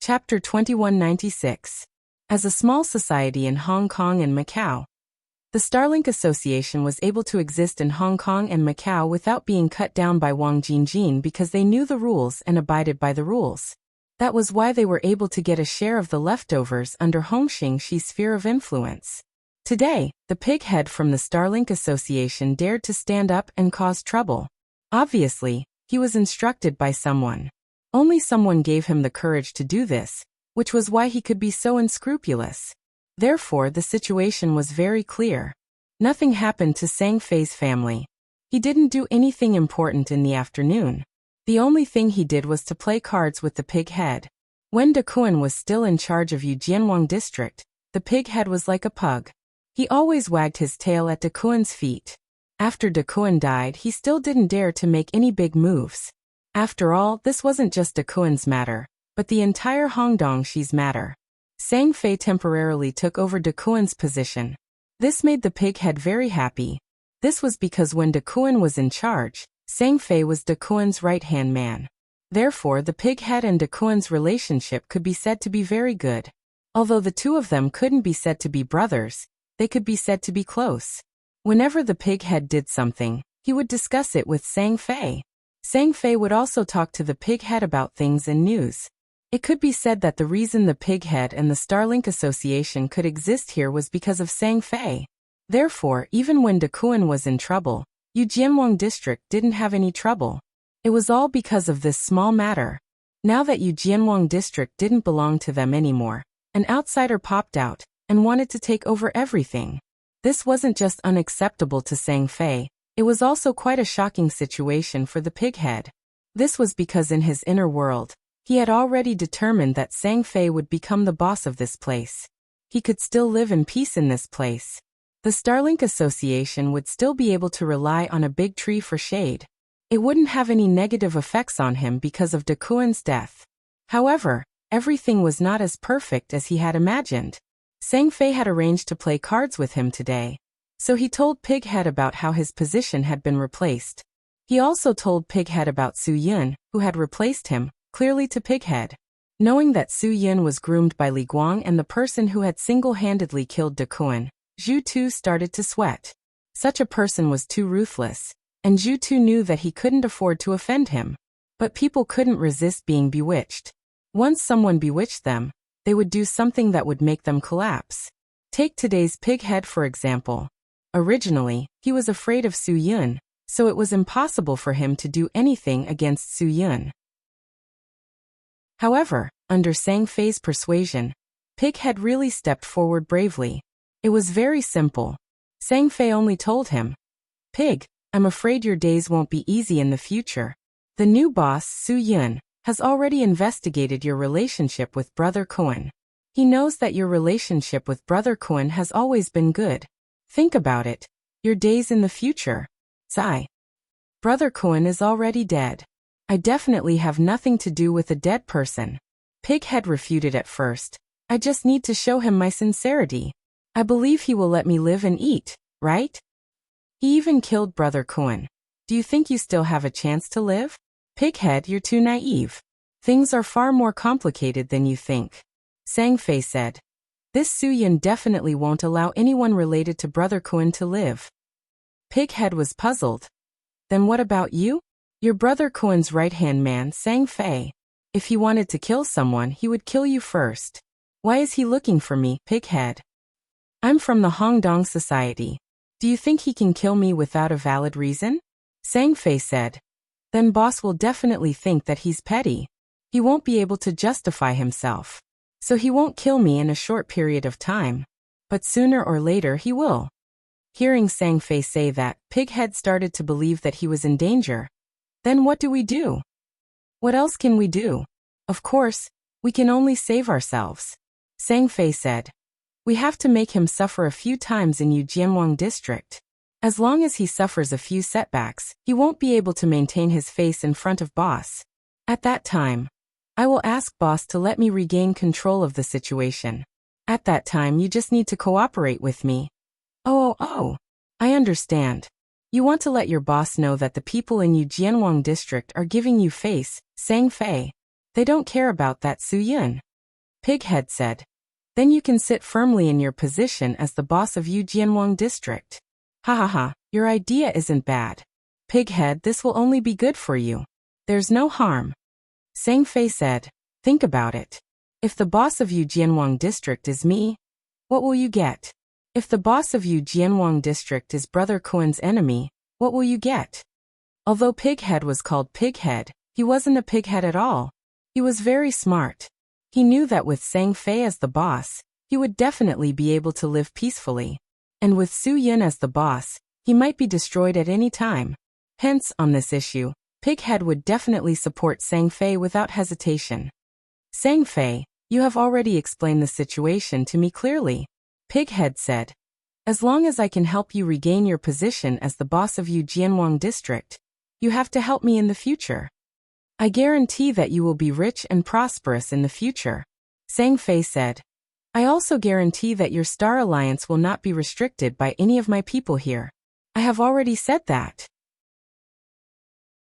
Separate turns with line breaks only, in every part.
Chapter 2196. As a small society in Hong Kong and Macau, the Starlink Association was able to exist in Hong Kong and Macau without being cut down by Wang Jingjin because they knew the rules and abided by the rules. That was why they were able to get a share of the leftovers under Hong Xingxi's sphere of influence. Today, the pighead from the Starlink Association dared to stand up and cause trouble. Obviously, he was instructed by someone. Only someone gave him the courage to do this, which was why he could be so unscrupulous. Therefore, the situation was very clear. Nothing happened to Sang Fei's family. He didn't do anything important in the afternoon. The only thing he did was to play cards with the pighead. When De Kuan was still in charge of Yujianwang district, the pighead was like a pug. He always wagged his tail at De Kuan's feet. After De Kuan died, he still didn't dare to make any big moves. After all, this wasn't just De Kuan's matter, but the entire Hongdongxi's matter. Sang Fei temporarily took over De Kuan's position. This made the pighead very happy. This was because when De Kuan was in charge, Sang Fei was De Kuan's right-hand man. Therefore, the pighead and De Kuan's relationship could be said to be very good. Although the two of them couldn't be said to be brothers, they could be said to be close. Whenever the pighead did something, he would discuss it with Sang Fei. Sang Fei would also talk to the pighead about things and news. It could be said that the reason the pighead and the Starlink Association could exist here was because of Sang Fei. Therefore, even when De Kuan was in trouble, Yujianwang district didn't have any trouble. It was all because of this small matter. Now that Yujianwang district didn't belong to them anymore, an outsider popped out and wanted to take over everything. This wasn't just unacceptable to Sang Fei, it was also quite a shocking situation for the pighead. This was because in his inner world, he had already determined that Sang Fei would become the boss of this place. He could still live in peace in this place. The Starlink Association would still be able to rely on a big tree for shade. It wouldn't have any negative effects on him because of De Kuan's death. However, everything was not as perfect as he had imagined. Sang Fei had arranged to play cards with him today, so he told Pighead about how his position had been replaced. He also told Pighead about Su Yun, who had replaced him, clearly to Pighead. Knowing that Su Yun was groomed by Li Guang and the person who had single-handedly killed De Kuan, Zhu Tu started to sweat. Such a person was too ruthless, and Zhu Tu knew that he couldn't afford to offend him. But people couldn't resist being bewitched. Once someone bewitched them, they would do something that would make them collapse. Take today's pighead for example. Originally, he was afraid of Su Yun, so it was impossible for him to do anything against Su Yun. However, under Sang Fei's persuasion, Pighead really stepped forward bravely. It was very simple. Sang Fei only told him, "Pig, I'm afraid your days won't be easy in the future. The new boss, Su Yun, has already investigated your relationship with Brother Kuan. He knows that your relationship with Brother Kuan has always been good. Think about it. Your days in the future. Sigh. Brother Kuan is already dead. I definitely have nothing to do with a dead person." Pighead refuted at first. "I just need to show him my sincerity. I believe he will let me live and eat, right? He even killed Brother Kuan. Do you think you still have a chance to live? Pighead, you're too naive. Things are far more complicated than you think." Sang Fei said. "This Su Yun definitely won't allow anyone related to Brother Kuan to live." Pighead was puzzled. "Then what about you? Your Brother Kuan's right-hand man, Sang Fei. If he wanted to kill someone, he would kill you first. Why is he looking for me, Pighead? I'm from the Hongdong Society. Do you think he can kill me without a valid reason?" Sang Fei said. "Then boss will definitely think that he's petty. He won't be able to justify himself. So he won't kill me in a short period of time. But sooner or later he will." Hearing Sang Fei say that, Pighead started to believe that he was in danger. "Then what do we do? What else can we do? Of course, we can only save ourselves." Sang Fei said. "We have to make him suffer a few times in Yujianwang district. As long as he suffers a few setbacks, he won't be able to maintain his face in front of boss. At that time, I will ask boss to let me regain control of the situation. At that time you just need to cooperate with me." Oh, I understand. You want to let your boss know that the people in Yujianwang district are giving you face, Sang Fei. They don't care about that Su Yun. Pighead said. Then you can sit firmly in your position as the boss of Jianwang district. Ha ha ha, your idea isn't bad. Pighead, this will only be good for you. There's no harm. Sang Fei said. Think about it. If the boss of Jianwang district is me, what will you get? If the boss of Jianwang district is Brother Kuen's enemy, what will you get? Although Pighead was called Pighead, he wasn't a pighead at all. He was very smart. He knew that with Sang Fei as the boss, he would definitely be able to live peacefully. And with Su Yin as the boss, he might be destroyed at any time. Hence, on this issue, Pighead would definitely support Sang Fei without hesitation. Sang Fei, you have already explained the situation to me clearly. Pighead said. As long as I can help you regain your position as the boss of Jianwang district, you have to help me in the future. I guarantee that you will be rich and prosperous in the future. Sang Fei said. I also guarantee that your Star Alliance will not be restricted by any of my people here. I have already said that.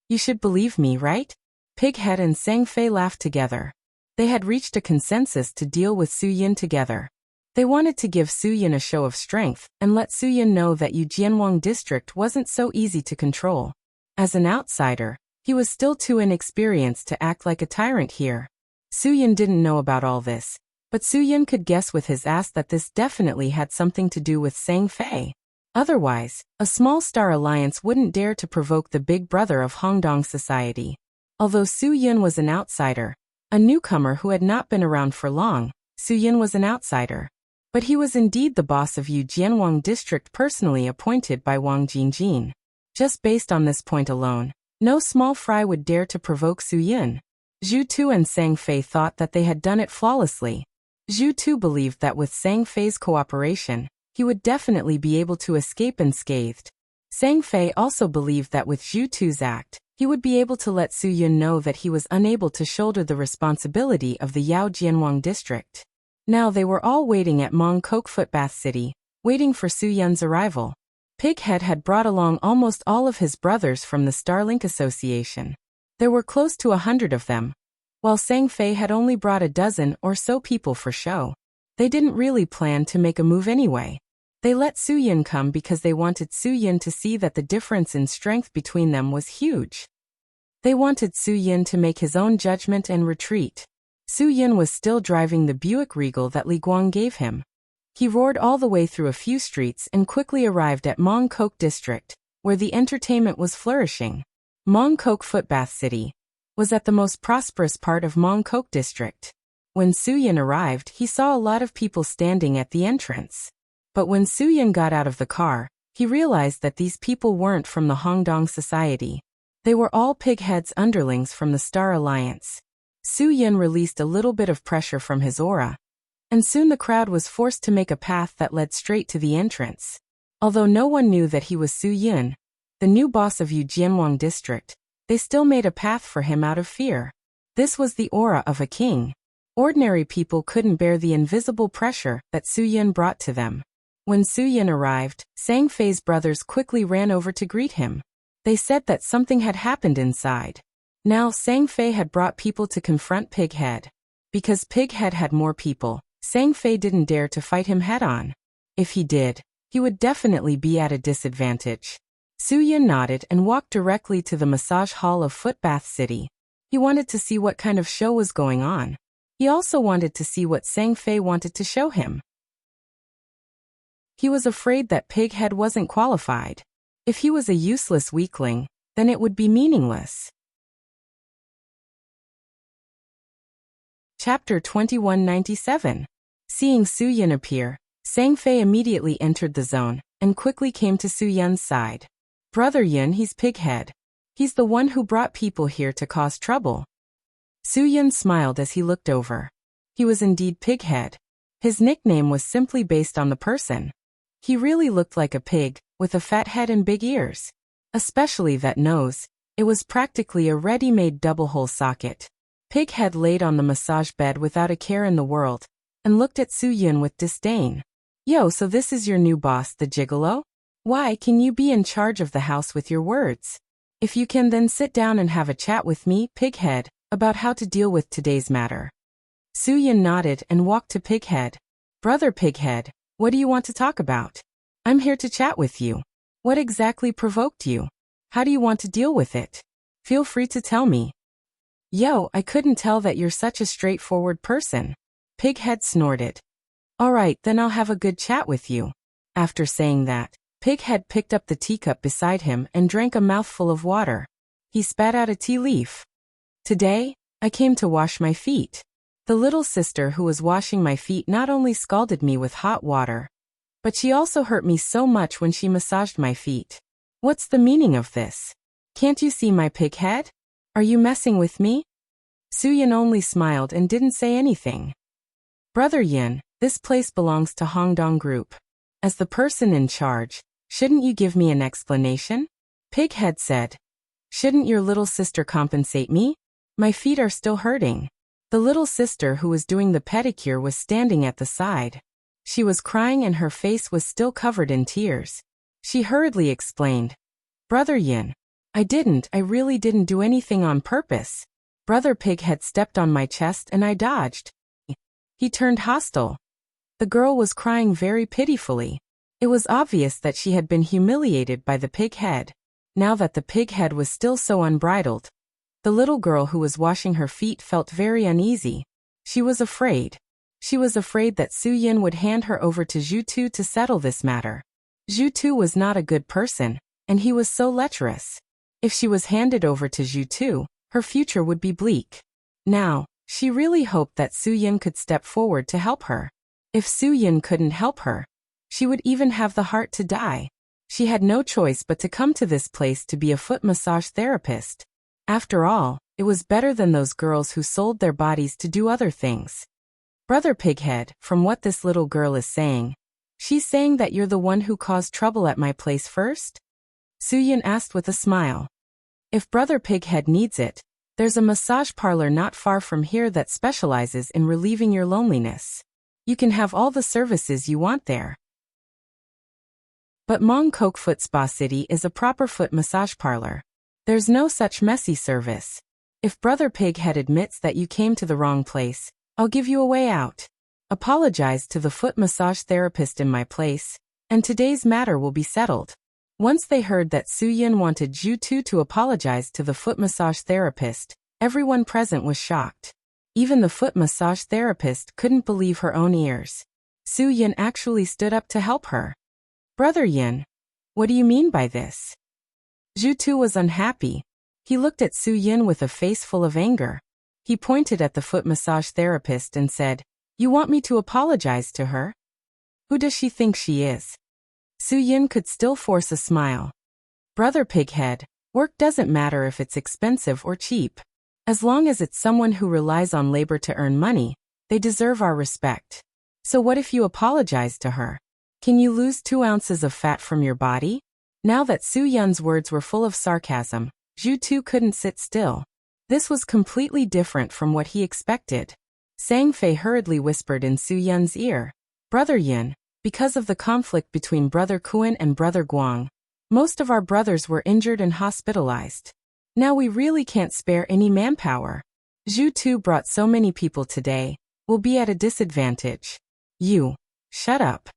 You should believe me, right? Pighead and Sang Fei laughed together. They had reached a consensus to deal with Su Yin together. They wanted to give Su Yin a show of strength and let Su Yin know that Jianwang district wasn't so easy to control. As an outsider, he was still too inexperienced to act like a tyrant here. Su Yin didn't know about all this, but Su Yin could guess with his ass that this definitely had something to do with Sang Fei. Otherwise, a small Star Alliance wouldn't dare to provoke the big brother of Hongdong society. Although Su Yin was an outsider, a newcomer who had not been around for long, Su Yin was an outsider. But he was indeed the boss of Jianwang district personally appointed by Wang Jingjin. Just based on this point alone, no small fry would dare to provoke Su Yin. Zhu Tu and Sang Fei thought that they had done it flawlessly. Zhu Tu believed that with Sang Fei's cooperation, he would definitely be able to escape unscathed. Sang Fei also believed that with Zhu Tu's act, he would be able to let Su Yin know that he was unable to shoulder the responsibility of the Yao Jianwang district. Now they were all waiting at Mong Kok Footbath City, waiting for Su Yin's arrival. Pighead had brought along almost all of his brothers from the Starlink Association. There were close to 100 of them, while Sang Fei had only brought a dozen or so people for show. They didn't really plan to make a move anyway. They let Su Yin come because they wanted Su Yin to see that the difference in strength between them was huge. They wanted Su Yin to make his own judgment and retreat. Su Yin was still driving the Buick Regal that Li Guang gave him. He roared all the way through a few streets and quickly arrived at Mong Kok District, where the entertainment was flourishing. Mong Kok Footbath City was at the most prosperous part of Mong Kok District. When Su Yin arrived, he saw a lot of people standing at the entrance. But when Su Yin got out of the car, he realized that these people weren't from the Hongdong society. They were all Pighead's underlings from the Star Alliance. Su Yin released a little bit of pressure from his aura, and soon the crowd was forced to make a path that led straight to the entrance. Although no one knew that he was Su Yin, the new boss of Jianwang district, they still made a path for him out of fear. This was the aura of a king. Ordinary people couldn't bear the invisible pressure that Su Yin brought to them. When Su Yin arrived, Sang Fei's brothers quickly ran over to greet him. They said that something had happened inside. Now Sang Fei had brought people to confront Pighead. Because Pighead had more people, Sang Fei didn't dare to fight him head-on. If he did, he would definitely be at a disadvantage. Su Yin nodded and walked directly to the massage hall of Footbath City. He wanted to see what kind of show was going on. He also wanted to see what Sang Fei wanted to show him. He was afraid that Pighead wasn't qualified. If he was a useless weakling, then it would be meaningless. Chapter 2197. Seeing Su Yin appear, Sang Fei immediately entered the zone and quickly came to Su Yin's side. Brother Yin, he's Pighead. He's the one who brought people here to cause trouble. Su Yin smiled as he looked over. He was indeed Pighead. His nickname was simply based on the person. He really looked like a pig, with a fat head and big ears. Especially that nose. It was practically a ready-made double-hole socket. Pighead laid on the massage bed without a care in the world, and looked at Su Yin with disdain. Yo, so this is your new boss, the gigolo? Why can you be in charge of the house with your words? If you can then sit down and have a chat with me, Pighead, about how to deal with today's matter. Su-yin nodded and walked to Pighead. Brother Pighead, what do you want to talk about? I'm here to chat with you. What exactly provoked you? How do you want to deal with it? Feel free to tell me. Yo, I couldn't tell that you're such a straightforward person. Pighead snorted. Alright, then I'll have a good chat with you. After saying that, Pighead picked up the teacup beside him and drank a mouthful of water. He spat out a tea leaf. Today, I came to wash my feet. The little sister who was washing my feet not only scalded me with hot water, but she also hurt me so much when she massaged my feet. What's the meaning of this? Can't you see my pig head? Are you messing with me? Su-yin only smiled and didn't say anything. Brother Yin, this place belongs to Hongdong Group. As the person in charge, shouldn't you give me an explanation? Pighead said. Shouldn't your little sister compensate me? My feet are still hurting. The little sister who was doing the pedicure was standing at the side. She was crying and her face was still covered in tears. She hurriedly explained. Brother Yin, I really didn't do anything on purpose. Brother Pighead stepped on my chest and I dodged. He turned hostile. The girl was crying very pitifully. It was obvious that she had been humiliated by the pighead. Now that the pighead was still so unbridled, the little girl who was washing her feet felt very uneasy. She was afraid. She was afraid that Su-yin would hand her over to Zhu Tu to settle this matter. Zhu Tu was not a good person, and he was so lecherous. If she was handed over to Zhu Tu, her future would be bleak. Now, she really hoped that Su-yin could step forward to help her. If Su-yin couldn't help her, she would even have the heart to die. She had no choice but to come to this place to be a foot massage therapist. After all, it was better than those girls who sold their bodies to do other things. Brother Pighead, from what this little girl is saying, she's saying that you're the one who caused trouble at my place first? Su-yin asked with a smile. If Brother Pighead needs it, there's a massage parlor not far from here that specializes in relieving your loneliness. You can have all the services you want there. But Mong Kok Foot Spa City is a proper foot massage parlor. There's no such messy service. If Brother Pighead admits that you came to the wrong place, I'll give you a way out. Apologize to the foot massage therapist in my place, and today's matter will be settled. Once they heard that Su-yin wanted Zhu Tu to apologize to the foot massage therapist, everyone present was shocked. Even the foot massage therapist couldn't believe her own ears. Su-yin actually stood up to help her. Brother Yin, what do you mean by this? Zhu Tu was unhappy. He looked at Su-yin with a face full of anger. He pointed at the foot massage therapist and said, You want me to apologize to her? Who does she think she is? Su-yin could still force a smile. Brother Pighead, work doesn't matter if it's expensive or cheap. As long as it's someone who relies on labor to earn money, they deserve our respect. So what if you apologize to her? Can you lose 2 ounces of fat from your body? Now that Su-yin's words were full of sarcasm, Zhu Tu couldn't sit still. This was completely different from what he expected. Sang Fei hurriedly whispered in Su-yin's ear. Brother Yin, because of the conflict between Brother Kuan and Brother Guang, most of our brothers were injured and hospitalized. Now we really can't spare any manpower. Zhu Tu brought so many people today, we'll be at a disadvantage. You, shut up.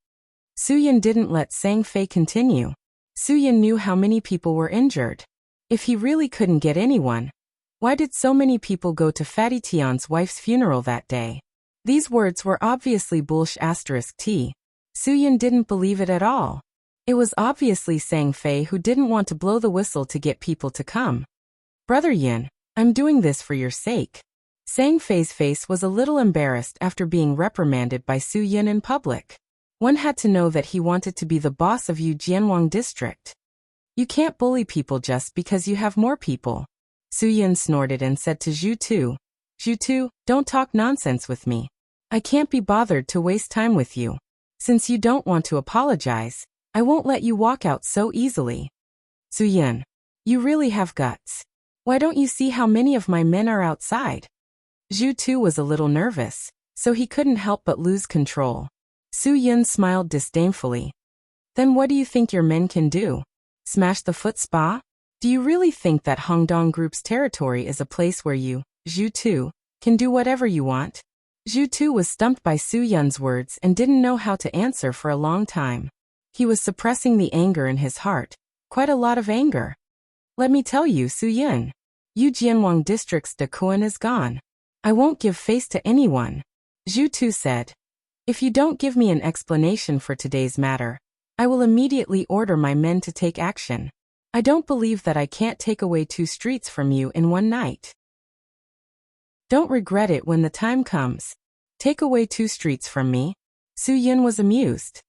Su-yin didn't let Sang Fei continue. Su-yin knew how many people were injured. If he really couldn't get anyone, why did so many people go to Fatty Tian's wife's funeral that day? These words were obviously **T. Su-yin didn't believe it at all. It was obviously Sang Fei who didn't want to blow the whistle to get people to come. Brother Yin, I'm doing this for your sake. Sang Fei's face was a little embarrassed after being reprimanded by Su-yin in public. One had to know that he wanted to be the boss of Jianwang district. You can't bully people just because you have more people. Su-yin snorted and said to Zhu Tu, Zhu Tu, don't talk nonsense with me. I can't be bothered to waste time with you. Since you don't want to apologize, I won't let you walk out so easily. Su-yin, you really have guts. Why don't you see how many of my men are outside? Zhu Tu was a little nervous, so he couldn't help but lose control. Su-yin smiled disdainfully. Then what do you think your men can do? Smash the foot spa? Do you really think that Hongdong Group's territory is a place where you, Zhu Tu, can do whatever you want? Zhu Tu was stumped by Su Yun's words and didn't know how to answer for a long time. He was suppressing the anger in his heart, quite a lot of anger. Let me tell you, Su Yun. Yu Jianwang District's Dakuan is gone. I won't give face to anyone, Zhu Tu said. If you don't give me an explanation for today's matter, I will immediately order my men to take action. I don't believe that I can't take away 2 streets from you in one night. Don't regret it when the time comes. Take away 2 streets from me? Su Yun was amused.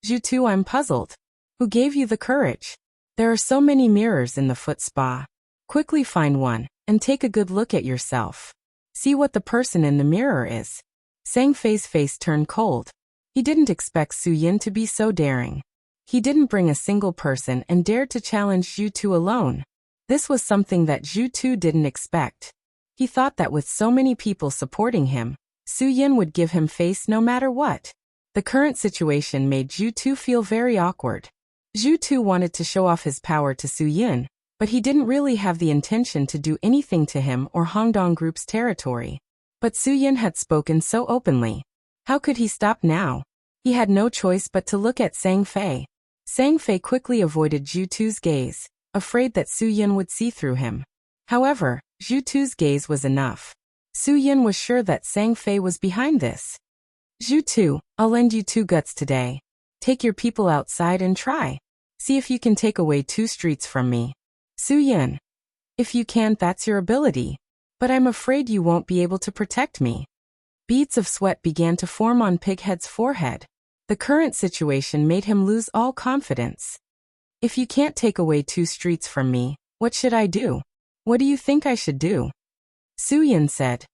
Zhu Tu, I'm puzzled. Who gave you the courage? There are so many mirrors in the foot spa. Quickly find one, and take a good look at yourself. See what the person in the mirror is. Sang Fei's face turned cold. He didn't expect Su Yun to be so daring. He didn't bring a single person and dared to challenge Zhu Tu alone. This was something that Zhu Tu didn't expect. He thought that with so many people supporting him, Su Yun would give him face no matter what. The current situation made Zhu Tu feel very awkward. Zhu Tu wanted to show off his power to Su Yun, but he didn't really have the intention to do anything to him or Hongdong Group's territory. But Su Yun had spoken so openly. How could he stop now? He had no choice but to look at Sang Fei. Sang Fei quickly avoided Zhu Tu's gaze, afraid that Su Yun would see through him. However, Zhu Tu's gaze was enough. Su Yun was sure that Sang Fei was behind this. Zhu Tu, I'll lend you 2 guts today. Take your people outside and try. See if you can take away 2 streets from me. Su Yun. If you can't, that's your ability. But I'm afraid you won't be able to protect me. Beads of sweat began to form on Pighead's forehead. The current situation made him lose all confidence. If you can't take away 2 streets from me, what should I do? What do you think I should do? Su Yun said.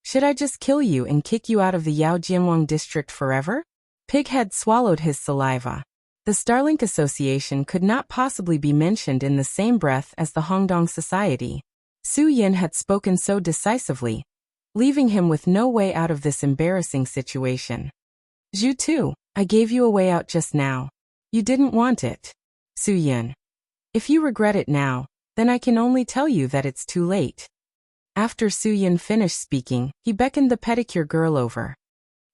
Should I just kill you and kick you out of the Yao Jianwang district forever? Pighead swallowed his saliva. The Starlink Association could not possibly be mentioned in the same breath as the Hongdong Society. Su Yun had spoken so decisively, leaving him with no way out of this embarrassing situation. Zhu Tu, I gave you a way out just now. You didn't want it. Su Yun. If you regret it now, then I can only tell you that it's too late. After Su Yun finished speaking, he beckoned the pedicure girl over.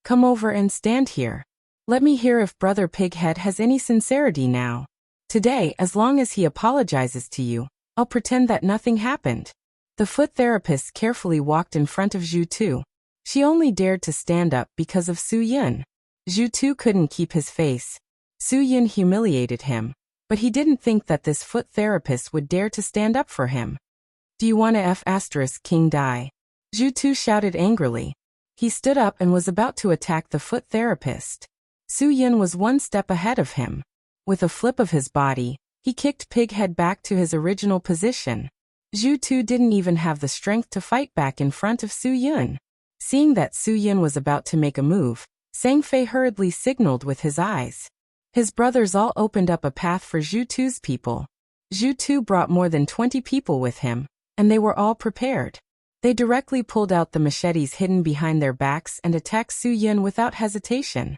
Come over and stand here. Let me hear if Brother Pighead has any sincerity now. Today, as long as he apologizes to you, I'll pretend that nothing happened. The foot therapist carefully walked in front of Zhu Tu. She only dared to stand up because of Su Yun. Zhu Tu couldn't keep his face. Su Yun humiliated him, but he didn't think that this foot therapist would dare to stand up for him. Do you want to King die? Zhu Tu shouted angrily. He stood up and was about to attack the foot therapist. Su Yun was 1 step ahead of him. With a flip of his body, he kicked Pighead back to his original position. Zhu Tu didn't even have the strength to fight back in front of Su Yun. Seeing that Su Yun was about to make a move, Sang Fei hurriedly signaled with his eyes. His brothers all opened up a path for Zhu Tu's people. Zhu Tu brought more than 20 people with him, and they were all prepared. They directly pulled out the machetes hidden behind their backs and attacked Su Yun without hesitation.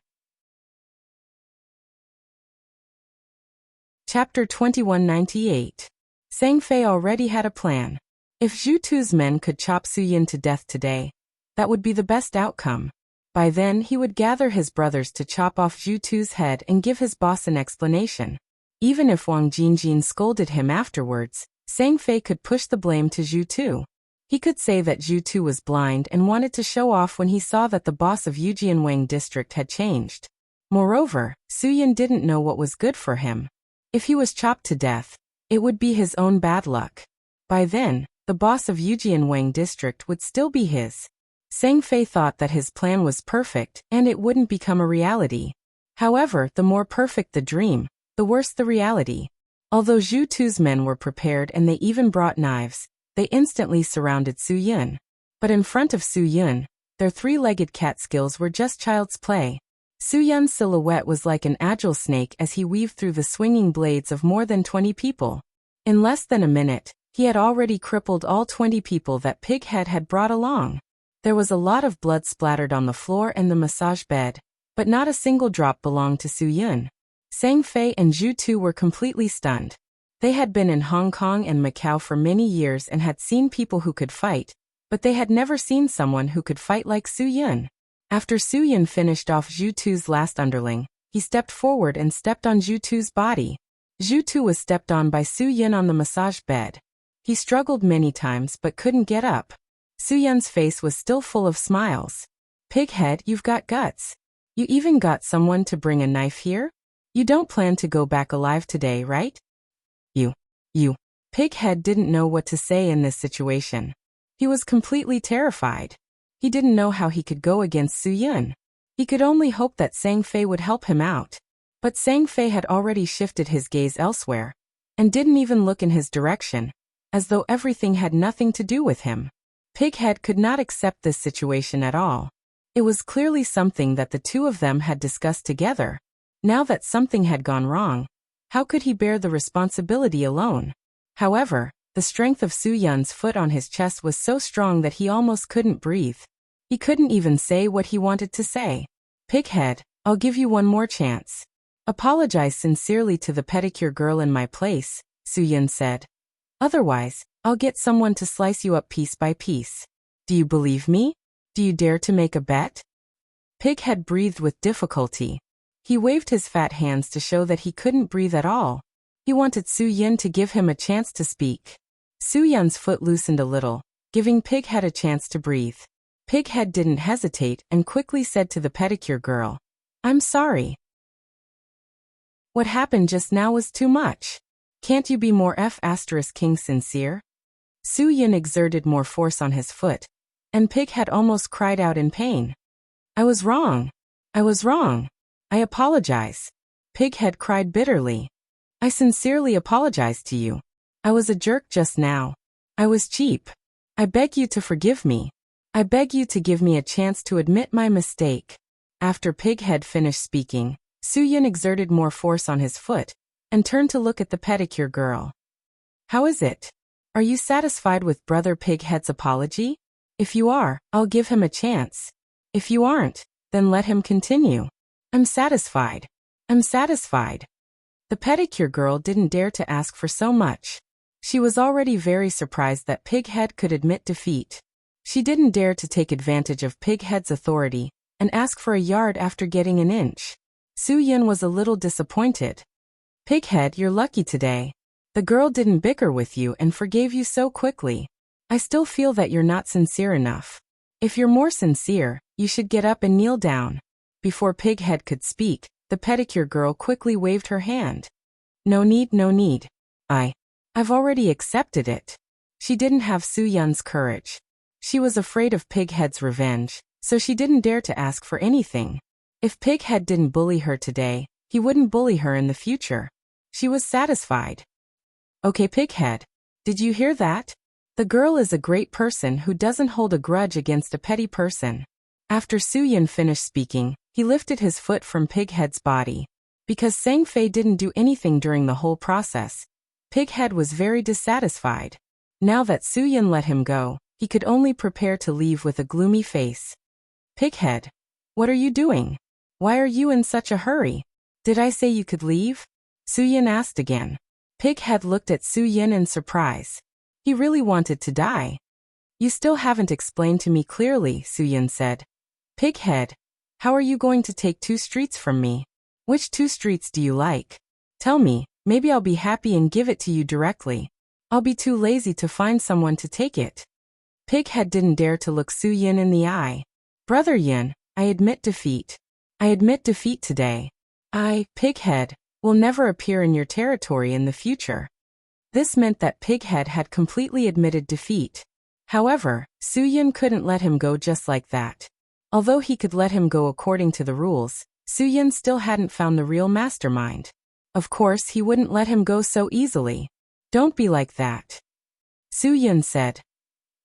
Chapter 2198. Sang Fei already had a plan. If Zhu Tu's men could chop Su Yun to death today, that would be the best outcome. By then he would gather his brothers to chop off Zhu Tu's head and give his boss an explanation. Even if Wang Jingjin scolded him afterwards, Sang Fei could push the blame to Zhu Tu. He could say that Zhu Tu was blind and wanted to show off when he saw that the boss of Yujianwang district had changed. Moreover, Su Yun didn't know what was good for him. If he was chopped to death, it would be his own bad luck. By then, the boss of Yujianwang district would still be his. Sang Fei thought that his plan was perfect and it wouldn't become a reality. However, the more perfect the dream, the worse the reality. Although Zhu Tu's men were prepared and they even brought knives, they instantly surrounded Su Yun. But in front of Su Yun, their 3-legged cat skills were just child's play. Su Yun's silhouette was like an agile snake as he weaved through the swinging blades of more than 20 people. In less than a minute, he had already crippled all 20 people that Pighead had brought along. There was a lot of blood splattered on the floor and the massage bed, but not a single drop belonged to Su Yun. Sang Fei and Zhu Tu were completely stunned. They had been in Hong Kong and Macau for many years and had seen people who could fight, but they had never seen someone who could fight like Su Yun. After Su Yan finished off Zhu Tu's last underling, he stepped forward and stepped on Zhu Tu's body. Zhu Tu was stepped on by Su Yan on the massage bed. He struggled many times but couldn't get up. Su Yan's face was still full of smiles. Pighead, you've got guts. You even got someone to bring a knife here? You don't plan to go back alive today, right? You. Pighead didn't know what to say in this situation. He was completely terrified. He didn't know how he could go against Su Yan. He could only hope that Sang Fei would help him out. But Sang Fei had already shifted his gaze elsewhere, and didn't even look in his direction, as though everything had nothing to do with him. Pighead could not accept this situation at all. It was clearly something that the two of them had discussed together. Now that something had gone wrong, how could he bear the responsibility alone? However, the strength of Su Yan's foot on his chest was so strong that he almost couldn't breathe. He couldn't even say what he wanted to say. Pighead, I'll give you one more chance. Apologize sincerely to the pedicure girl in my place, Su Yan said. Otherwise, I'll get someone to slice you up piece by piece. Do you believe me? Do you dare to make a bet? Pighead breathed with difficulty. He waved his fat hands to show that he couldn't breathe at all. He wanted Su Yan to give him a chance to speak. Su Yan's foot loosened a little, giving Pighead a chance to breathe. Pighead didn't hesitate and quickly said to the pedicure girl, I'm sorry. What happened just now was too much. Can't you be more King sincere? Su Yan exerted more force on his foot, and Pighead almost cried out in pain. I was wrong. I was wrong. I apologize. Pighead cried bitterly. I sincerely apologize to you. I was a jerk just now. I was cheap. I beg you to forgive me. I beg you to give me a chance to admit my mistake. After Pighead finished speaking, Su Yan exerted more force on his foot, and turned to look at the pedicure girl. How is it? Are you satisfied with Brother Pighead's apology? If you are, I'll give him a chance. If you aren't, then let him continue. I'm satisfied. I'm satisfied. The pedicure girl didn't dare to ask for so much. She was already very surprised that Pighead could admit defeat. She didn't dare to take advantage of Pighead's authority and ask for a yard after getting an inch. Su Yan was a little disappointed. Pighead, you're lucky today. The girl didn't bicker with you and forgave you so quickly. I still feel that you're not sincere enough. If you're more sincere, you should get up and kneel down. Before Pighead could speak, the pedicure girl quickly waved her hand. No need, no need. I've already accepted it. She didn't have Su Yan's courage. She was afraid of Pighead's revenge, so she didn't dare to ask for anything. If Pighead didn't bully her today, he wouldn't bully her in the future. She was satisfied. Okay, Pighead. Did you hear that? The girl is a great person who doesn't hold a grudge against a petty person. After Su Yan finished speaking, he lifted his foot from Pighead's body. Because Sang Fei didn't do anything during the whole process, Pighead was very dissatisfied. Now that Su Yan let him go, he could only prepare to leave with a gloomy face. Pighead, what are you doing? Why are you in such a hurry? Did I say you could leave? Su Yan asked again. Pighead looked at Su Yan in surprise. He really wanted to die. You still haven't explained to me clearly, Su Yan said. Pighead, how are you going to take 2 streets from me? Which 2 streets do you like? Tell me, maybe I'll be happy and give it to you directly. I'll be too lazy to find someone to take it. Pighead didn't dare to look Su Yan in the eye. Brother Yan, I admit defeat. I admit defeat today. Pighead, will never appear in your territory in the future. This meant that Pighead had completely admitted defeat. However, Su Yan couldn't let him go just like that. Although he could let him go according to the rules, Su Yan still hadn't found the real mastermind. Of course, he wouldn't let him go so easily. Don't be like that. Su Yan said.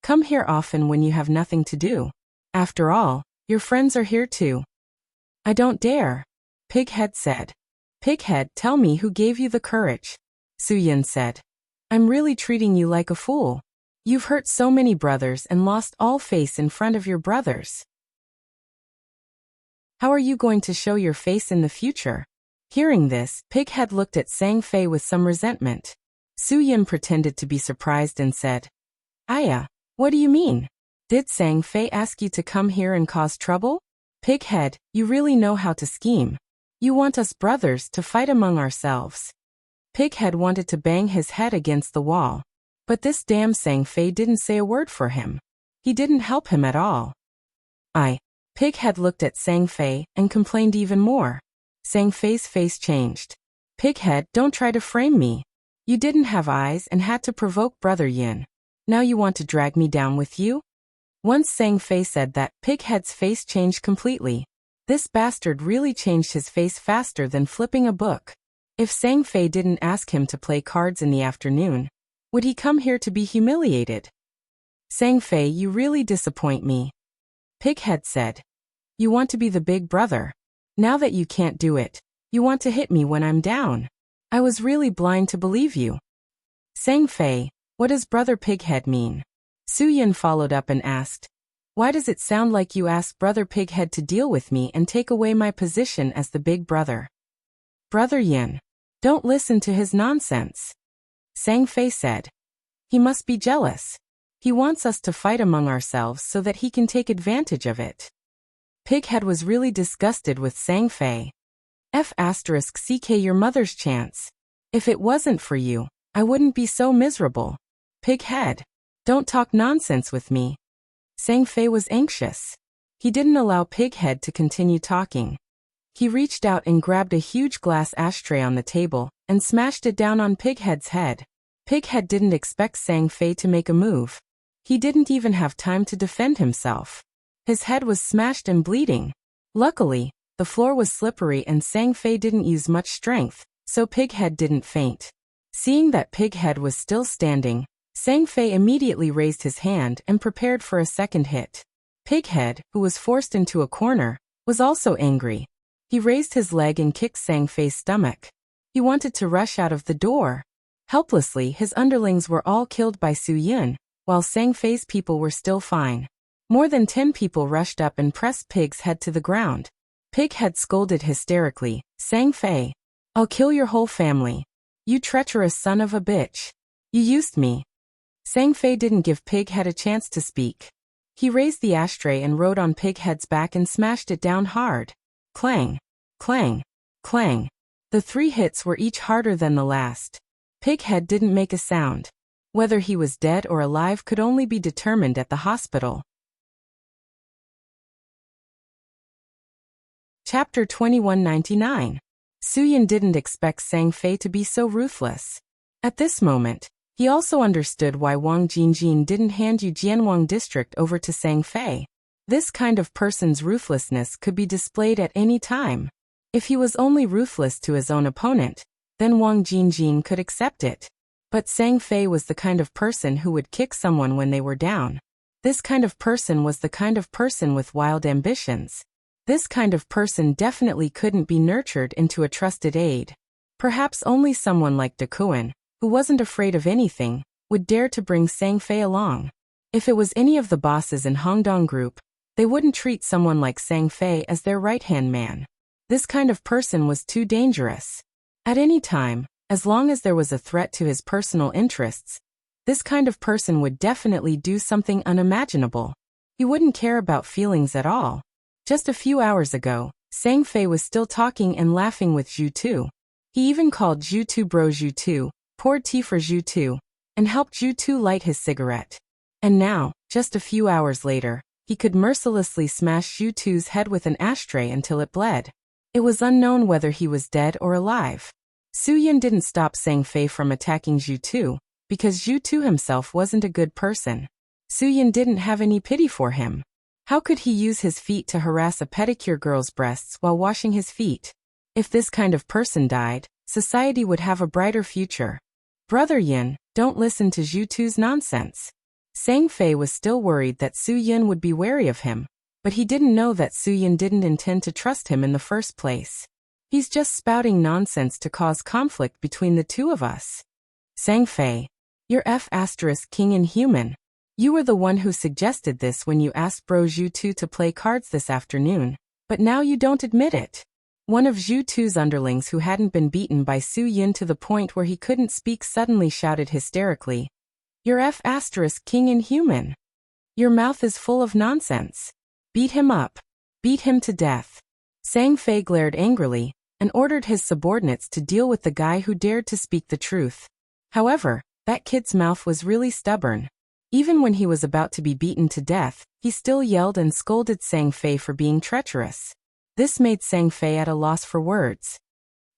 Come here often when you have nothing to do. After all, your friends are here too. I don't dare. Pighead said. Pighead, tell me who gave you the courage. Su Yan said. I'm really treating you like a fool. You've hurt so many brothers and lost all face in front of your brothers. How are you going to show your face in the future? Hearing this, Pighead looked at Sang Fei with some resentment. Su Yan pretended to be surprised and said, Aya, what do you mean? Did Sang Fei ask you to come here and cause trouble? Pighead, you really know how to scheme. You want us brothers to fight among ourselves. Pighead wanted to bang his head against the wall. But this damn Sang-Fei didn't say a word for him. He didn't help him at all. Pighead looked at Sang-Fei and complained even more. Sang-Fei's face changed. Pighead, don't try to frame me. You didn't have eyes and had to provoke Brother Yin. Now you want to drag me down with you? Once Sang-Fei said that, Pighead's face changed completely. This bastard really changed his face faster than flipping a book. If Sang-Fei didn't ask him to play cards in the afternoon, would he come here to be humiliated? Sang-Fei, you really disappoint me. Pighead said. You want to be the big brother. Now that you can't do it, you want to hit me when I'm down. I was really blind to believe you. Sang-Fei, what does Brother Pighead mean? Su-Yin followed up and asked. Why does it sound like you asked Brother Pighead to deal with me and take away my position as the big brother? Brother Yin. Don't listen to his nonsense. Sang-Fei said. He must be jealous. He wants us to fight among ourselves so that he can take advantage of it. Pighead was really disgusted with Sang-Fei. *CK your mother's chance. If it wasn't for you, I wouldn't be so miserable. Pighead. Don't talk nonsense with me. Sang-Fei was anxious. He didn't allow Pighead to continue talking. He reached out and grabbed a huge glass ashtray on the table and smashed it down on Pighead's head. Pighead didn't expect Sang-Fei to make a move. He didn't even have time to defend himself. His head was smashed and bleeding. Luckily, the floor was slippery and Sang-Fei didn't use much strength, so Pighead didn't faint. Seeing that Pighead was still standing, Sang-Fei immediately raised his hand and prepared for a second hit. Pighead, who was forced into a corner, was also angry. He raised his leg and kicked Sang-Fei's stomach. He wanted to rush out of the door. Helplessly, his underlings were all killed by Su-Yin, while Sang-Fei's people were still fine. More than 10 people rushed up and pressed Pig's head to the ground. Pighead scolded hysterically, Sang-Fei, I'll kill your whole family. You treacherous son of a bitch. You used me. Sang-Fei didn't give Pighead a chance to speak. He raised the ashtray and rode on Pighead's back and smashed it down hard. Clang, clang, clang. The 3 hits were each harder than the last. Pighead didn't make a sound. Whether he was dead or alive could only be determined at the hospital. Chapter 2199. Su-Yin didn't expect Sang-Fei to be so ruthless. At this moment, he also understood why Wang Jingjin didn't hand Yu Jianwang district over to Sang-Fei. This kind of person's ruthlessness could be displayed at any time. If he was only ruthless to his own opponent, then Wang Jingjin could accept it. But Sang-Fei was the kind of person who would kick someone when they were down. This kind of person was the kind of person with wild ambitions. This kind of person definitely couldn't be nurtured into a trusted aide. Perhaps only someone like Dakuan, who wasn't afraid of anything, would dare to bring Sang-Fei along. If it was any of the bosses in Hongdong Group, they wouldn't treat someone like Sang-Fei as their right-hand man. This kind of person was too dangerous. At any time, as long as there was a threat to his personal interests, this kind of person would definitely do something unimaginable. He wouldn't care about feelings at all. Just a few hours ago, Sang-Fei was still talking and laughing with Zhu Tu. He even called Zhu Tu bro Zhu Tu, poured tea for Zhu Tu, and helped Zhu Tu light his cigarette. And now, just a few hours later, he could mercilessly smash Zhu Tu's head with an ashtray until it bled. It was unknown whether he was dead or alive. Su-Yin didn't stop Sang-Fei from attacking Zhu Tu, because Zhu Tu himself wasn't a good person. Su-Yin didn't have any pity for him. How could he use his feet to harass a pedicure girl's breasts while washing his feet? If this kind of person died, society would have a brighter future. Brother Yin, don't listen to Zhu Tu's nonsense. Sang-Fei was still worried that Su-Yin would be wary of him, but he didn't know that Su-Yin didn't intend to trust him in the first place. He's just spouting nonsense to cause conflict between the two of us. Sang-Fei, you're *king inhuman. You were the one who suggested this when you asked Bro Zhu Tu to play cards this afternoon, but now you don't admit it. One of Zhu Tu's underlings who hadn't been beaten by Su-Yin to the point where he couldn't speak suddenly shouted hysterically, you're *king inhuman. Your mouth is full of nonsense. Beat him up. Beat him to death. Sang Fei glared angrily and ordered his subordinates to deal with the guy who dared to speak the truth. However, that kid's mouth was really stubborn. Even when he was about to be beaten to death, he still yelled and scolded Sang Fei for being treacherous. This made Sang Fei at a loss for words.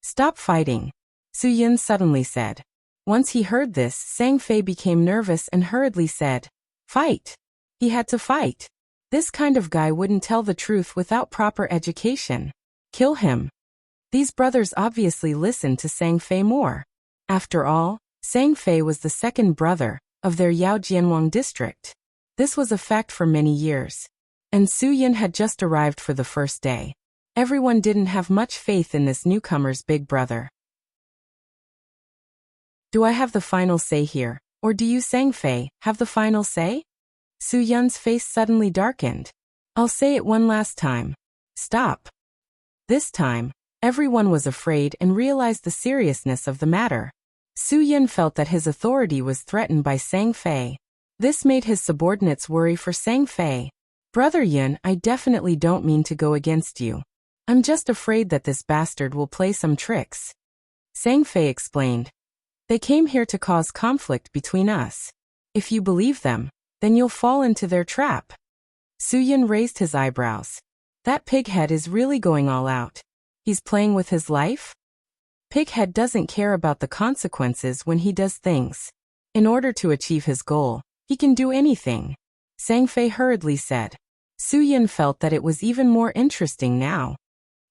"Stop fighting," Su Yun suddenly said. Once he heard this, Sang Fei became nervous and hurriedly said, "Fight." He had to fight. This kind of guy wouldn't tell the truth without proper education. Kill him. These brothers obviously listened to Sang Fei more. After all, Sang Fei was the second brother of their Yao Jianwang district. This was a fact for many years. And Su Yun had just arrived for the first day. Everyone didn't have much faith in this newcomer's big brother. "Do I have the final say here, or do you, Sang Fei, have the final say?" Su Yun's face suddenly darkened. "I'll say it one last time. Stop." This time, everyone was afraid and realized the seriousness of the matter. Su Yun felt that his authority was threatened by Sang Fei. This made his subordinates worry for Sang Fei. "Brother Yun, I definitely don't mean to go against you. I'm just afraid that this bastard will play some tricks." Sang Fei explained. "They came here to cause conflict between us. If you believe them, then you'll fall into their trap." Su Yun raised his eyebrows. That pighead is really going all out. He's playing with his life? Pighead doesn't care about the consequences when he does things. In order to achieve his goal, he can do anything. Sang Fei hurriedly said. Su Yun felt that it was even more interesting now.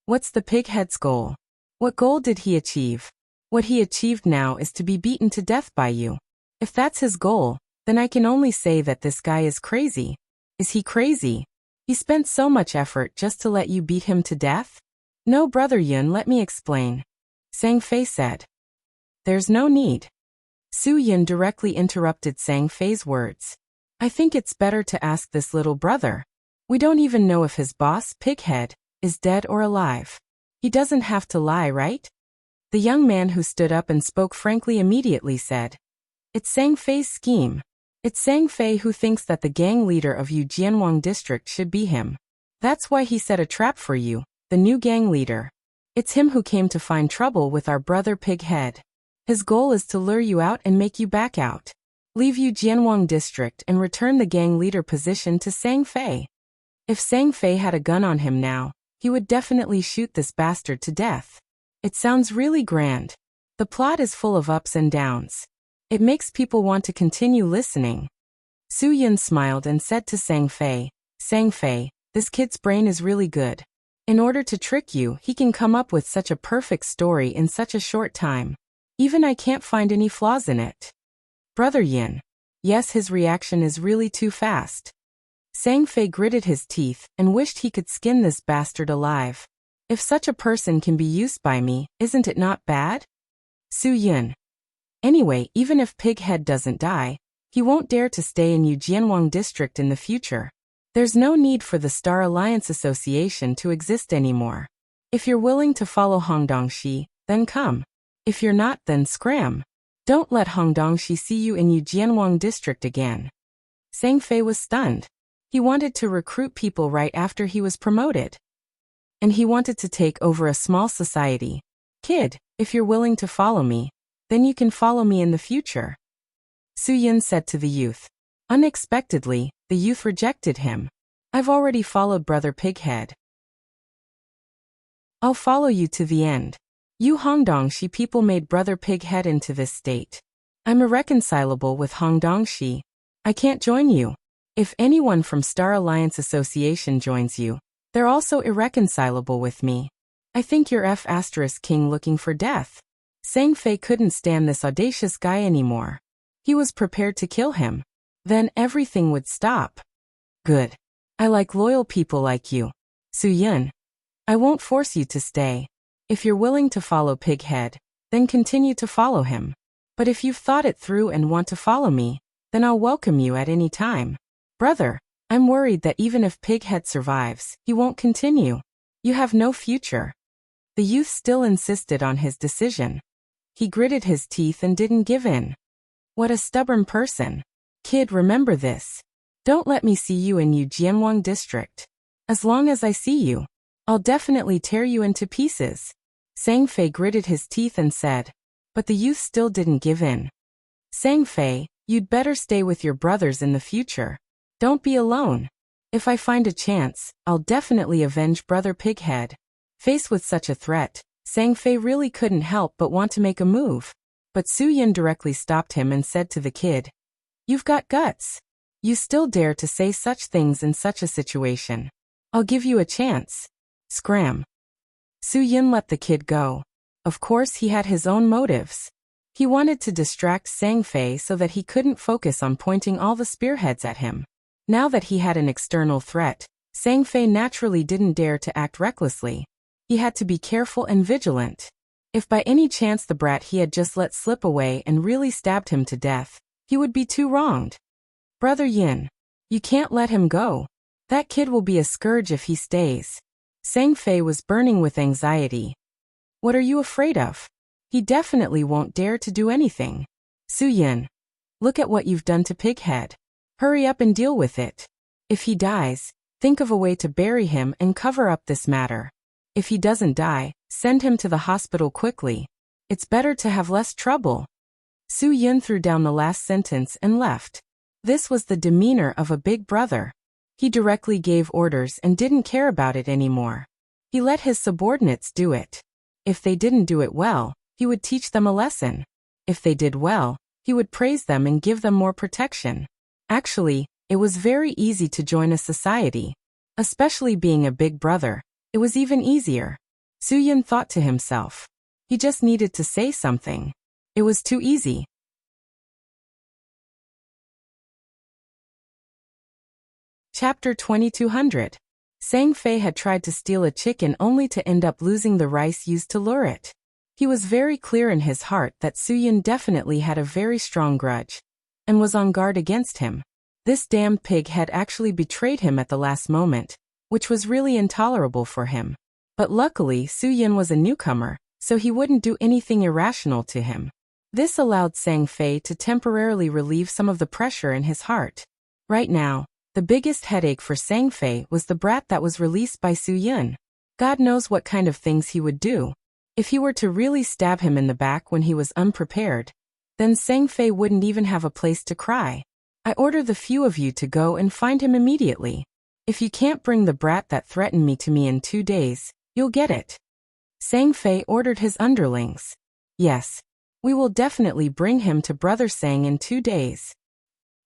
What's the pighead's goal? What goal did he achieve? What he achieved now is to be beaten to death by you. If that's his goal, then I can only say that this guy is crazy. Is he crazy? He spent so much effort just to let you beat him to death? No, Brother Yun, let me explain. Sang Fei said. There's no need. Su Yun directly interrupted Sang Fei's words. I think it's better to ask this little brother. We don't even know if his boss, Pighead, is dead or alive. He doesn't have to lie, right? The young man who stood up and spoke frankly immediately said. It's Sang Fei's scheme. It's Sang Fei who thinks that the gang leader of Yu Jianwang district should be him. That's why he set a trap for you, the new gang leader. It's him who came to find trouble with our brother Pighead. His goal is to lure you out and make you back out. Leave Yu Jianwang district and return the gang leader position to Sang Fei. If Sang Fei had a gun on him now, he would definitely shoot this bastard to death. It sounds really grand. The plot is full of ups and downs. It makes people want to continue listening. Su Yun smiled and said to Sang Fei, this kid's brain is really good. In order to trick you, he can come up with such a perfect story in such a short time. Even I can't find any flaws in it. Brother Yin. Yes, his reaction is really too fast. Sang Fei gritted his teeth and wished he could skin this bastard alive. If such a person can be used by me, isn't it not bad? Su Yun. Anyway, even if Pighead doesn't die, he won't dare to stay in Yu Jianwang district in the future. There's no need for the Star Alliance Association to exist anymore. If you're willing to follow Hongdongxi, then come. If you're not, then scram. Don't let Hongdongxi see you in Yu Jianwang district again. Sang Fei was stunned. He wanted to recruit people right after he was promoted. And he wanted to take over a small society. Kid, if you're willing to follow me, then you can follow me in the future. Su Yun said to the youth. Unexpectedly, the youth rejected him. I've already followed Brother Pighead. I'll follow you to the end. You Hongdongxi people made Brother Pighead into this state. I'm irreconcilable with Hongdongxi. I can't join you. If anyone from Star Alliance Association joins you, they're also irreconcilable with me. I think you're King looking for death. Sang Fei couldn't stand this audacious guy anymore. He was prepared to kill him. Then everything would stop. Good. I like loyal people like you. Su Yun. I won't force you to stay. If you're willing to follow Pighead, then continue to follow him. But if you've thought it through and want to follow me, then I'll welcome you at any time. Brother, I'm worried that even if Pighead survives, he won't continue. You have no future. The youth still insisted on his decision. He gritted his teeth and didn't give in. What a stubborn person. Kid, remember this. Don't let me see you in Yu Jianwang district. As long as I see you, I'll definitely tear you into pieces. Sang Fei gritted his teeth and said. But the youth still didn't give in. Sang Fei, you'd better stay with your brothers in the future. Don't be alone. If I find a chance, I'll definitely avenge Brother Pighead. Faced with such a threat, Sang Fei really couldn't help but want to make a move. But Su Yin directly stopped him and said to the kid, You've got guts. You still dare to say such things in such a situation. I'll give you a chance. Scram. Su Yin let the kid go. Of course he had his own motives. He wanted to distract Sang Fei so that he couldn't focus on pointing all the spearheads at him. Now that he had an external threat, Sang Fei naturally didn't dare to act recklessly. He had to be careful and vigilant. If by any chance the brat he had just let slip away and really stabbed him to death, he would be too wronged. Brother Yin, you can't let him go. That kid will be a scourge if he stays. Sang Fei was burning with anxiety. What are you afraid of? He definitely won't dare to do anything. Su Yin, look at what you've done to Pighead. Hurry up and deal with it. If he dies, think of a way to bury him and cover up this matter. If he doesn't die, send him to the hospital quickly. It's better to have less trouble. Su Yin threw down the last sentence and left. This was the demeanor of a big brother. He directly gave orders and didn't care about it anymore. He let his subordinates do it. If they didn't do it well, he would teach them a lesson. If they did well, he would praise them and give them more protection. Actually, it was very easy to join a society. Especially being a big brother, it was even easier. Su Yin thought to himself. He just needed to say something. It was too easy. Chapter 2200. Sang Fei had tried to steal a chicken only to end up losing the rice used to lure it. He was very clear in his heart that Su Yin definitely had a very strong grudge, and was on guard against him. This damned pig had actually betrayed him at the last moment, which was really intolerable for him. But luckily Su Yin was a newcomer, so he wouldn't do anything irrational to him. This allowed Sang Fei to temporarily relieve some of the pressure in his heart. Right now, the biggest headache for Sang Fei was the brat that was released by Su Yin. God knows what kind of things he would do. If he were to really stab him in the back when he was unprepared, then Sang Fei wouldn't even have a place to cry. I order the few of you to go and find him immediately. If you can't bring the brat that threatened me to me in 2 days, you'll get it. Sang Fei ordered his underlings. Yes, we will definitely bring him to Brother Sang in 2 days.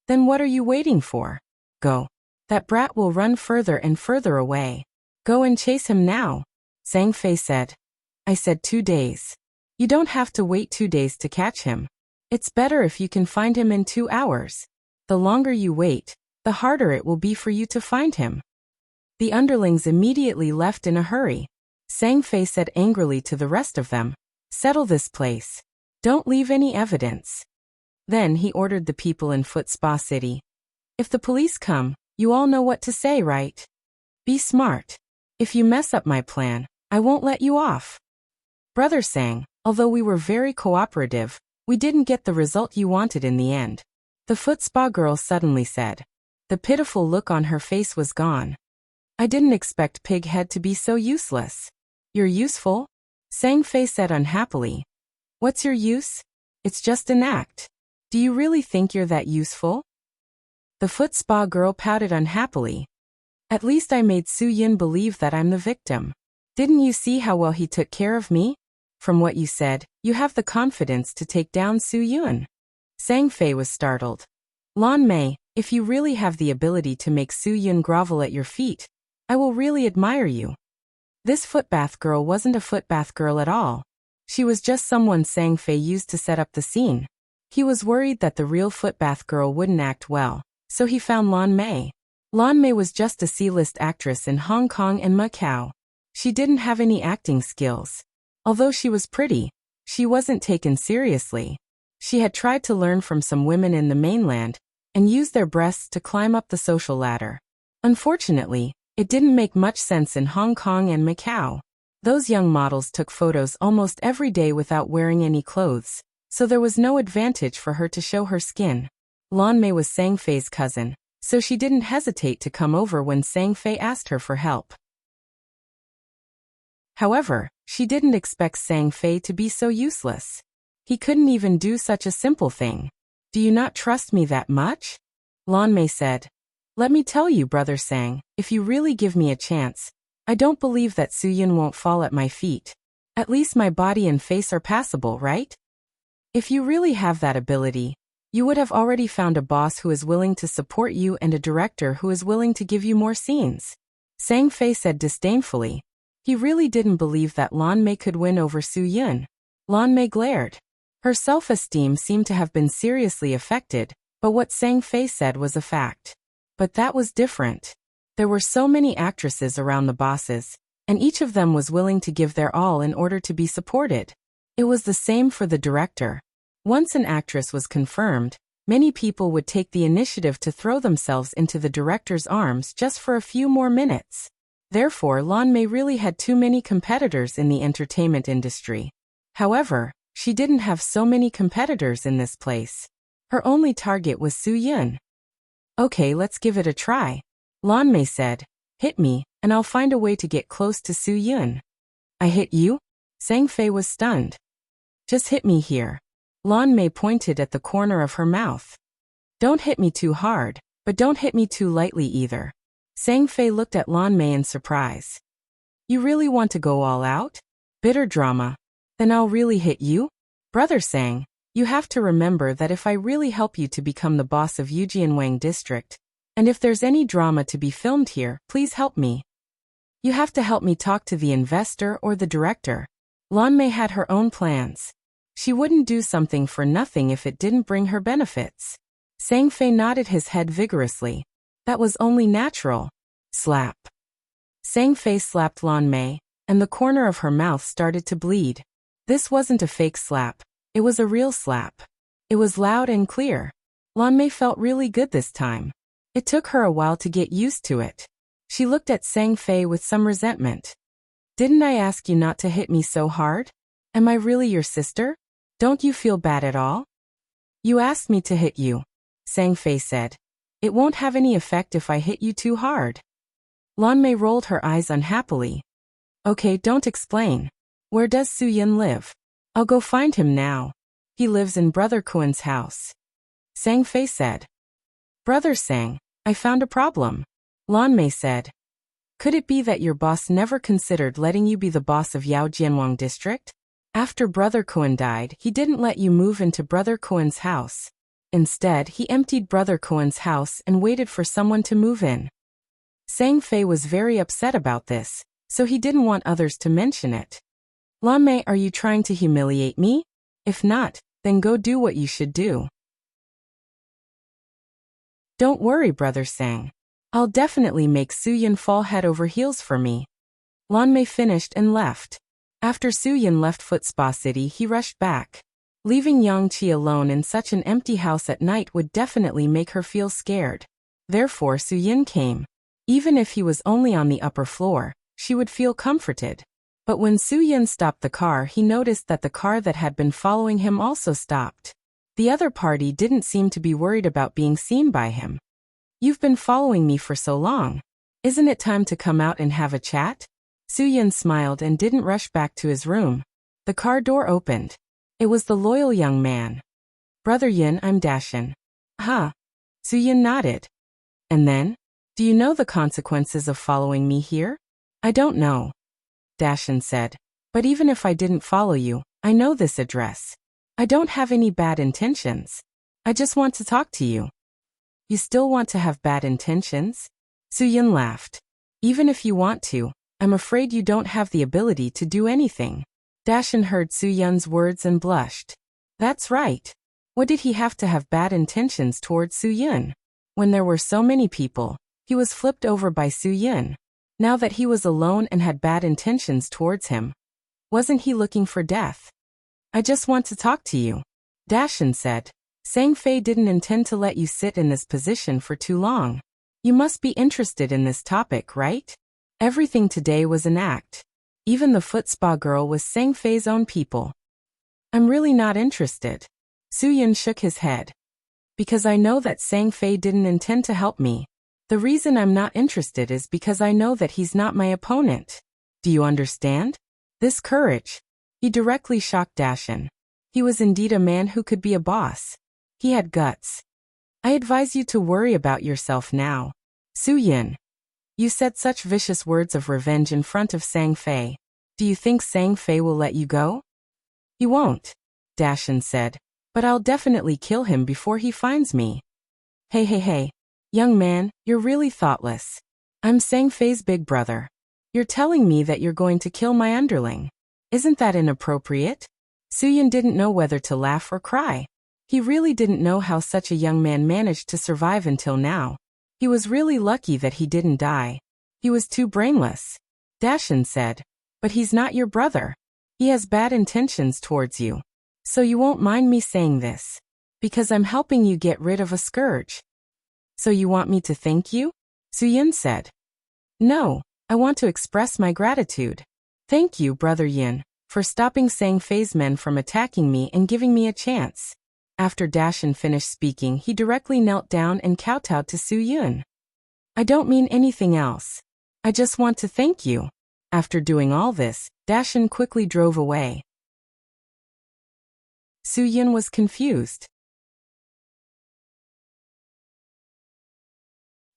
Then what are you waiting for? Go. That brat will run further and further away. Go and chase him now. Sang Fei said. I said 2 days. You don't have to wait 2 days to catch him. It's better if you can find him in 2 hours. The longer you wait, the harder it will be for you to find him. The underlings immediately left in a hurry. Sang Fei said angrily to the rest of them, Settle this place. Don't leave any evidence. Then he ordered the people in Foot Spa City. If the police come, you all know what to say, right? Be smart. If you mess up my plan, I won't let you off. Brother Sang, although we were very cooperative, we didn't get the result you wanted in the end. The Foot Spa girl suddenly said. The pitiful look on her face was gone. I didn't expect Pighead to be so useless. You're useful? Sang Fei said unhappily. What's your use? It's just an act. Do you really think you're that useful? The Foot Spa girl pouted unhappily. At least I made Su Yin believe that I'm the victim. Didn't you see how well he took care of me? From what you said, you have the confidence to take down Su Yin. Sang Fei was startled. Lan Mei, if you really have the ability to make Su Yin grovel at your feet, I will really admire you. This footbath girl wasn't a footbath girl at all. She was just someone Sang Fei used to set up the scene. He was worried that the real footbath girl wouldn't act well, so he found Lan Mei. Lan Mei was just a C-list actress in Hong Kong and Macau. She didn't have any acting skills. Although she was pretty, she wasn't taken seriously. She had tried to learn from some women in the mainland and used their breasts to climb up the social ladder. Unfortunately, it didn't make much sense in Hong Kong and Macau. Those young models took photos almost every day without wearing any clothes, so there was no advantage for her to show her skin. Lan Mei was Sang Fei's cousin, so she didn't hesitate to come over when Sang Fei asked her for help. However, she didn't expect Sang Fei to be so useless. He couldn't even do such a simple thing. Do you not trust me that much? Lan Mei said. Let me tell you, Brother Sang, if you really give me a chance, I don't believe that Su Yun won't fall at my feet. At least my body and face are passable, right? If you really have that ability, you would have already found a boss who is willing to support you and a director who is willing to give you more scenes. Sang Fei said disdainfully. He really didn't believe that Lan Mei could win over Su Yun. Lan Mei glared. Her self-esteem seemed to have been seriously affected, but what Sang Fei said was a fact. But that was different. There were so many actresses around the bosses, and each of them was willing to give their all in order to be supported. It was the same for the director. Once an actress was confirmed, many people would take the initiative to throw themselves into the director's arms just for a few more minutes. Therefore, Lan Mei really had too many competitors in the entertainment industry. However, she didn't have so many competitors in this place. Her only target was Su Yun. Okay, let's give it a try. Lan Mei said, hit me, and I'll find a way to get close to Su Yun. I hit you? Sang Fei was stunned. Just hit me here. Lan Mei pointed at the corner of her mouth. Don't hit me too hard, but don't hit me too lightly either. Sang Fei looked at Lan Mei in surprise. You really want to go all out? Bitter drama. Then I'll really hit you? Brother Sang, you have to remember that if I really help you to become the boss of Yujianwang District, and if there's any drama to be filmed here, please help me. You have to help me talk to the investor or the director. Lan Mei had her own plans. She wouldn't do something for nothing if it didn't bring her benefits. Sang Fei nodded his head vigorously. That was only natural. Slap. Sang Fei slapped Lan Mei, and the corner of her mouth started to bleed. This wasn't a fake slap. It was a real slap. It was loud and clear. Lan Mei felt really good this time. It took her a while to get used to it. She looked at Sang Fei with some resentment. Didn't I ask you not to hit me so hard? Am I really your sister? Don't you feel bad at all? You asked me to hit you, Sang Fei said. It won't have any effect if I hit you too hard. Lan Mei rolled her eyes unhappily. Okay, don't explain. Where does Su Yun live? I'll go find him now. He lives in Brother Kuen's house. Sang Fei said. Brother Sang, I found a problem. Lan Mei said. Could it be that your boss never considered letting you be the boss of Yao Jianwang District? After Brother Kuen died, he didn't let you move into Brother Kuen's house. Instead, he emptied Brother Kuen's house and waited for someone to move in. Sang Fei was very upset about this, so he didn't want others to mention it. Lan Mei, are you trying to humiliate me? If not, then go do what you should do. Don't worry, Brother Sang. I'll definitely make Su Yun fall head over heels for me. Lan Mei finished and left. After Su Yun left Foot Spa City, he rushed back. Leaving Yang Qi alone in such an empty house at night would definitely make her feel scared. Therefore Su Yun came. Even if he was only on the upper floor, she would feel comforted. But when Su Yun stopped the car, he noticed that the car that had been following him also stopped. The other party didn't seem to be worried about being seen by him. You've been following me for so long. Isn't it time to come out and have a chat? Su Yun smiled and didn't rush back to his room. The car door opened. It was the loyal young man. Brother Yun, I'm Dashin. Huh? Su Yun nodded. And then? Do you know the consequences of following me here? I don't know, Dashin said. But even if I didn't follow you, I know this address. I don't have any bad intentions. I just want to talk to you. You still want to have bad intentions? Su Yun laughed. Even if you want to, I'm afraid you don't have the ability to do anything. Dashin heard Su Yun's words and blushed. That's right. What did he have to have bad intentions towards Su Yun? When there were so many people, he was flipped over by Su Yun. Now that he was alone and had bad intentions towards him, wasn't he looking for death? I just want to talk to you, Dashin said. Sang Fei didn't intend to let you sit in this position for too long. You must be interested in this topic, right? Everything today was an act. Even the foot spa girl was Sang Fei's own people. I'm really not interested. Su Yun shook his head. Because I know that Sang Fei didn't intend to help me. The reason I'm not interested is because I know that he's not my opponent. Do you understand? This courage. He directly shocked Dashin. He was indeed a man who could be a boss. He had guts. I advise you to worry about yourself now. Su Yin. You said such vicious words of revenge in front of Sang Fei. Do you think Sang Fei will let you go? He won't, Dashin said. But I'll definitely kill him before he finds me. Hey. Young man, you're really thoughtless. I'm Sang Fei's big brother. You're telling me that you're going to kill my underling. Isn't that inappropriate? Su Yin didn't know whether to laugh or cry. He really didn't know how such a young man managed to survive until now. He was really lucky that he didn't die. He was too brainless. Dashin said. But he's not your brother. He has bad intentions towards you. So you won't mind me saying this. Because I'm helping you get rid of a scourge. So you want me to thank you? Su Yin said. No, I want to express my gratitude. Thank you, Brother Yin, for stopping Sang Fei's men from attacking me and giving me a chance. After Dashin finished speaking, he directly knelt down and kowtowed to Su Yin. I don't mean anything else. I just want to thank you. After doing all this, Dashin quickly drove away. Su Yin was confused.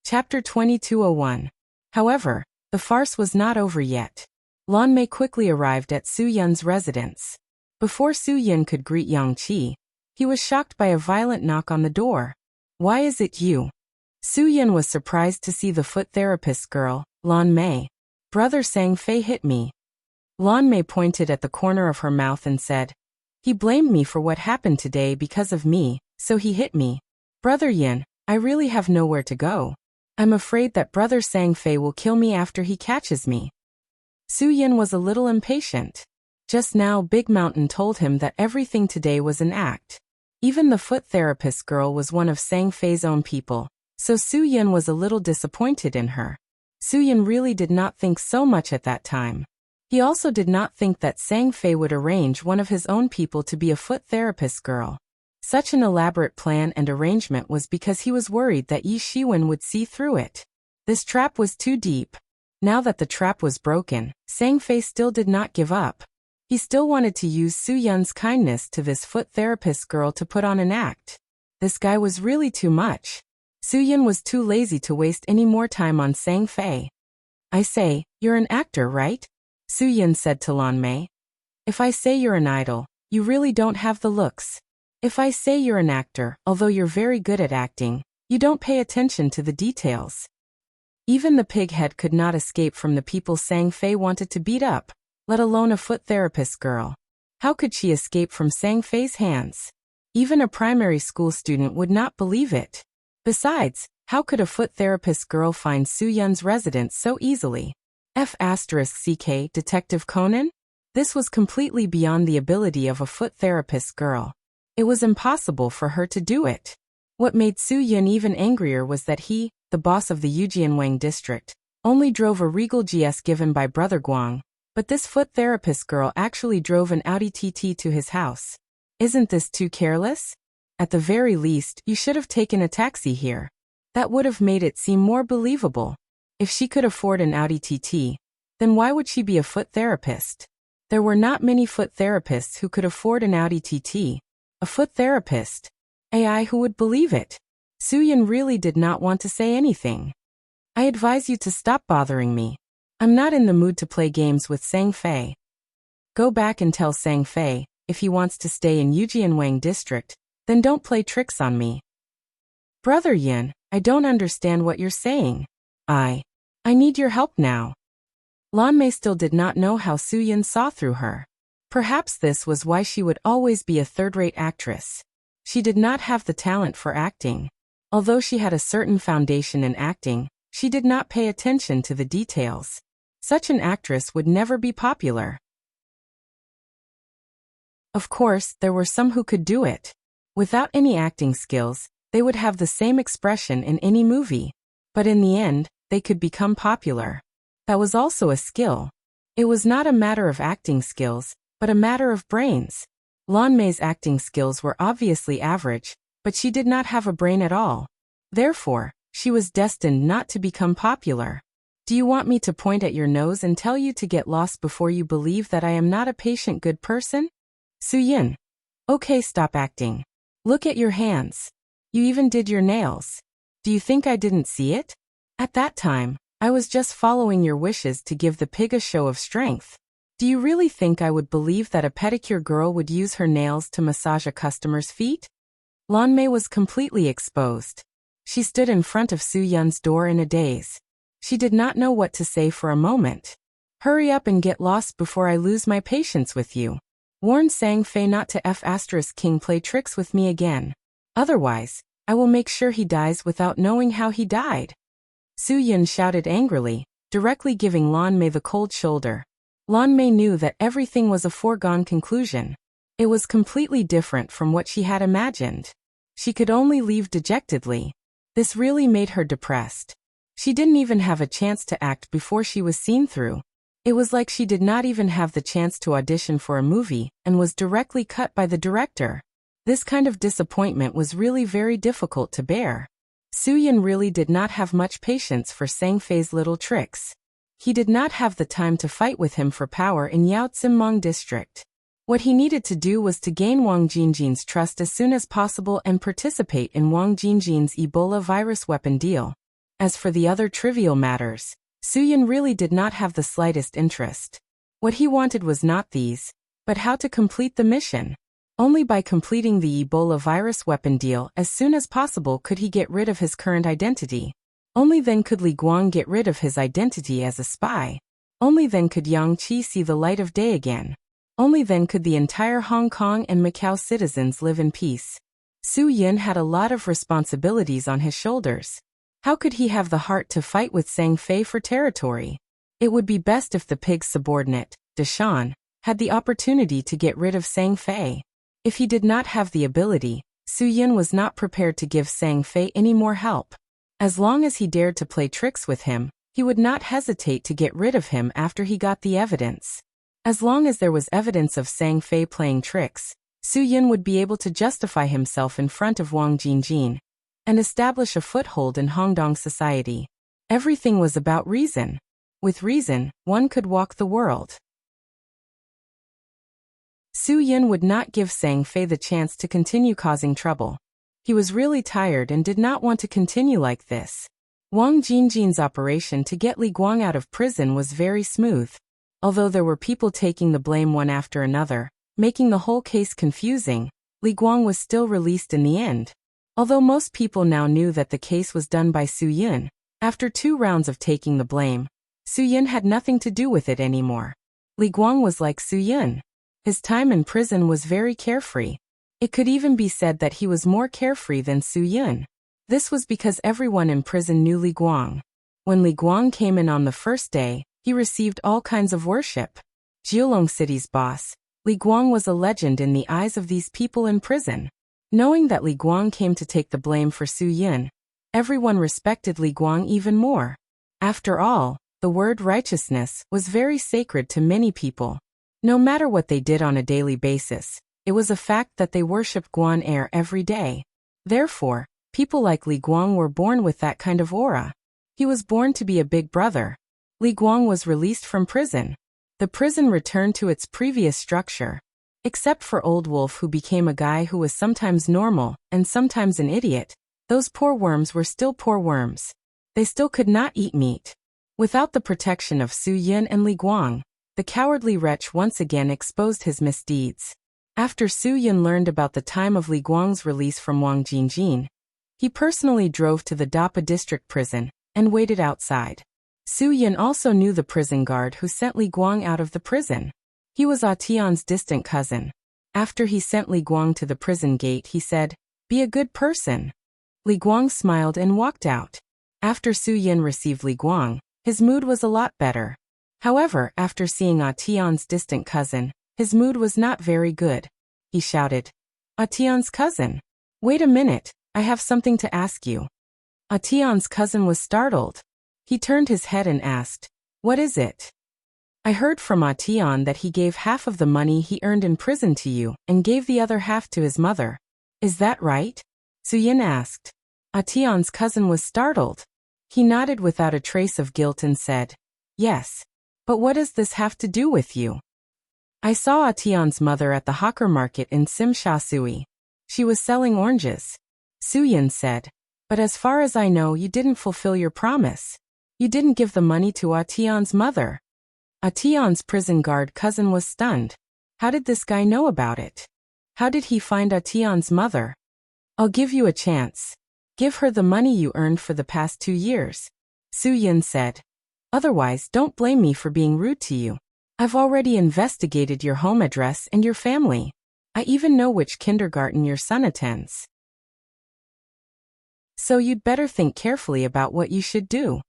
Chapter 2201. However, the farce was not over yet. Lan Mei quickly arrived at Su Yin's residence. Before Su Yin could greet Yang Qi, he was shocked by a violent knock on the door. Why is it you? Su Yin was surprised to see the foot therapist girl, Lan Mei. Brother Sang Fei hit me. Lan Mei pointed at the corner of her mouth and said, he blamed me for what happened today because of me, so he hit me. Brother Yin, I really have nowhere to go. I'm afraid that Brother Sang Fei will kill me after he catches me. Su Yin was a little impatient. Just now Big Mountain told him that everything today was an act. Even the foot therapist girl was one of Sang Fei's own people, so Su Yin was a little disappointed in her. Su Yin really did not think so much at that time. He also did not think that Sang Fei would arrange one of his own people to be a foot therapist girl. Such an elaborate plan and arrangement was because he was worried that Yi Shiwen would see through it. This trap was too deep. Now that the trap was broken, Sang Fei still did not give up. He still wanted to use Su Yun's kindness to this foot therapist girl to put on an act. This guy was really too much. Su Yun was too lazy to waste any more time on Sang Fei. I say, you're an actor, right? Su Yun said to Lan Mei. If I say you're an idol, you really don't have the looks. If I say you're an actor, although you're very good at acting, you don't pay attention to the details. Even the pig head could not escape from the people Sang Fei wanted to beat up, let alone a foot therapist girl. How could she escape from Sang Fei's hands? Even a primary school student would not believe it. Besides, how could a foot therapist girl find Su Yun's residence so easily? F***CK Detective Conan? This was completely beyond the ability of a foot therapist girl. It was impossible for her to do it. What made Su Yun even angrier was that he, the boss of the Yujianwang district, only drove a Regal GS given by Brother Guang, but this foot therapist girl actually drove an Audi TT to his house. Isn't this too careless? At the very least, you should have taken a taxi here. That would have made it seem more believable. If she could afford an Audi TT, then why would she be a foot therapist? There were not many foot therapists who could afford an Audi TT. A foot therapist? AI, who would believe it? Su Yun really did not want to say anything. I advise you to stop bothering me. I'm not in the mood to play games with Sang Fei. Go back and tell Sang Fei, if he wants to stay in Yujianwang district, then don't play tricks on me. Brother Yin, I don't understand what you're saying. I need your help now. Lan Mei still did not know how Su Yun saw through her. Perhaps this was why she would always be a third-rate actress. She did not have the talent for acting. Although she had a certain foundation in acting, she did not pay attention to the details. Such an actress would never be popular. Of course, there were some who could do it. Without any acting skills, they would have the same expression in any movie. But in the end, they could become popular. That was also a skill. It was not a matter of acting skills, but a matter of brains. Lan Mei's acting skills were obviously average, but she did not have a brain at all. Therefore, she was destined not to become popular. Do you want me to point at your nose and tell you to get lost before you believe that I am not a patient good person? Su-yin. Okay, stop acting. Look at your hands. You even did your nails. Do you think I didn't see it? At that time, I was just following your wishes to give the pig a show of strength. Do you really think I would believe that a pedicure girl would use her nails to massage a customer's feet? Lanmei was completely exposed. She stood in front of Su-yun's door in a daze. She did not know what to say for a moment. Hurry up and get lost before I lose my patience with you. Warn Sang-fei not to F*King play tricks with me again. Otherwise, I will make sure he dies without knowing how he died. Su-yun shouted angrily, directly giving Lanmei the cold shoulder. Lanmei knew that everything was a foregone conclusion. It was completely different from what she had imagined. She could only leave dejectedly. This really made her depressed. She didn't even have a chance to act before she was seen through. It was like she did not even have the chance to audition for a movie and was directly cut by the director. This kind of disappointment was really very difficult to bear. Su-yun really did not have much patience for Sang-fei's little tricks. He did not have the time to fight with him for power in Yaotzimong district. What he needed to do was to gain Wang Jinjin's trust as soon as possible and participate in Wang Jinjin's Ebola virus weapon deal. As for the other trivial matters, Su-yun really did not have the slightest interest. What he wanted was not these, but how to complete the mission. Only by completing the Ebola virus weapon deal as soon as possible could he get rid of his current identity. Only then could Li Guang get rid of his identity as a spy. Only then could Yang Qi see the light of day again. Only then could the entire Hong Kong and Macau citizens live in peace. Su-yun had a lot of responsibilities on his shoulders. How could he have the heart to fight with Sang-fei for territory? It would be best if the pig's subordinate, Deshan, had the opportunity to get rid of Sang-fei. If he did not have the ability, Su-yun was not prepared to give Sang-fei any more help. As long as he dared to play tricks with him, he would not hesitate to get rid of him after he got the evidence. As long as there was evidence of Sang-fei playing tricks, Su-yun would be able to justify himself in front of Wang Jinjin and establish a foothold in Hongdong society. Everything was about reason. With reason, one could walk the world. Su-yun would not give Sang-fei the chance to continue causing trouble. He was really tired and did not want to continue like this. Wang Jinjin's operation to get Li Guang out of prison was very smooth. Although there were people taking the blame one after another, making the whole case confusing, Li Guang was still released in the end. Although most people now knew that the case was done by Su-yun, after 2 rounds of taking the blame, Su-yun had nothing to do with it anymore. Li Guang was like Su-yun. His time in prison was very carefree. It could even be said that he was more carefree than Su-yun. This was because everyone in prison knew Li Guang. When Li Guang came in on the first day, he received all kinds of worship. Jiulong City's boss, Li Guang was a legend in the eyes of these people in prison. Knowing that Li Guang came to take the blame for Su-yun, everyone respected Li Guang even more. After all, the word righteousness was very sacred to many people. No matter what they did on a daily basis, it was a fact that they worshipped Guan Er every day. Therefore, people like Li Guang were born with that kind of aura. He was born to be a big brother. Li Guang was released from prison. The prison returned to its previous structure. Except for Old Wolf, who became a guy who was sometimes normal and sometimes an idiot, those poor worms were still poor worms. They still could not eat meat. Without the protection of Su-yun and Li Guang, the cowardly wretch once again exposed his misdeeds. After Su-yun learned about the time of Li Guang's release from Wang Jinjin, he personally drove to the Dapa district prison and waited outside. Su-yun also knew the prison guard who sent Li Guang out of the prison. He was Tian's distant cousin. After he sent Li Guang to the prison gate, he said, "Be a good person." Li Guang smiled and walked out. After Su-yun received Li Guang, his mood was a lot better. However, after seeing Tian's distant cousin, his mood was not very good. He shouted, "Tian's cousin? Wait a minute, I have something to ask you." Tian's cousin was startled. He turned his head and asked, "What is it?" "I heard from Tian that he gave half of the money he earned in prison to you and gave the other half to his mother. Is that right?" Su Yin asked. Tian's cousin was startled. He nodded without a trace of guilt and said, "Yes. But what does this have to do with you?" "I saw Tian's mother at the hawker market in Simsha Sui. She was selling oranges," Su Yin said. "But as far as I know, you didn't fulfill your promise. You didn't give the money to Tian's mother." Tian's prison guard cousin was stunned. How did this guy know about it? How did he find Tian's mother? "I'll give you a chance. Give her the money you earned for the past 2 years," Su Yin said. "Otherwise, don't blame me for being rude to you. I've already investigated your home address and your family. I even know which kindergarten your son attends. So you'd better think carefully about what you should do."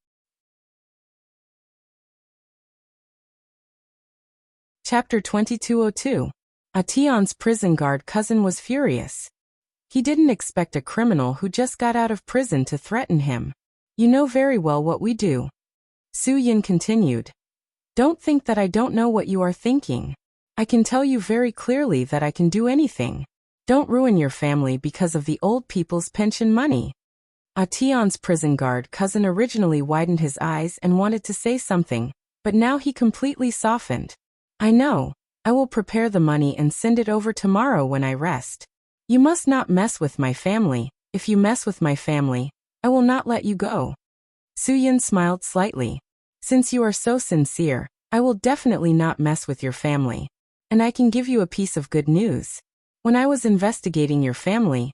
Chapter 2202. Tian's prison guard cousin was furious. He didn't expect a criminal who just got out of prison to threaten him. "You know very well what we do," Su Yin continued. "Don't think that I don't know what you are thinking. I can tell you very clearly that I can do anything. Don't ruin your family because of the old people's pension money." Tian's prison guard cousin originally widened his eyes and wanted to say something, but now he completely softened. "I know. I will prepare the money and send it over tomorrow when I rest. You must not mess with my family. If you mess with my family, I will not let you go." Su Yin smiled slightly. "Since you are so sincere, I will definitely not mess with your family. And I can give you a piece of good news. When I was investigating your family,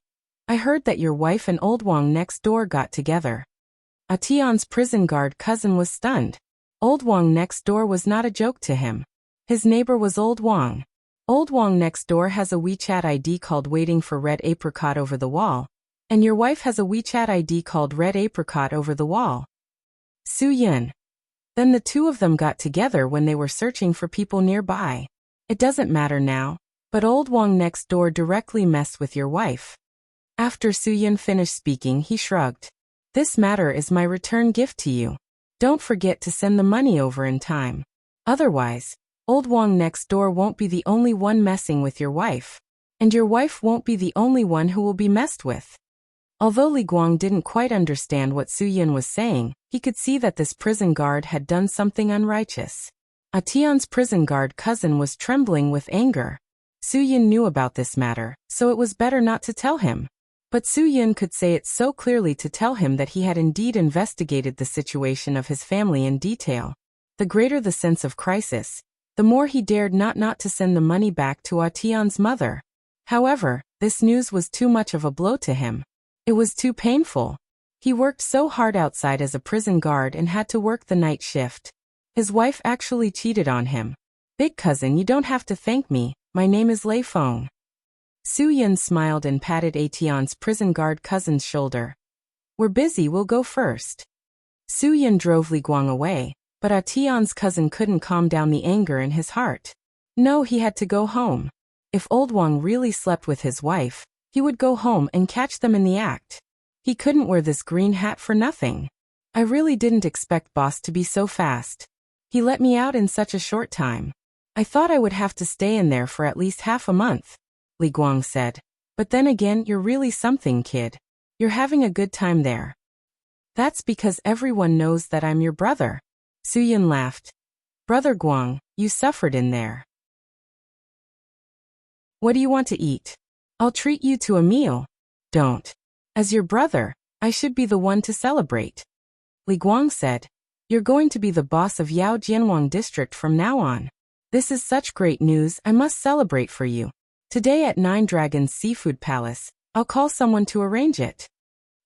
I heard that your wife and old Wang next door got together." Tian's prison guard cousin was stunned. Old Wang next door was not a joke to him. His neighbor was old Wang. Old Wang next door has a WeChat ID called Waiting for Red Apricot over the wall, and your wife has a WeChat ID called Red Apricot over the wall. Su Yin. Then the two of them got together when they were searching for people nearby. It doesn't matter now, but old Wang next door directly messed with your wife. After Su Yin finished speaking, he shrugged. "This matter is my return gift to you. Don't forget to send the money over in time. Otherwise, old Wang next door won't be the only one messing with your wife, and your wife won't be the only one who will be messed with." Although Li Guang didn't quite understand what Su Yin was saying, he could see that this prison guard had done something unrighteous. Tian's prison guard cousin was trembling with anger. Su Yin knew about this matter, so it was better not to tell him. But Su Yin could say it so clearly to tell him that he had indeed investigated the situation of his family in detail. The greater the sense of crisis, the more he dared not to send the money back to Tian's mother. However, this news was too much of a blow to him. It was too painful. He worked so hard outside as a prison guard and had to work the night shift. His wife actually cheated on him. "Big cousin, you don't have to thank me. My name is Lei Feng." Su Yin smiled and patted Tian's prison guard cousin's shoulder. "We're busy, we'll go first." Su Yin drove Li Guang away, but Tian's cousin couldn't calm down the anger in his heart. No, he had to go home. If old Wang really slept with his wife, he would go home and catch them in the act. He couldn't wear this green hat for nothing. "I really didn't expect boss to be so fast. He let me out in such a short time. I thought I would have to stay in there for at least half a month," Li Guang said. "But then again, you're really something, kid. You're having a good time there." "That's because everyone knows that I'm your brother." Su Yin laughed. "Brother Guang, you suffered in there. What do you want to eat? I'll treat you to a meal." "Don't. As your brother, I should be the one to celebrate," Li Guang said. "You're going to be the boss of Yao Jianwang district from now on. This is such great news, I must celebrate for you. Today at 9 Dragons Seafood Palace, I'll call someone to arrange it."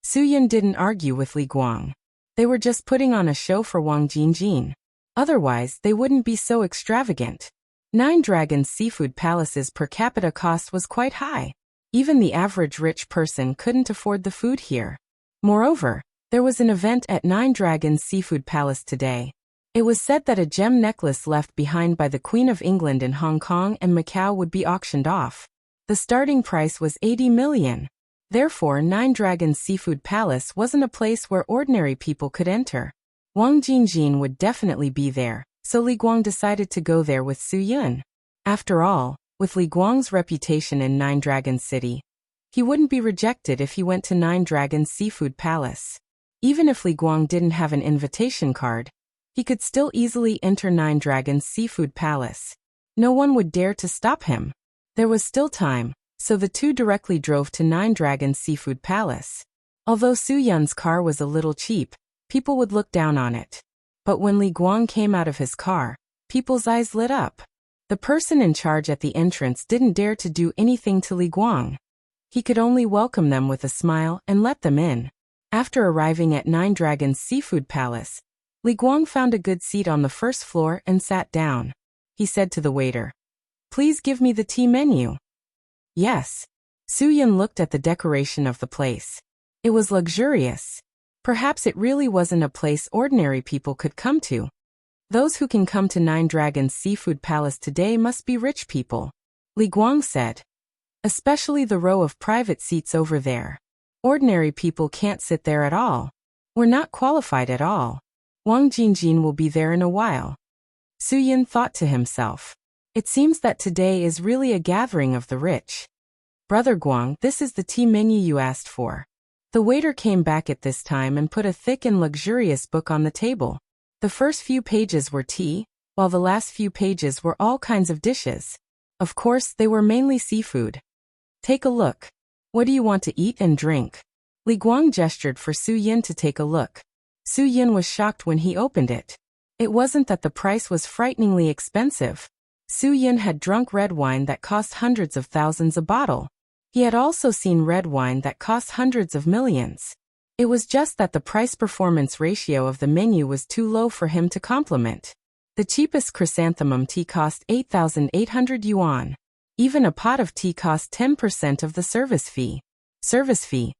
Su Yin didn't argue with Li Guang. They were just putting on a show for Wang Jinjin. Otherwise, they wouldn't be so extravagant. 9 Dragons Seafood Palace's per capita cost was quite high. Even the average rich person couldn't afford the food here. Moreover, there was an event at 9 Dragons Seafood Palace today. It was said that a gem necklace left behind by the Queen of England in Hong Kong and Macau would be auctioned off. The starting price was 80 million. Therefore, 9 Dragons Seafood Palace wasn't a place where ordinary people could enter. Wang Jinjin would definitely be there, so Li Guang decided to go there with Su Yin. After all, with Li Guang's reputation in 9 Dragons City, He wouldn't be rejected if he went to Nine Dragons Seafood Palace. Even if Li Guang didn't have an invitation card, he could still easily enter Nine Dragons Seafood Palace. No one would dare to stop him. There was still time, so the two directly drove to Nine Dragons Seafood Palace. Although Su Yun's car was a little cheap, people would look down on it. But when Li Guang came out of his car, people's eyes lit up. The person in charge at the entrance didn't dare to do anything to Li Guang. He could only welcome them with a smile and let them in. After arriving at Nine Dragons Seafood Palace, Li Guang found a good seat on the first floor and sat down. He said to the waiter, "Please give me the tea menu." Yes. Su Yun looked at the decoration of the place. It was luxurious. Perhaps it really wasn't a place ordinary people could come to. Those who can come to Nine Dragons Seafood Palace today must be rich people, Li Guang said. Especially the row of private seats over there. Ordinary people can't sit there at all. We're not qualified at all. Wang Jingjin will be there in a while. Su Yun thought to himself. It seems that today is really a gathering of the rich. Brother Guang, this is the tea menu you asked for. The waiter came back at this time and put a thick and luxurious book on the table. The first few pages were tea, while the last few pages were all kinds of dishes. Of course, they were mainly seafood. Take a look. What do you want to eat and drink? Li Guang gestured for Su Yun to take a look. Su Yun was shocked when he opened it. It wasn't that the price was frighteningly expensive. Su Yun had drunk red wine that cost hundreds of thousands a bottle. He had also seen red wine that cost hundreds of millions. It was just that the price-performance ratio of the menu was too low for him to compliment. The cheapest chrysanthemum tea cost 8,800 yuan. Even a pot of tea cost 10% of the service fee. Service fee.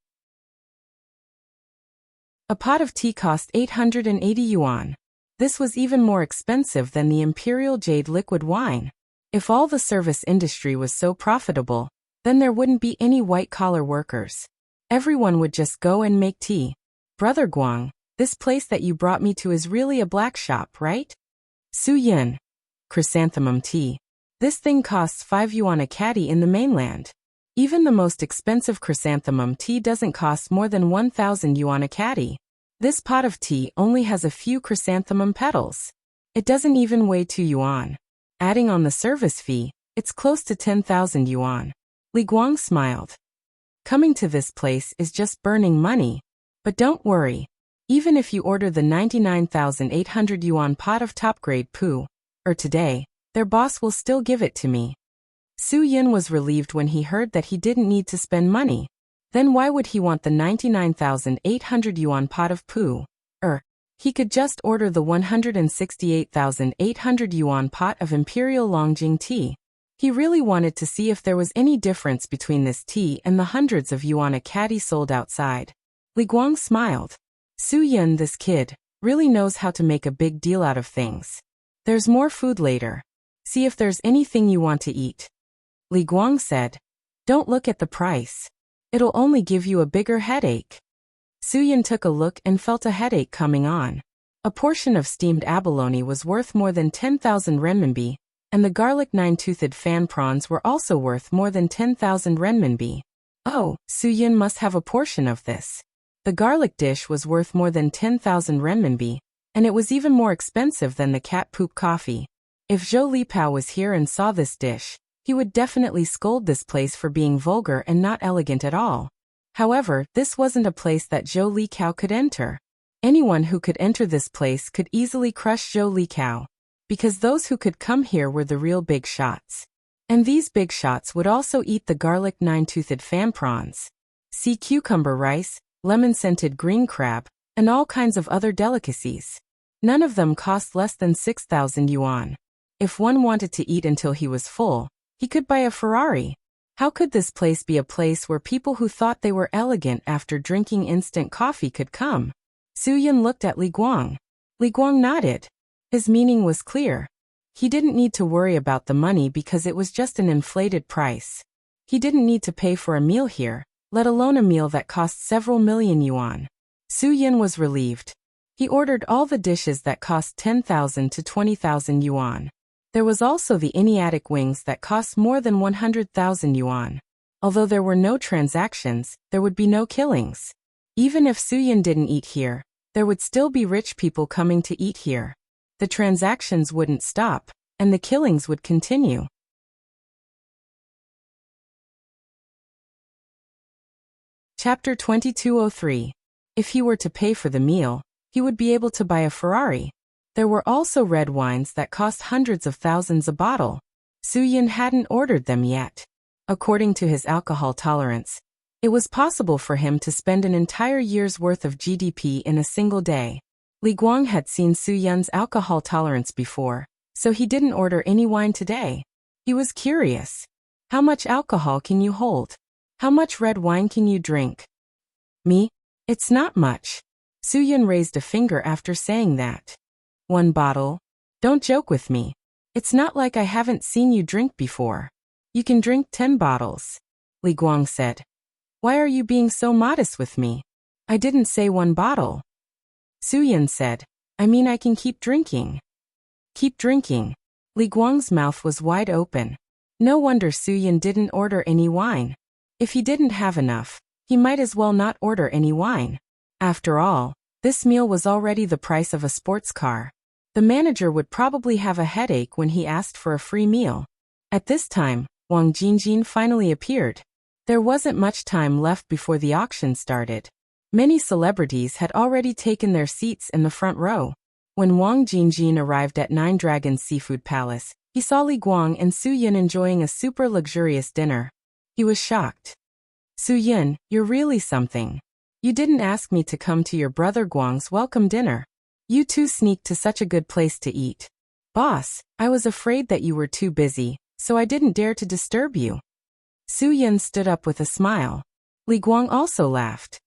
A pot of tea cost 880 yuan. This was even more expensive than the Imperial Jade liquid wine. If all the service industry was so profitable, then there wouldn't be any white-collar workers. Everyone would just go and make tea. Brother Guang, this place that you brought me to is really a black shop, right? Su Yun. Chrysanthemum tea. This thing costs 5 yuan a caddy in the mainland. Even the most expensive chrysanthemum tea doesn't cost more than 1,000 yuan a caddy. This pot of tea only has a few chrysanthemum petals. It doesn't even weigh 2 yuan. Adding on the service fee, it's close to 10,000 yuan. Li Guang smiled. Coming to this place is just burning money. But don't worry. Even if you order the 99,800 yuan pot of top-grade poo, today, their boss will still give it to me. Su Yun was relieved when he heard that he didn't need to spend money. Then why would he want the 99,800 yuan pot of poo? He could just order the 168,800 yuan pot of Imperial Longjing tea. He really wanted to see if there was any difference between this tea and the hundreds of yuan a caddy sold outside. Li Guang smiled. Su Yun, this kid, really knows how to make a big deal out of things. There's more food later. See if there's anything you want to eat. Li Guang said. Don't look at the price. It'll only give you a bigger headache. Su Yun took a look and felt a headache coming on. A portion of steamed abalone was worth more than 10,000 renminbi, and the garlic nine-toothed fan prawns were also worth more than 10,000 renminbi. Oh, Su Yun must have a portion of this. The garlic dish was worth more than 10,000 renminbi, and it was even more expensive than the cat poop coffee. If Zhou Lipao was here and saw this dish, he would definitely scold this place for being vulgar and not elegant at all. However, this wasn't a place that Zhou Lipao could enter. Anyone who could enter this place could easily crush Zhou Lipao, because those who could come here were the real big shots. And these big shots would also eat the garlic nine-toothed fan prawns, sea cucumber rice, lemon-scented green crab, and all kinds of other delicacies. None of them cost less than 6,000 yuan. If one wanted to eat until he was full, he could buy a Ferrari. How could this place be a place where people who thought they were elegant after drinking instant coffee could come? Su Yun looked at Li Guang. Li Guang nodded. His meaning was clear. He didn't need to worry about the money because it was just an inflated price. He didn't need to pay for a meal here, let alone a meal that cost several million yuan. Su Yun was relieved. He ordered all the dishes that cost 10,000 to 20,000 yuan. There was also the Asiatic wings that cost more than 100,000 yuan. Although there were no transactions, there would be no killings. Even if Suyin didn't eat here, there would still be rich people coming to eat here. The transactions wouldn't stop, and the killings would continue. Chapter 2203. If he were to pay for the meal, he would be able to buy a Ferrari. There were also red wines that cost hundreds of thousands a bottle. Suyin hadn't ordered them yet. According to his alcohol tolerance, it was possible for him to spend an entire year's worth of GDP in a single day. Li Guang had seen Suyun's alcohol tolerance before, so he didn't order any wine today. He was curious. How much alcohol can you hold? How much red wine can you drink? Me? It's not much. Suyun raised a finger after saying that. 1 bottle? Don't joke with me. It's not like I haven't seen you drink before. You can drink 10 bottles. Li Guang said. Why are you being so modest with me? I didn't say 1 bottle. Suyin said. I mean I can keep drinking. Keep drinking. Li Guang's mouth was wide open. No wonder Suyin didn't order any wine. If he didn't have enough, he might as well not order any wine. After all, this meal was already the price of a sports car. The manager would probably have a headache when he asked for a free meal. At this time, Wang Jingjin finally appeared. There wasn't much time left before the auction started. Many celebrities had already taken their seats in the front row. When Wang Jingjin arrived at Nine Dragons Seafood Palace, he saw Li Guang and Suyin enjoying a super luxurious dinner. He was shocked. Suyin, you're really something. You didn't ask me to come to your brother Guang's welcome dinner. You two sneaked to such a good place to eat. Boss, I was afraid that you were too busy, so I didn't dare to disturb you. Suyin stood up with a smile. Li Guang also laughed.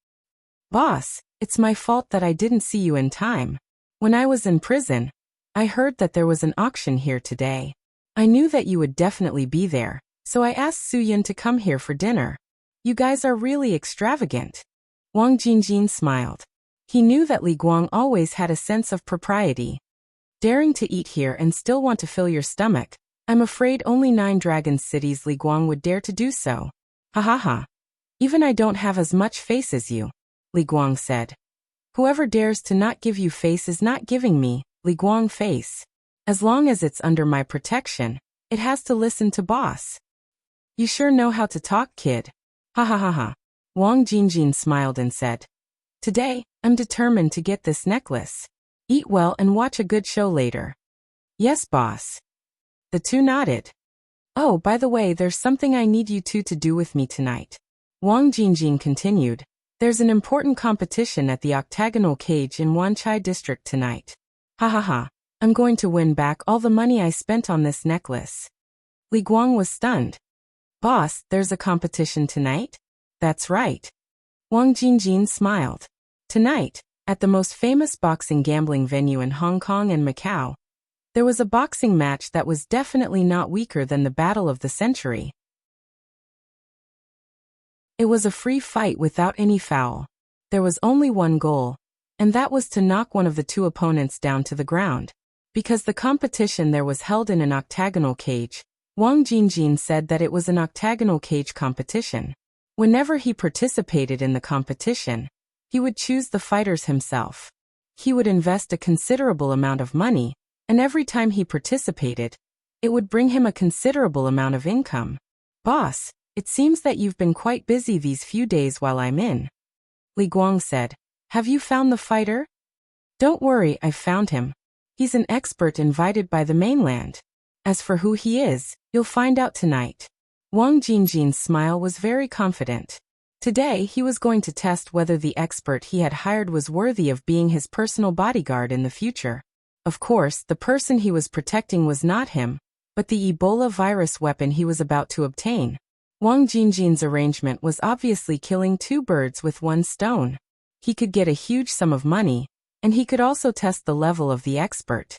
Boss, it's my fault that I didn't see you in time. When I was in prison, I heard that there was an auction here today. I knew that you would definitely be there, so I asked Suyin to come here for dinner. You guys are really extravagant. Wang Jingjin smiled. He knew that Li Guang always had a sense of propriety. Daring to eat here and still want to fill your stomach, I'm afraid only 9 Dragons cities Li Guang would dare to do so. Ha ha ha. Even I don't have as much face as you, Li Guang said. Whoever dares to not give you face is not giving me, Li Guang, face. As long as it's under my protection, it has to listen to boss. You sure know how to talk, kid. Ha ha ha ha. Wang Jingjin smiled and said, Today, I'm determined to get this necklace. Eat well and watch a good show later. Yes, boss. The two nodded. Oh, by the way, there's something I need you two to do with me tonight. Wang Jingjin continued. There's an important competition at the octagonal cage in Wanchai district tonight. Ha ha ha. I'm going to win back all the money I spent on this necklace. Li Guang was stunned. Boss, there's a competition tonight? That's right. Wang Jingjin smiled. Tonight, at the most famous boxing gambling venue in Hong Kong and Macau, there was a boxing match that was definitely not weaker than the battle of the century. It was a free fight without any foul. There was only one goal, and that was to knock one of the two opponents down to the ground. Because the competition there was held in an octagonal cage, Wang Jingjin said that it was an octagonal cage competition. Whenever he participated in the competition, he would choose the fighters himself. He would invest a considerable amount of money, and every time he participated, it would bring him a considerable amount of income. Boss, it seems that you've been quite busy these few days while I'm in. Li Guang said, Have you found the fighter? Don't worry, I've found him. He's an expert invited by the mainland. As for who he is, you'll find out tonight. Wang Jingjin's smile was very confident. Today he was going to test whether the expert he had hired was worthy of being his personal bodyguard in the future. Of course, the person he was protecting was not him, but the Ebola virus weapon he was about to obtain. Wang Jingjin's arrangement was obviously killing 2 birds with 1 stone. He could get a huge sum of money, and he could also test the level of the expert.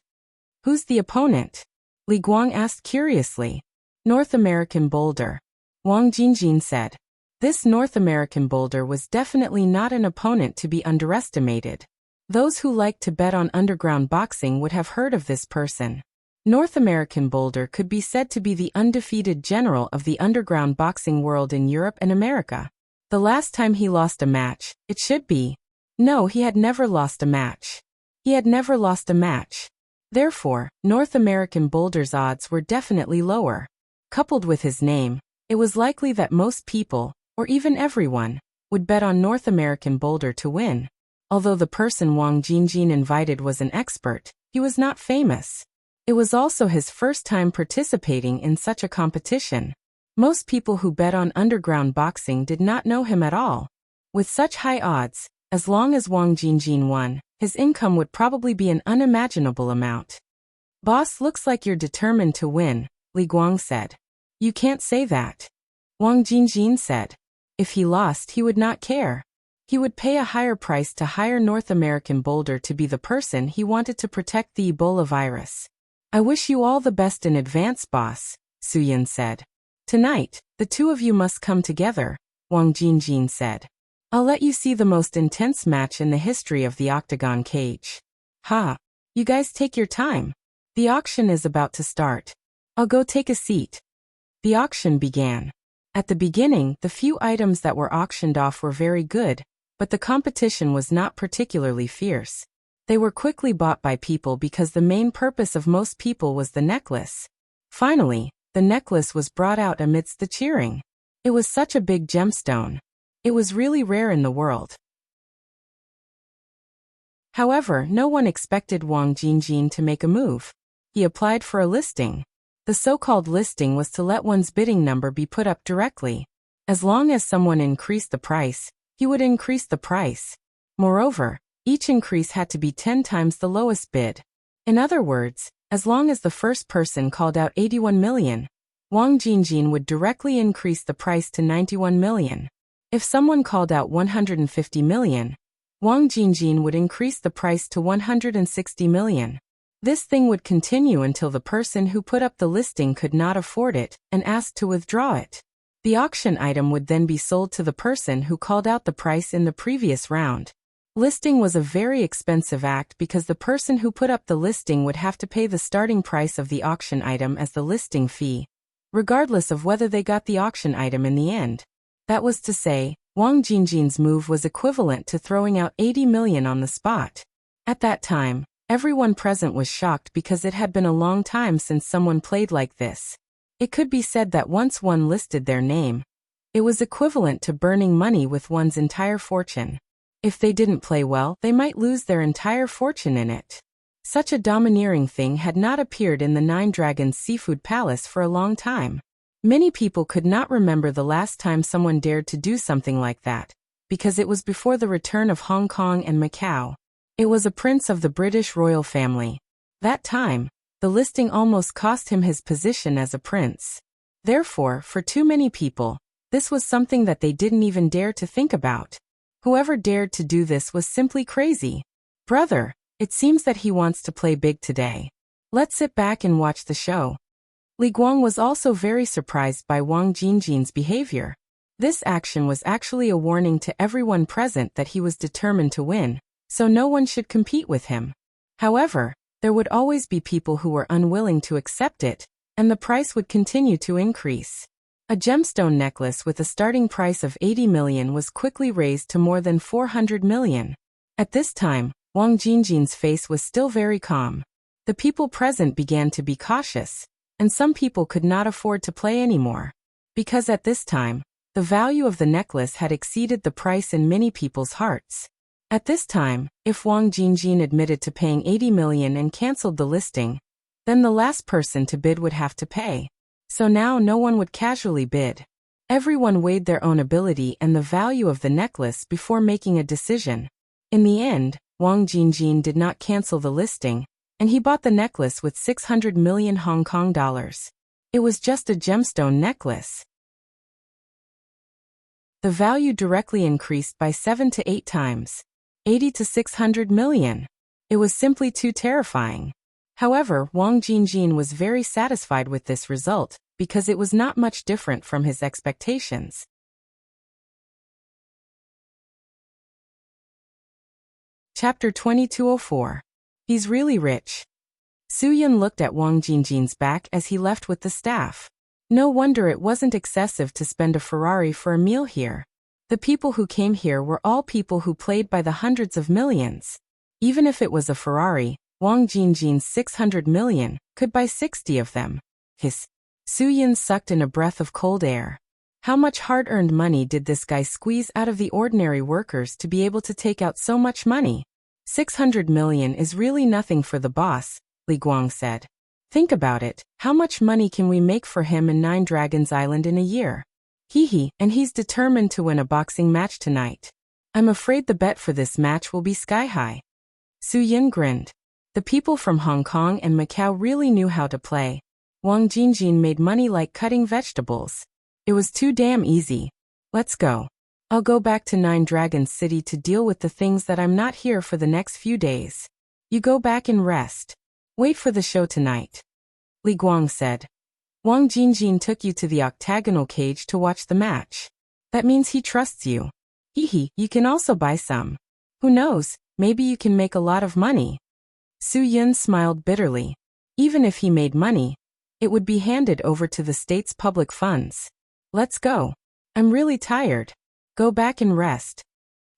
Who's the opponent? Li Guang asked curiously. North American Boulder. Wang Jingjin said. This North American Boulder was definitely not an opponent to be underestimated. Those who liked to bet on underground boxing would have heard of this person. North American Boulder could be said to be the undefeated general of the underground boxing world in Europe and America. The last time he lost a match, it should be. No, he had never lost a match. He had never lost a match. Therefore, North American Boulder's odds were definitely lower. Coupled with his name, it was likely that most people, or even everyone, would bet on North American Boulder to win. Although the person Wang Jingjin invited was an expert, he was not famous. It was also his first time participating in such a competition. Most people who bet on underground boxing did not know him at all. With such high odds, as long as Wang Jingjin won, his income would probably be an unimaginable amount. "Boss, looks like you're determined to win," Li Guang said. "You can't say that," Wang Jingjin said. If he lost, he would not care. He would pay a higher price to hire North American Boulder to be the person he wanted to protect the Ebola virus. "I wish you all the best in advance, boss," Suyin said. "Tonight, the two of you must come together," Wang Jingjin said. "I'll let you see the most intense match in the history of the octagon cage." "Ha! You guys take your time. The auction is about to start. I'll go take a seat." The auction began. At the beginning, the few items that were auctioned off were very good, but the competition was not particularly fierce. They were quickly bought by people because the main purpose of most people was the necklace. Finally, the necklace was brought out amidst the cheering. It was such a big gemstone. It was really rare in the world. However, no one expected Wang Jingjin to make a move. He applied for a listing. The so-called listing was to let one's bidding number be put up directly. As long as someone increased the price, he would increase the price. Moreover, each increase had to be 10 times the lowest bid. In other words, as long as the first person called out 81 million, Wang Jingjin would directly increase the price to 91 million. If someone called out 150 million, Wang Jingjin would increase the price to 160 million. This thing would continue until the person who put up the listing could not afford it and asked to withdraw it. The auction item would then be sold to the person who called out the price in the previous round. Listing was a very expensive act because the person who put up the listing would have to pay the starting price of the auction item as the listing fee, regardless of whether they got the auction item in the end. That was to say, Wang Jingjin's move was equivalent to throwing out 80 million on the spot. At that time, everyone present was shocked because it had been a long time since someone played like this. It could be said that once one listed their name, it was equivalent to burning money with one's entire fortune. If they didn't play well, they might lose their entire fortune in it. Such a domineering thing had not appeared in the Nine Dragons Seafood Palace for a long time. Many people could not remember the last time someone dared to do something like that, because it was before the return of Hong Kong and Macau. It was a prince of the British royal family. That time, the listing almost cost him his position as a prince. Therefore, for too many people, this was something that they didn't even dare to think about. Whoever dared to do this was simply crazy. "Brother, it seems that he wants to play big today. Let's sit back and watch the show." Li Guang was also very surprised by Wang Jingjin's behavior. This action was actually a warning to everyone present that he was determined to win, so no one should compete with him. However, there would always be people who were unwilling to accept it, and the price would continue to increase. A gemstone necklace with a starting price of 80 million was quickly raised to more than 400 million. At this time, Wang Jingjin's face was still very calm. The people present began to be cautious, and some people could not afford to play anymore. Because at this time, the value of the necklace had exceeded the price in many people's hearts. At this time, if Wang Jingjin admitted to paying 80 million and cancelled the listing, then the last person to bid would have to pay. So now no one would casually bid. Everyone weighed their own ability and the value of the necklace before making a decision. In the end, Wang Jingjin did not cancel the listing, and he bought the necklace with 600 million Hong Kong dollars. It was just a gemstone necklace. The value directly increased by 7 to 8 times. 80 to 600 million. It was simply too terrifying. However, Wang Jingjin was very satisfied with this result, because it was not much different from his expectations. Chapter 2204. He's really rich. Su Yun looked at Wang Jingjin's back as he left with the staff. No wonder it wasn't excessive to spend a Ferrari for a meal here. The people who came here were all people who played by the hundreds of millions. Even if it was a Ferrari, Wang Jingjin's 600 million could buy 60 of them. Hiss. Su Yun sucked in a breath of cold air. How much hard-earned money did this guy squeeze out of the ordinary workers to be able to take out so much money? 600 million is really nothing for the boss, Li Guang said. Think about it, how much money can we make for him in 9 Dragons Island in a year? Hee, and he's determined to win a boxing match tonight. I'm afraid the bet for this match will be sky high. Su Yun grinned. The people from Hong Kong and Macau really knew how to play. Wang Jingjin made money like cutting vegetables. It was too damn easy. Let's go. I'll go back to 9 Dragons City to deal with the things that I'm not here for the next few days. You go back and rest. Wait for the show tonight. Li Guang said. Wang Jingjin took you to the octagonal cage to watch the match. That means he trusts you. Hee, you can also buy some. Who knows, maybe you can make a lot of money. Su Yun smiled bitterly. Even if he made money, it would be handed over to the state's public funds. Let's go. I'm really tired. Go back and rest.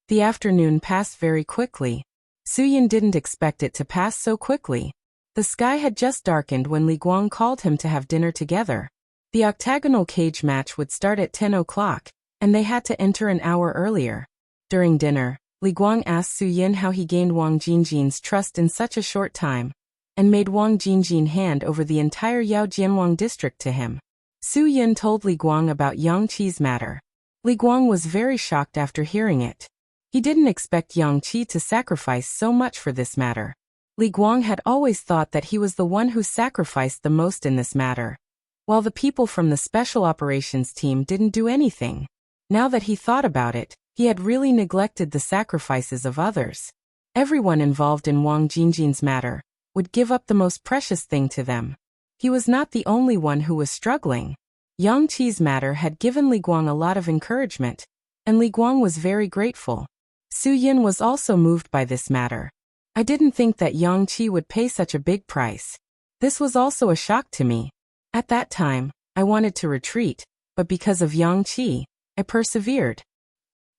The afternoon passed very quickly. Su Yun didn't expect it to pass so quickly. The sky had just darkened when Li Guang called him to have dinner together. The octagonal cage match would start at 10 o'clock, and they had to enter an hour earlier. During dinner, Li Guang asked Su Yun how he gained Wang Jingjin's trust in such a short time, and made Wang Jingjin hand over the entire Yao Jianwang district to him. Su Yun told Li Guang about Yang Qi's matter. Li Guang was very shocked after hearing it. He didn't expect Yang Qi to sacrifice so much for this matter. Li Guang had always thought that he was the one who sacrificed the most in this matter, while the people from the Special Operations team didn't do anything. Now that he thought about it, he had really neglected the sacrifices of others. Everyone involved in Wang Jingjin's matter would give up the most precious thing to them. He was not the only one who was struggling. Yang Qi's matter had given Li Guang a lot of encouragement, and Li Guang was very grateful. Su Yun was also moved by this matter. I didn't think that Yang Qi would pay such a big price. This was also a shock to me. At that time, I wanted to retreat, but because of Yang Qi, I persevered.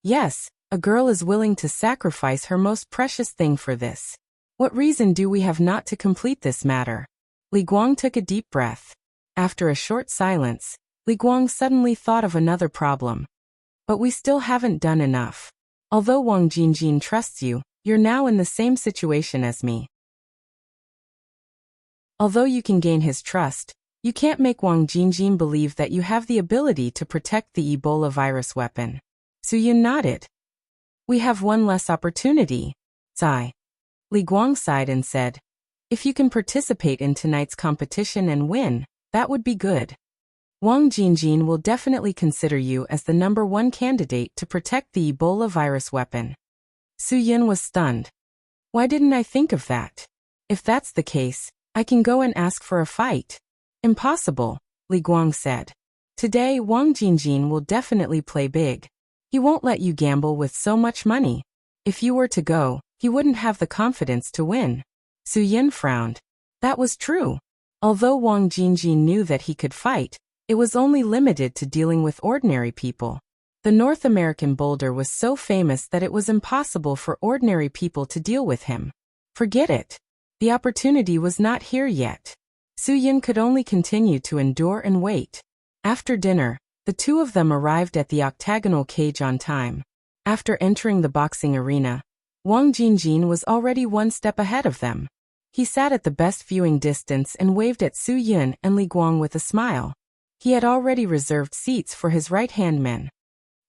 Yes, a girl is willing to sacrifice her most precious thing for this. What reason do we have not to complete this matter? Li Guang took a deep breath. After a short silence, Li Guang suddenly thought of another problem. But we still haven't done enough. Although Wang Jingjin trusts you, you're now in the same situation as me. Although you can gain his trust, you can't make Wang Jingjin believe that you have the ability to protect the Ebola virus weapon. Su Yun nodded. We have one less opportunity. Sigh. Li Guang sighed and said, if you can participate in tonight's competition and win, that would be good. Wang Jingjin will definitely consider you as the #1 candidate to protect the Ebola virus weapon. Su Yun was stunned. Why didn't I think of that? If that's the case, I can go and ask for a fight. Impossible, Li Guang said. Today Wang Jingjin will definitely play big. He won't let you gamble with so much money. If you were to go, he wouldn't have the confidence to win. Su Yun frowned. That was true. Although Wang Jingjin knew that he could fight, it was only limited to dealing with ordinary people. The North American boulder was so famous that it was impossible for ordinary people to deal with him. Forget it. The opportunity was not here yet. Su Yun could only continue to endure and wait. After dinner, the two of them arrived at the octagonal cage on time. After entering the boxing arena, Wang Jingjin was already one step ahead of them. He sat at the best viewing distance and waved at Su Yun and Li Guang with a smile. He had already reserved seats for his right-hand men.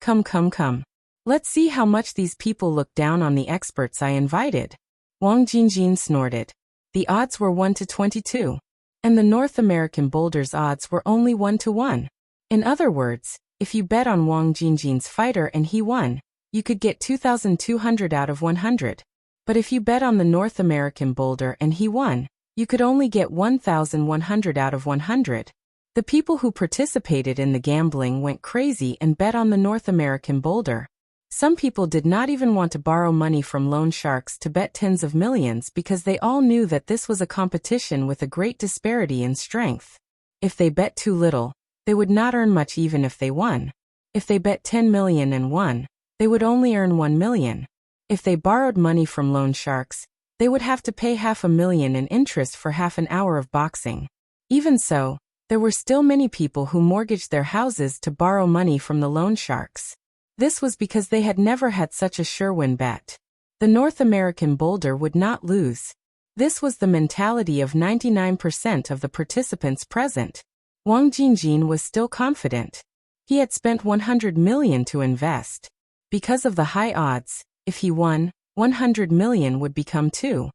Come. Let's see how much these people look down on the experts I invited. Wang Jingjin snorted. The odds were 1 to 22. And the North American boulder's odds were only 1 to 1. In other words, if you bet on Wang Jingjin's fighter and he won, you could get 2,200 out of 100. But if you bet on the North American boulder and he won, you could only get 1,100 out of 100. The people who participated in the gambling went crazy and bet on the North American boulder. Some people did not even want to borrow money from loan sharks to bet tens of millions because they all knew that this was a competition with a great disparity in strength. If they bet too little, they would not earn much even if they won. If they bet 10 million and won, they would only earn 1 million. If they borrowed money from loan sharks, they would have to pay $500,000 in interest for half an hour of boxing. Even so, there were still many people who mortgaged their houses to borrow money from the loan sharks. This was because they had never had such a sure-win bet. The North American boulder would not lose. This was the mentality of 99% of the participants present. Wang Jingjin was still confident. He had spent 100 million to invest. Because of the high odds, if he won, 100 million would become 2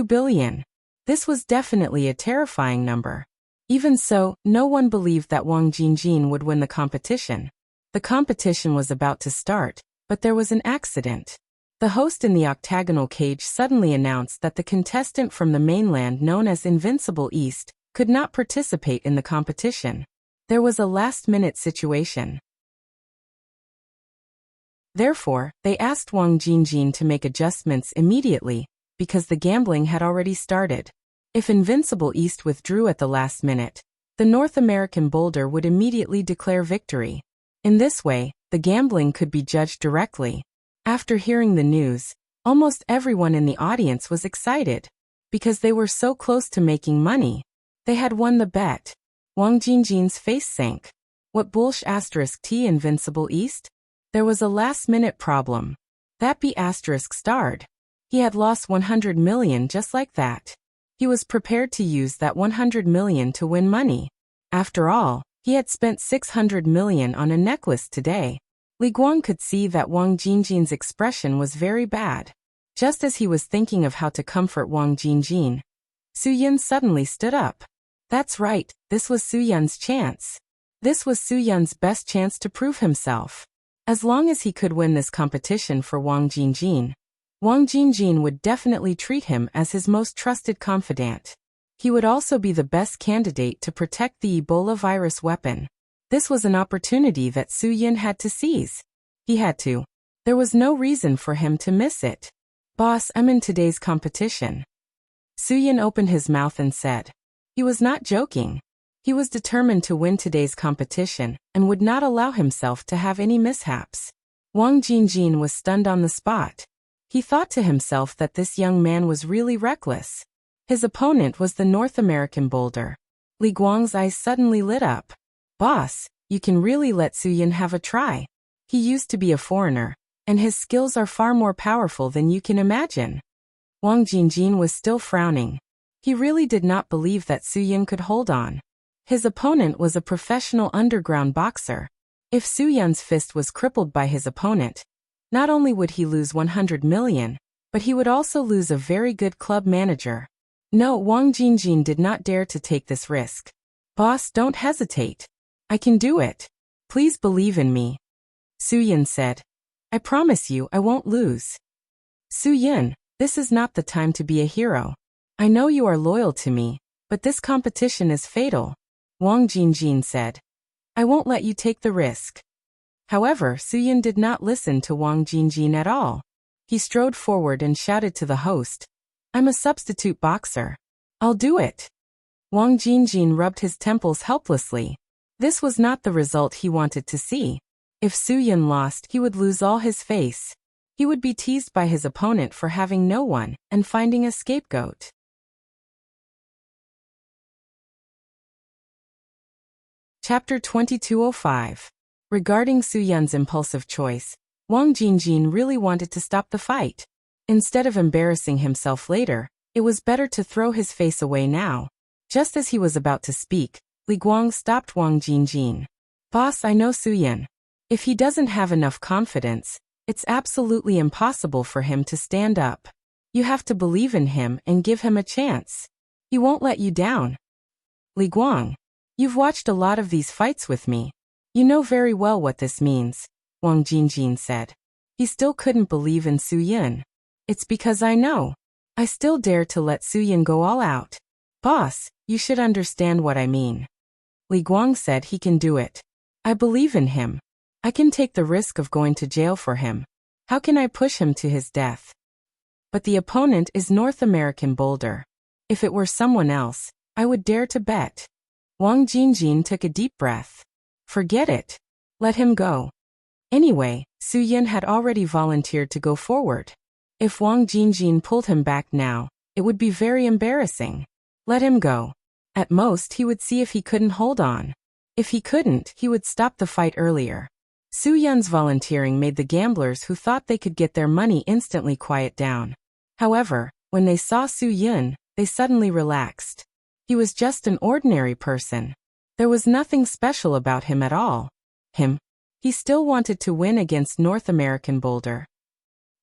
billion. This was definitely a terrifying number. Even so, no one believed that Wang Jingjin would win the competition. The competition was about to start, but there was an accident. The host in the octagonal cage suddenly announced that the contestant from the mainland known as Invincible East could not participate in the competition. There was a last-minute situation. Therefore, they asked Wang Jingjin to make adjustments immediately, because the gambling had already started. If Invincible East withdrew at the last minute, the North American boulder would immediately declare victory. In this way, the gambling could be judged directly. After hearing the news, almost everyone in the audience was excited. Because they were so close to making money. They had won the bet. Wang Jingjin's face sank. What bullsh *T Invincible East? There was a last-minute problem. That B *starred. He had lost 100 million just like that. He was prepared to use that 100 million to win money. After all, he had spent 600 million on a necklace today. Li Guang could see that Wang Jingjin's expression was very bad. Just as he was thinking of how to comfort Wang Jingjin, Su Yun suddenly stood up. That's right, this was Su Yun's chance. This was Su Yun's best chance to prove himself. As long as he could win this competition for Wang Jingjin would definitely treat him as his most trusted confidant. He would also be the best candidate to protect the Ebola virus weapon. This was an opportunity that Su Yun had to seize. He had to. There was no reason for him to miss it. Boss, I'm in today's competition. Su Yun opened his mouth and said. He was not joking. He was determined to win today's competition and would not allow himself to have any mishaps. Wang Jingjin was stunned on the spot. He thought to himself that this young man was really reckless. His opponent was the North American boulder. Li Guang's eyes suddenly lit up. Boss, you can really let Su Yun have a try. He used to be a foreigner, and his skills are far more powerful than you can imagine. Wang Jingjin was still frowning. He really did not believe that Su Yun could hold on. His opponent was a professional underground boxer. If Su Yun's fist was crippled by his opponent, not only would he lose 100 million, but he would also lose a very good club manager. No, Wang Jingjin did not dare to take this risk. Boss, don't hesitate. I can do it. Please believe in me. Su Yun said. I promise you I won't lose. Su Yun, this is not the time to be a hero. I know you are loyal to me, but this competition is fatal. Wang Jingjin said. I won't let you take the risk. However, Su Yun did not listen to Wang Jingjin at all. He strode forward and shouted to the host. I'm a substitute boxer. I'll do it. Wang Jingjin rubbed his temples helplessly. This was not the result he wanted to see. If Su Yun lost, he would lose all his face. He would be teased by his opponent for having no one and finding a scapegoat. Chapter 2205. Regarding Su Yun's impulsive choice, Wang Jingjin really wanted to stop the fight. Instead of embarrassing himself later, it was better to throw his face away now. Just as he was about to speak, Li Guang stopped Wang Jingjin. Boss, I know Su Yun. If he doesn't have enough confidence, it's absolutely impossible for him to stand up. You have to believe in him and give him a chance. He won't let you down. Li Guang, you've watched a lot of these fights with me. You know very well what this means, Wang Jingjin said. He still couldn't believe in Su Yun. It's because I know. I still dare to let Su Yun go all out. Boss, you should understand what I mean. Li Guang said he can do it. I believe in him. I can take the risk of going to jail for him, How can I push him to his death? But the opponent is North American Boulder. If it were someone else, I would dare to bet. Wang Jingjin took a deep breath. Forget it. Let him go. Anyway, Su Yun had already volunteered to go forward. If Wang Jingjin pulled him back now, it would be very embarrassing. Let him go. At most he would see if he couldn't hold on. If he couldn't, he would stop the fight earlier. Su Yun's volunteering made the gamblers who thought they could get their money instantly quiet down. However, when they saw Su Yun, they suddenly relaxed. He was just an ordinary person. There was nothing special about him at all. He still wanted to win against North American Boulder.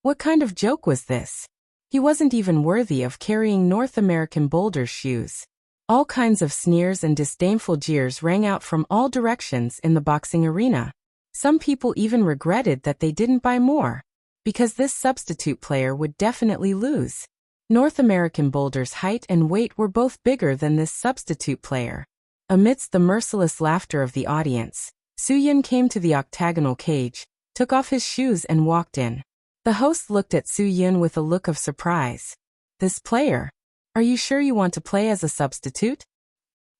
What kind of joke was this? He wasn't even worthy of carrying North American Boulder's shoes. All kinds of sneers and disdainful jeers rang out from all directions in the boxing arena. Some people even regretted that they didn't buy more, because this substitute player would definitely lose. North American Boulder's height and weight were both bigger than this substitute player. Amidst the merciless laughter of the audience, Su Yun came to the octagonal cage, took off his shoes and walked in. The host looked at Su Yun with a look of surprise. This player? Are you sure you want to play as a substitute?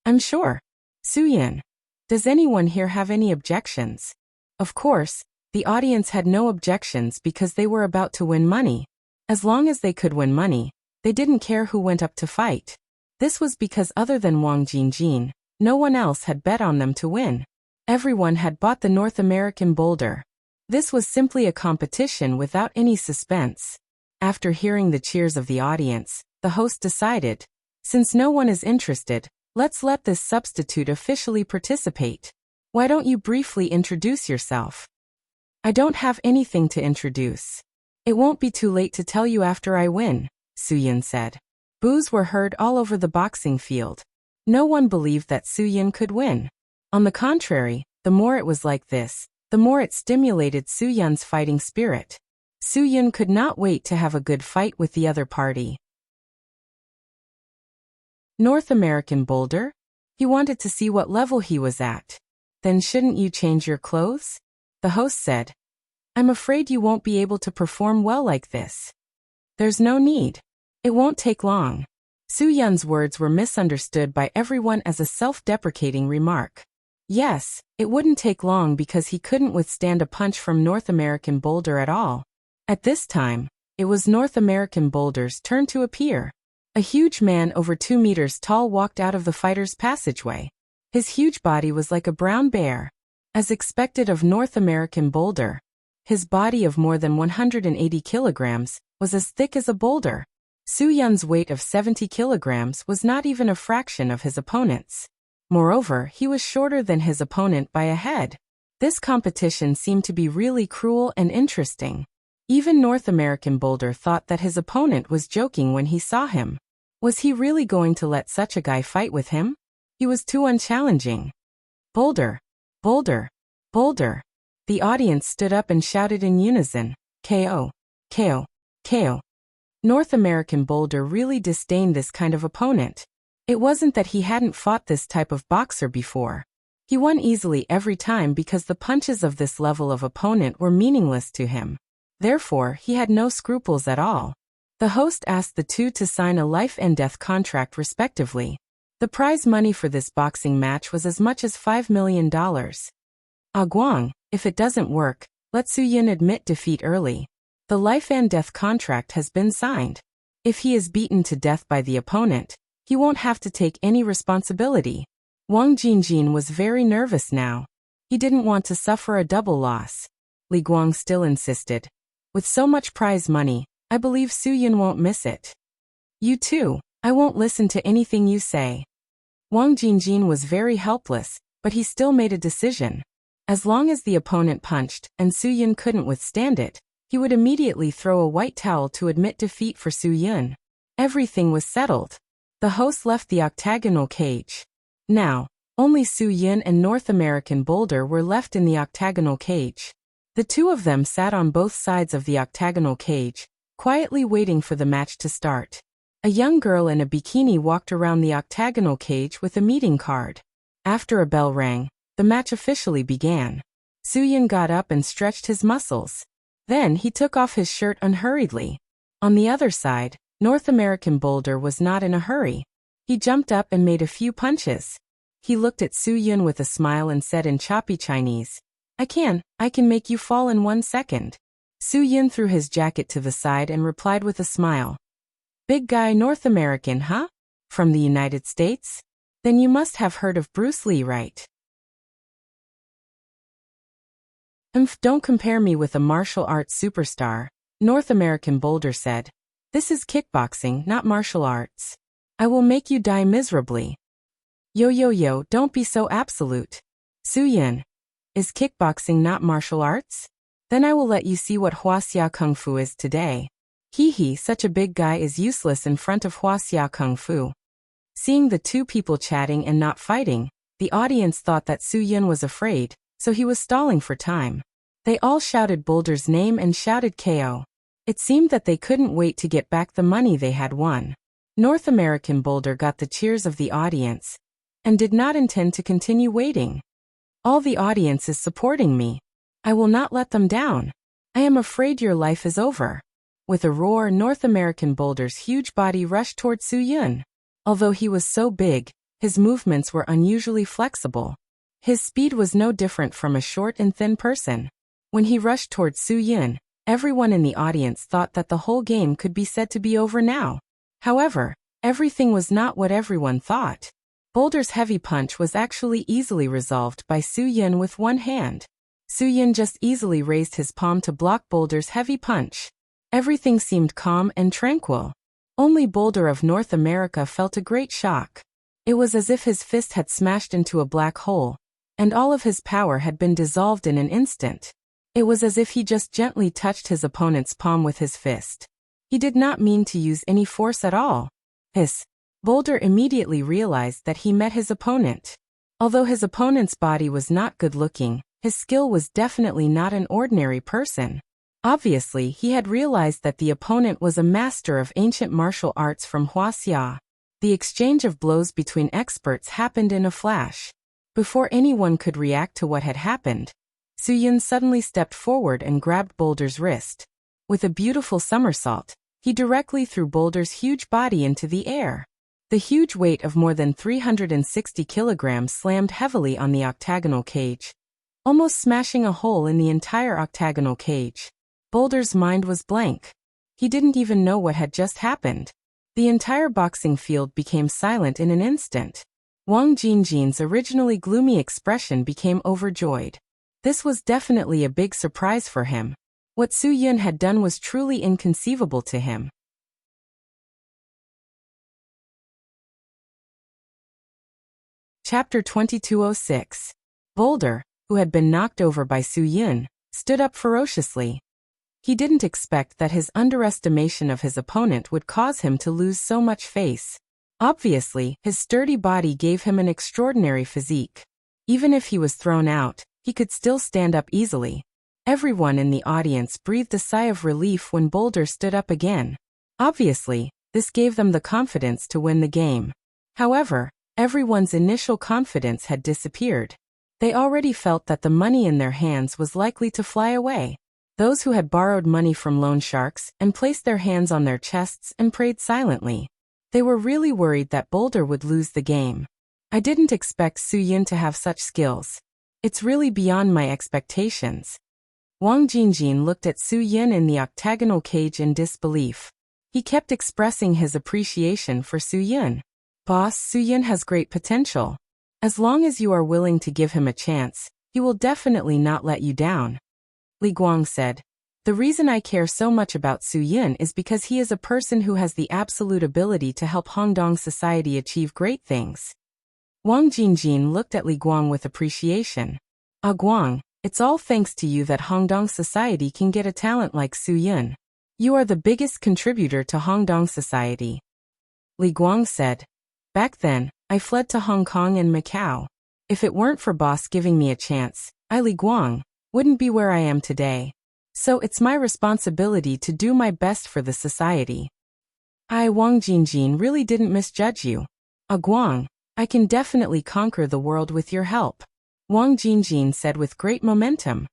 I'm sure. Su Yun. Does anyone here have any objections? Of course, the audience had no objections because they were about to win money. As long as they could win money, they didn't care who went up to fight. This was because other than Wang Jingjin, no one else had bet on them to win. Everyone had bought the North American Boulder. This was simply a competition without any suspense. After hearing the cheers of the audience, the host decided, since no one is interested, let's let this substitute officially participate. Why don't you briefly introduce yourself? I don't have anything to introduce. It won't be too late to tell you after I win, Su Yun said. Boos were heard all over the boxing field. No one believed that Su Yun could win. On the contrary, the more it was like this, the more it stimulated Su Yun's fighting spirit. Su Yun could not wait to have a good fight with the other party. North American Boulder? He wanted to see what level he was at. Then shouldn't you change your clothes? The host said. I'm afraid you won't be able to perform well like this. There's no need. It won't take long. Su Yun's words were misunderstood by everyone as a self-deprecating remark. Yes, it wouldn't take long because he couldn't withstand a punch from North American Boulder at all. At this time, it was North American Boulder's turn to appear. A huge man over 2 meters tall walked out of the fighter's passageway. His huge body was like a brown bear. As expected of North American Boulder, his body of more than 180 kilograms was as thick as a boulder. Su Yun's weight of 70 kilograms was not even a fraction of his opponent's. Moreover, he was shorter than his opponent by a head. This competition seemed to be really cruel and interesting. Even North American Boulder thought that his opponent was joking when he saw him. Was he really going to let such a guy fight with him? He was too unchallenging. Boulder! Boulder! Boulder! The audience stood up and shouted in unison, KO! KO! KO! North American Boulder really disdained this kind of opponent. It wasn't that he hadn't fought this type of boxer before. He won easily every time because the punches of this level of opponent were meaningless to him. Therefore, he had no scruples at all. The host asked the two to sign a life and death contract respectively. The prize money for this boxing match was as much as $5 million. Guang, if it doesn't work, let Su Yun admit defeat early. The life and death contract has been signed. If he is beaten to death by the opponent, he won't have to take any responsibility. Wang Jingjin was very nervous now. He didn't want to suffer a double loss. Li Guang still insisted. With so much prize money, I believe Su Yun won't miss it. You too, I won't listen to anything you say. Wang Jingjin was very helpless, but he still made a decision. As long as the opponent punched and Su Yun couldn't withstand it, he would immediately throw a white towel to admit defeat for Su Yun. Everything was settled. The host left the octagonal cage. Now, only Su Yun and North American Boulder were left in the octagonal cage. The two of them sat on both sides of the octagonal cage, quietly waiting for the match to start. A young girl in a bikini walked around the octagonal cage with a meeting card. After a bell rang, the match officially began. Su Yun got up and stretched his muscles. Then he took off his shirt unhurriedly. On the other side, North American Boulder was not in a hurry. He jumped up and made a few punches. He looked at Su Yun with a smile and said in choppy Chinese, I can make you fall in 1 second. Su Yun threw his jacket to the side and replied with a smile. Big guy North American, huh? From the United States? Then you must have heard of Bruce Lee, right? Don't compare me with a martial arts superstar, North American Boulder said. This is kickboxing, not martial arts. I will make you die miserably. Yo, don't be so absolute. Su Yun, is kickboxing not martial arts? Then I will let you see what Huaxia Kung Fu is today. Hee, such a big guy is useless in front of Huaxia Kung Fu. Seeing the two people chatting and not fighting, the audience thought that Su Yun was afraid, so he was stalling for time. They all shouted Boulder's name and shouted KO. It seemed that they couldn't wait to get back the money they had won. North American Boulder got the cheers of the audience and did not intend to continue waiting. All the audience is supporting me. I will not let them down. I am afraid your life is over. With a roar, North American Boulder's huge body rushed toward Su Yun. Although he was so big, his movements were unusually flexible. His speed was no different from a short and thin person. When he rushed toward Su Yun, everyone in the audience thought that the whole game could be said to be over now. However, everything was not what everyone thought. Boulder's heavy punch was actually easily resolved by Su Yun with one hand. Su Yun just easily raised his palm to block Boulder's heavy punch. Everything seemed calm and tranquil. Only Boulder of North America felt a great shock. It was as if his fist had smashed into a black hole, and all of his power had been dissolved in an instant. It was as if he just gently touched his opponent's palm with his fist. He did not mean to use any force at all. Boulder immediately realized that he met his opponent. Although his opponent's body was not good-looking, his skill was definitely not an ordinary person. Obviously, he had realized that the opponent was a master of ancient martial arts from Huaxia. The exchange of blows between experts happened in a flash. Before anyone could react to what had happened, Su Yun suddenly stepped forward and grabbed Boulder's wrist. With a beautiful somersault, he directly threw Boulder's huge body into the air. The huge weight of more than 360 kilograms slammed heavily on the octagonal cage, almost smashing a hole in the entire octagonal cage. Boulder's mind was blank. He didn't even know what had just happened. The entire boxing field became silent in an instant. Wang Jinjin's originally gloomy expression became overjoyed. This was definitely a big surprise for him. What Su Yun had done was truly inconceivable to him. Chapter 2206. Boulder, who had been knocked over by Su Yun, stood up ferociously. He didn't expect that his underestimation of his opponent would cause him to lose so much face. Obviously, his sturdy body gave him an extraordinary physique. Even if he was thrown out, he could still stand up easily. Everyone in the audience breathed a sigh of relief when Boulder stood up again. Obviously, this gave them the confidence to win the game. However, everyone's initial confidence had disappeared. They already felt that the money in their hands was likely to fly away. Those who had borrowed money from loan sharks and placed their hands on their chests and prayed silently. They were really worried that Boulder would lose the game. I didn't expect Su Yun to have such skills. It's really beyond my expectations. Wang Jinjin looked at Su Yun in the octagonal cage in disbelief. He kept expressing his appreciation for Su Yun. Boss, Su Yun has great potential. As long as you are willing to give him a chance, he will definitely not let you down. Li Guang said. The reason I care so much about Su Yun is because he is a person who has the absolute ability to help Hongdong society achieve great things. Wang Jinjin looked at Li Guang with appreciation. Ah Guang, it's all thanks to you that Hongdong society can get a talent like Su Yun. You are the biggest contributor to Hongdong society. Li Guang said. Back then, I fled to Hong Kong and Macau. If it weren't for boss giving me a chance, I, Li Guang, wouldn't be where I am today. So it's my responsibility to do my best for the society. I, Wang Jinjin, really didn't misjudge you. Ah Guang, I can definitely conquer the world with your help. Wang Jinjin said with great momentum.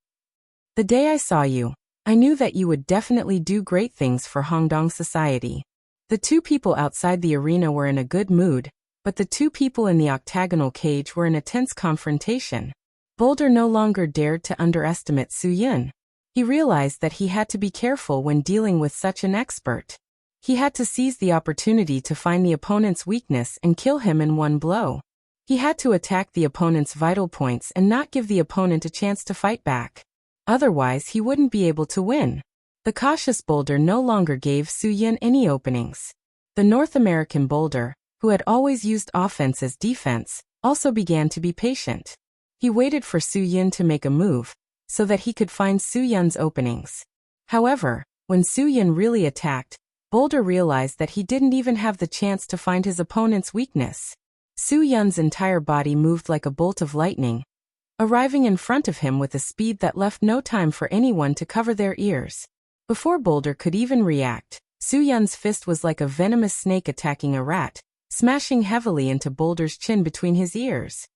The day I saw you, I knew that you would definitely do great things for Hongdong society. The two people outside the arena were in a good mood, but the two people in the octagonal cage were in a tense confrontation. Boulder no longer dared to underestimate Su Yun. He realized that he had to be careful when dealing with such an expert. He had to seize the opportunity to find the opponent's weakness and kill him in one blow. He had to attack the opponent's vital points and not give the opponent a chance to fight back. Otherwise, he wouldn't be able to win. The cautious Boulder no longer gave Su Yun any openings. The North American Boulder, who had always used offense as defense, also began to be patient. He waited for Su Yun to make a move, so that he could find Su Yun's openings. However, when Su Yun really attacked, Boulder realized that he didn't even have the chance to find his opponent's weakness. Su Yun's entire body moved like a bolt of lightning, arriving in front of him with a speed that left no time for anyone to cover their ears. Before Boulder could even react, Su Yun's fist was like a venomous snake attacking a rat, smashing heavily into Boulder's chin between his ears.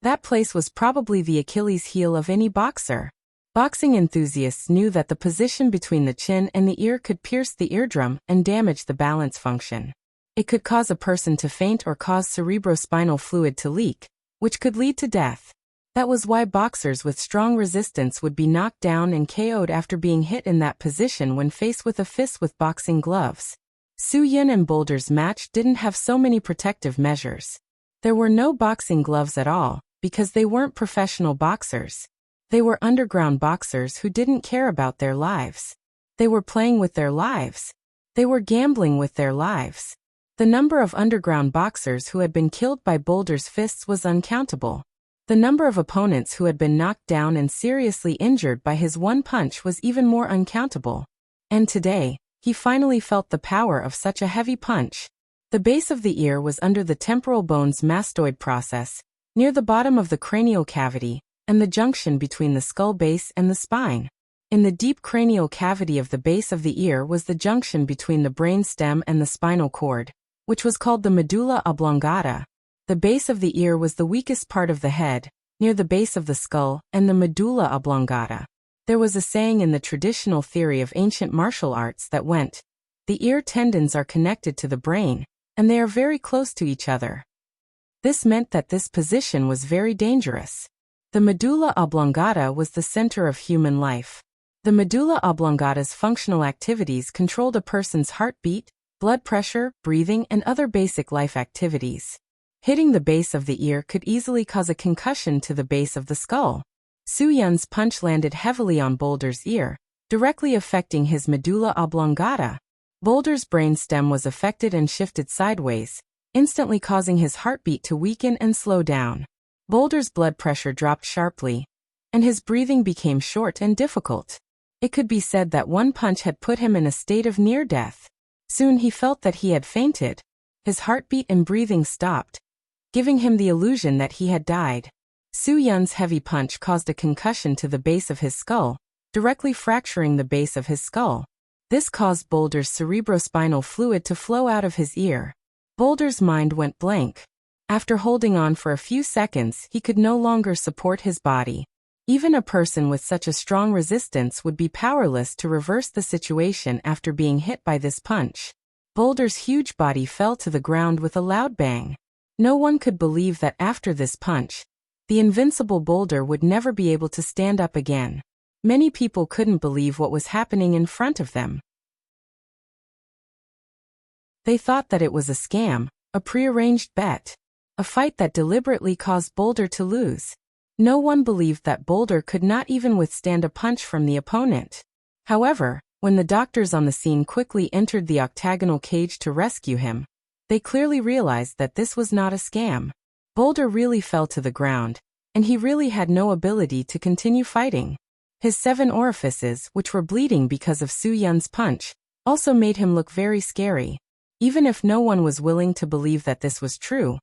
That place was probably the Achilles heel of any boxer. Boxing enthusiasts knew that the position between the chin and the ear could pierce the eardrum and damage the balance function. It could cause a person to faint or cause cerebrospinal fluid to leak, which could lead to death. That was why boxers with strong resistance would be knocked down and KO'd after being hit in that position when faced with a fist with boxing gloves. Su Yun and Boulder's match didn't have so many protective measures. There were no boxing gloves at all, because they weren't professional boxers. They were underground boxers who didn't care about their lives. They were playing with their lives. They were gambling with their lives. The number of underground boxers who had been killed by Boulder's fists was uncountable. The number of opponents who had been knocked down and seriously injured by his one punch was even more uncountable. And today, he finally felt the power of such a heavy punch. The base of the ear was under the temporal bone's mastoid process, near the bottom of the cranial cavity, and the junction between the skull base and the spine. In the deep cranial cavity of the base of the ear was the junction between the brain stem and the spinal cord, which was called the medulla oblongata. The base of the ear was the weakest part of the head, near the base of the skull and the medulla oblongata. There was a saying in the traditional theory of ancient martial arts that went, "The ear tendons are connected to the brain, and they are very close to each other." This meant that this position was very dangerous. The medulla oblongata was the center of human life. The medulla oblongata's functional activities controlled a person's heartbeat, blood pressure, breathing, and other basic life activities. Hitting the base of the ear could easily cause a concussion to the base of the skull. Su Yun's punch landed heavily on Boulder's ear, directly affecting his medulla oblongata. Boulder's brain stem was affected and shifted sideways, instantly causing his heartbeat to weaken and slow down. Boulder's blood pressure dropped sharply, and his breathing became short and difficult. It could be said that one punch had put him in a state of near death. Soon he felt that he had fainted. His heartbeat and breathing stopped, giving him the illusion that he had died. Su Yun's heavy punch caused a concussion to the base of his skull, directly fracturing the base of his skull. This caused Boulder's cerebrospinal fluid to flow out of his ear. Boulder's mind went blank. After holding on for a few seconds, he could no longer support his body. Even a person with such a strong resistance would be powerless to reverse the situation after being hit by this punch. Boulder's huge body fell to the ground with a loud bang. No one could believe that after this punch, the invincible Boulder would never be able to stand up again. Many people couldn't believe what was happening in front of them. They thought that it was a scam, a prearranged bet, a fight that deliberately caused Boulder to lose. No one believed that Boulder could not even withstand a punch from the opponent. However, when the doctors on the scene quickly entered the octagonal cage to rescue him, they clearly realized that this was not a scam. Boulder really fell to the ground, and he really had no ability to continue fighting. His 7 orifices, which were bleeding because of Su Yun's punch, also made him look very scary. Even if no one was willing to believe that this was true,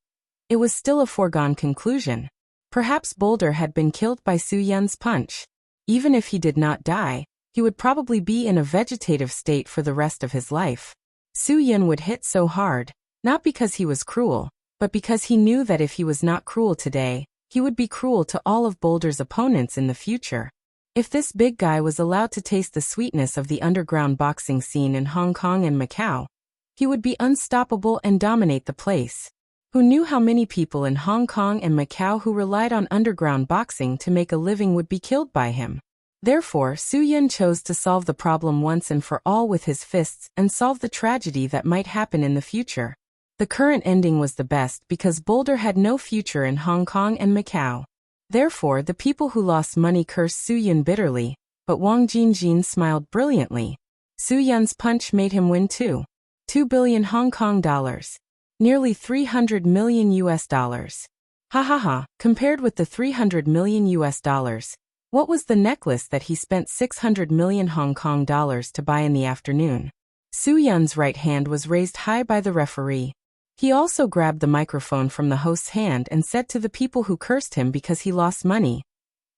it was still a foregone conclusion. Perhaps Boulder had been killed by Su Yun's punch. Even if he did not die, he would probably be in a vegetative state for the rest of his life. Su Yun would hit so hard, not because he was cruel, but because he knew that if he was not cruel today, he would be cruel to all of Boulder's opponents in the future. If this big guy was allowed to taste the sweetness of the underground boxing scene in Hong Kong and Macau, he would be unstoppable and dominate the place. Who knew how many people in Hong Kong and Macau who relied on underground boxing to make a living would be killed by him? Therefore, Su Yun chose to solve the problem once and for all with his fists and solve the tragedy that might happen in the future. The current ending was the best because Boulder had no future in Hong Kong and Macau. Therefore, the people who lost money cursed Su Yun bitterly, but Wang Jingjin smiled brilliantly. Su Yun's punch made him win too. 2 billion Hong Kong dollars. Nearly 300 million US dollars. Ha ha ha, compared with the 300 million US dollars, what was the necklace that he spent 600 million Hong Kong dollars to buy in the afternoon? Su Yun's right hand was raised high by the referee. He also grabbed the microphone from the host's hand and said to the people who cursed him because he lost money,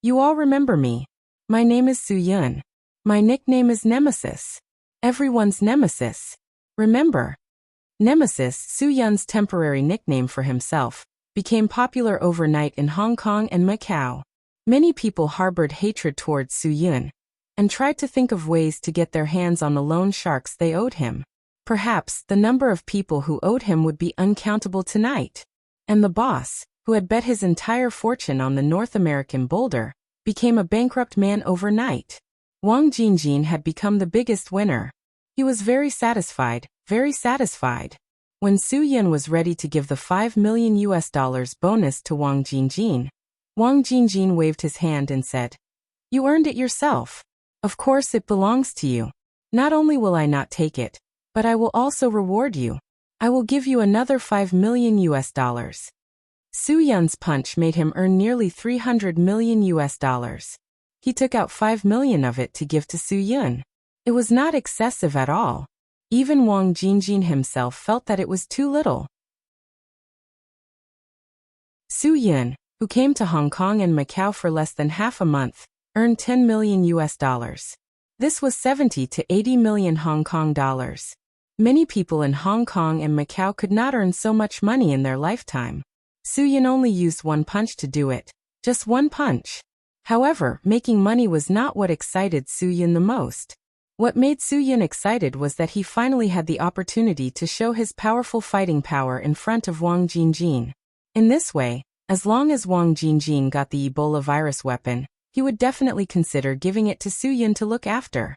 "You all remember me. My name is Su Yun. My nickname is Nemesis. Everyone's nemesis. Remember?" Nemesis, Su Yun's temporary nickname for himself, became popular overnight in Hong Kong and Macau. Many people harbored hatred towards Su Yun and tried to think of ways to get their hands on the loan sharks they owed him. Perhaps the number of people who owed him would be uncountable tonight. And the boss, who had bet his entire fortune on the North American Boulder, became a bankrupt man overnight. Wang Jingjin had become the biggest winner. He was very satisfied, very satisfied. When Su Yun was ready to give the 5 million US dollars bonus to Wang Jingjin, Wang Jingjin waved his hand and said, "You earned it yourself. Of course it belongs to you. Not only will I not take it, but I will also reward you. I will give you another 5 million US dollars. Su Yun's punch made him earn nearly 300 million US dollars. He took out 5 million of it to give to Su Yun. It was not excessive at all. Even Wang Jingjin himself felt that it was too little. Su Yun, who came to Hong Kong and Macau for less than half a month, earned 10 million US dollars. This was 70 to 80 million Hong Kong dollars. Many people in Hong Kong and Macau could not earn so much money in their lifetime. Su Yun only used one punch to do it. Just one punch. However, making money was not what excited Su Yun the most. What made Su Yun excited was that he finally had the opportunity to show his powerful fighting power in front of Wang Jingjin. In this way, as long as Wang Jingjin got the Ebola virus weapon, he would definitely consider giving it to Su Yun to look after.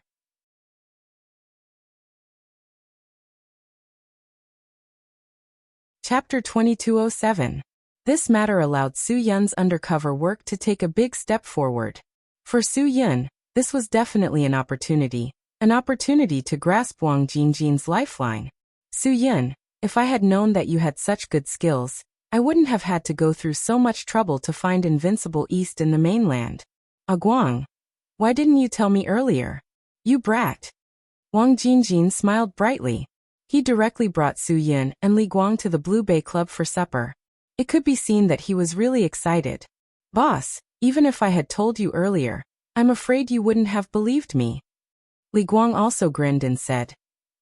Chapter 2207. This matter allowed Su Yun's undercover work to take a big step forward. For Su Yun, this was definitely an opportunity to grasp Wang Jingjin's lifeline. Su Yun, if I had known that you had such good skills, I wouldn't have had to go through so much trouble to find Invincible East in the mainland. Guang, why didn't you tell me earlier? You brat. Wang Jingjin smiled brightly. He directly brought Su Yun and Li Guang to the Blue Bay Club for supper. It could be seen that he was really excited. Boss, even if I had told you earlier, I'm afraid you wouldn't have believed me. Li Guang also grinned and said,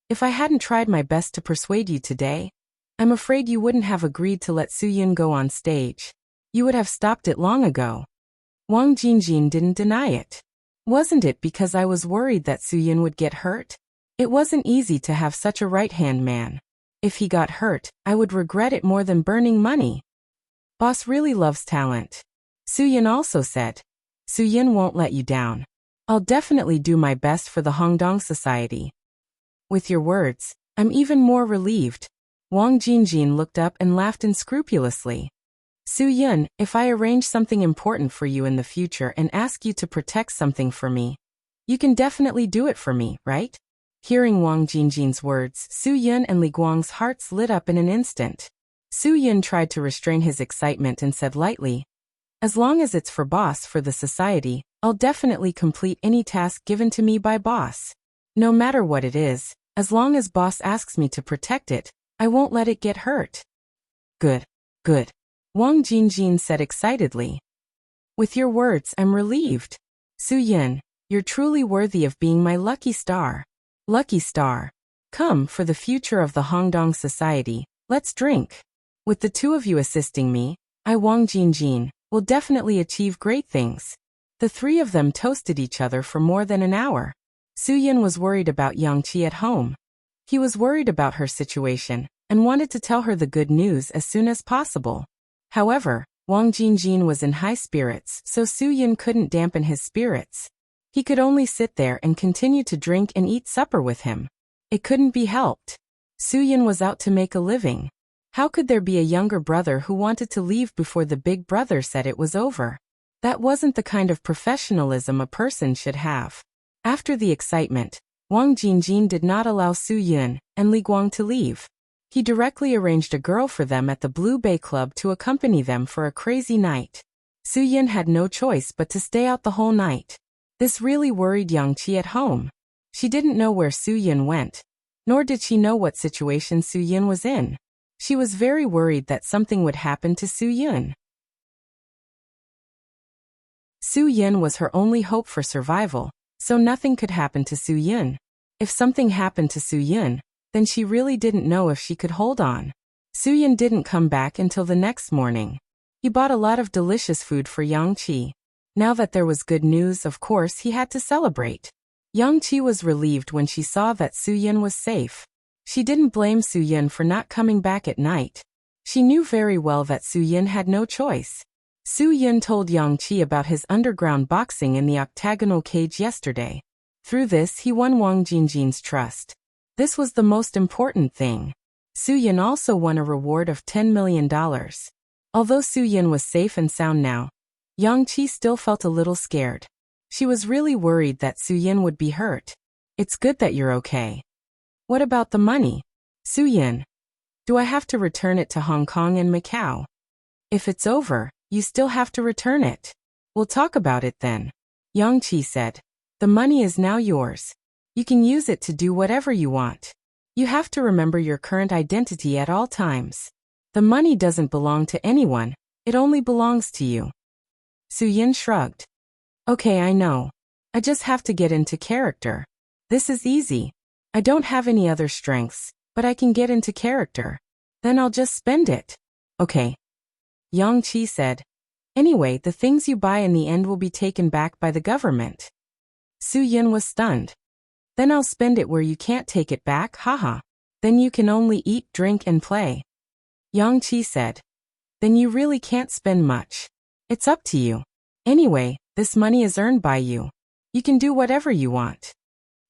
if I hadn't tried my best to persuade you today, I'm afraid you wouldn't have agreed to let Su Yun go on stage. You would have stopped it long ago. Wang Jingjin didn't deny it. Wasn't it because I was worried that Su Yun would get hurt? It wasn't easy to have such a right-hand man. If he got hurt, I would regret it more than burning money. Boss really loves talent. Su Yun also said. Su Yun won't let you down. I'll definitely do my best for the Hongdong Society. With your words, I'm even more relieved. Wang Jingjin looked up and laughed unscrupulously. Su Yun, if I arrange something important for you in the future and ask you to protect something for me, you can definitely do it for me, right? Hearing Wang Jingjin's words, Su Yun and Li Guang's hearts lit up in an instant. Su Yun tried to restrain his excitement and said lightly, as long as it's for boss for the society, I'll definitely complete any task given to me by boss. No matter what it is, as long as boss asks me to protect it, I won't let it get hurt. Good, good. Wang Jingjin said excitedly. With your words, I'm relieved. Su Yun, you're truly worthy of being my lucky star. Lucky star. Come, for the future of the Hongdong Society, let's drink. With the two of you assisting me, I, Wang Jingjin, will definitely achieve great things. The three of them toasted each other for more than an hour. Soo-yin was worried about Yang-chi at home. He was worried about her situation and wanted to tell her the good news as soon as possible. However, Wang Jingjin was in high spirits, so Soo-yin couldn't dampen his spirits. He could only sit there and continue to drink and eat supper with him. It couldn't be helped. Soo-yin was out to make a living. How could there be a younger brother who wanted to leave before the big brother said it was over? That wasn't the kind of professionalism a person should have. After the excitement, Wang Jingjin did not allow Soo-yin and Li Guang to leave. He directly arranged a girl for them at the Blue Bay Club to accompany them for a crazy night. Soo-yin had no choice but to stay out the whole night. This really worried Yang-chi at home. She didn't know where Soo-yin went, nor did she know what situation Soo-yin was in. She was very worried that something would happen to Soo-yin. Soo-yin was her only hope for survival, so nothing could happen to Soo-yin. If something happened to Soo-yin, then she really didn't know if she could hold on. Soo-yin didn't come back until the next morning. He bought a lot of delicious food for Yang-chi. Now that there was good news, of course, he had to celebrate. Yang-chi was relieved when she saw that Soo-yin was safe. She didn't blame Soo-yin for not coming back at night. She knew very well that Soo-yin had no choice. Soo-yin told Yang-chi about his underground boxing in the octagonal cage yesterday. Through this, he won Wang Jingjin's trust. This was the most important thing. Soo-yin also won a reward of $10 million. Although Soo-yin was safe and sound now, Yang-chi still felt a little scared. She was really worried that Soo-yin would be hurt. It's good that you're okay. What about the money? Soo-yin, do I have to return it to Hong Kong and Macau? If it's over, you still have to return it. We'll talk about it then. Yang-chi said. The money is now yours. You can use it to do whatever you want. You have to remember your current identity at all times. The money doesn't belong to anyone, it only belongs to you. Soo-yin shrugged. Okay, I know. I just have to get into character. This is easy. I don't have any other strengths, but I can get into character. Then I'll just spend it. Okay. Yang-chi said. Anyway, the things you buy in the end will be taken back by the government. Soo-yin was stunned. Then I'll spend it where you can't take it back, haha. Then you can only eat, drink, and play. Yang-chi said. Then you really can't spend much. It's up to you. Anyway, this money is earned by you. You can do whatever you want.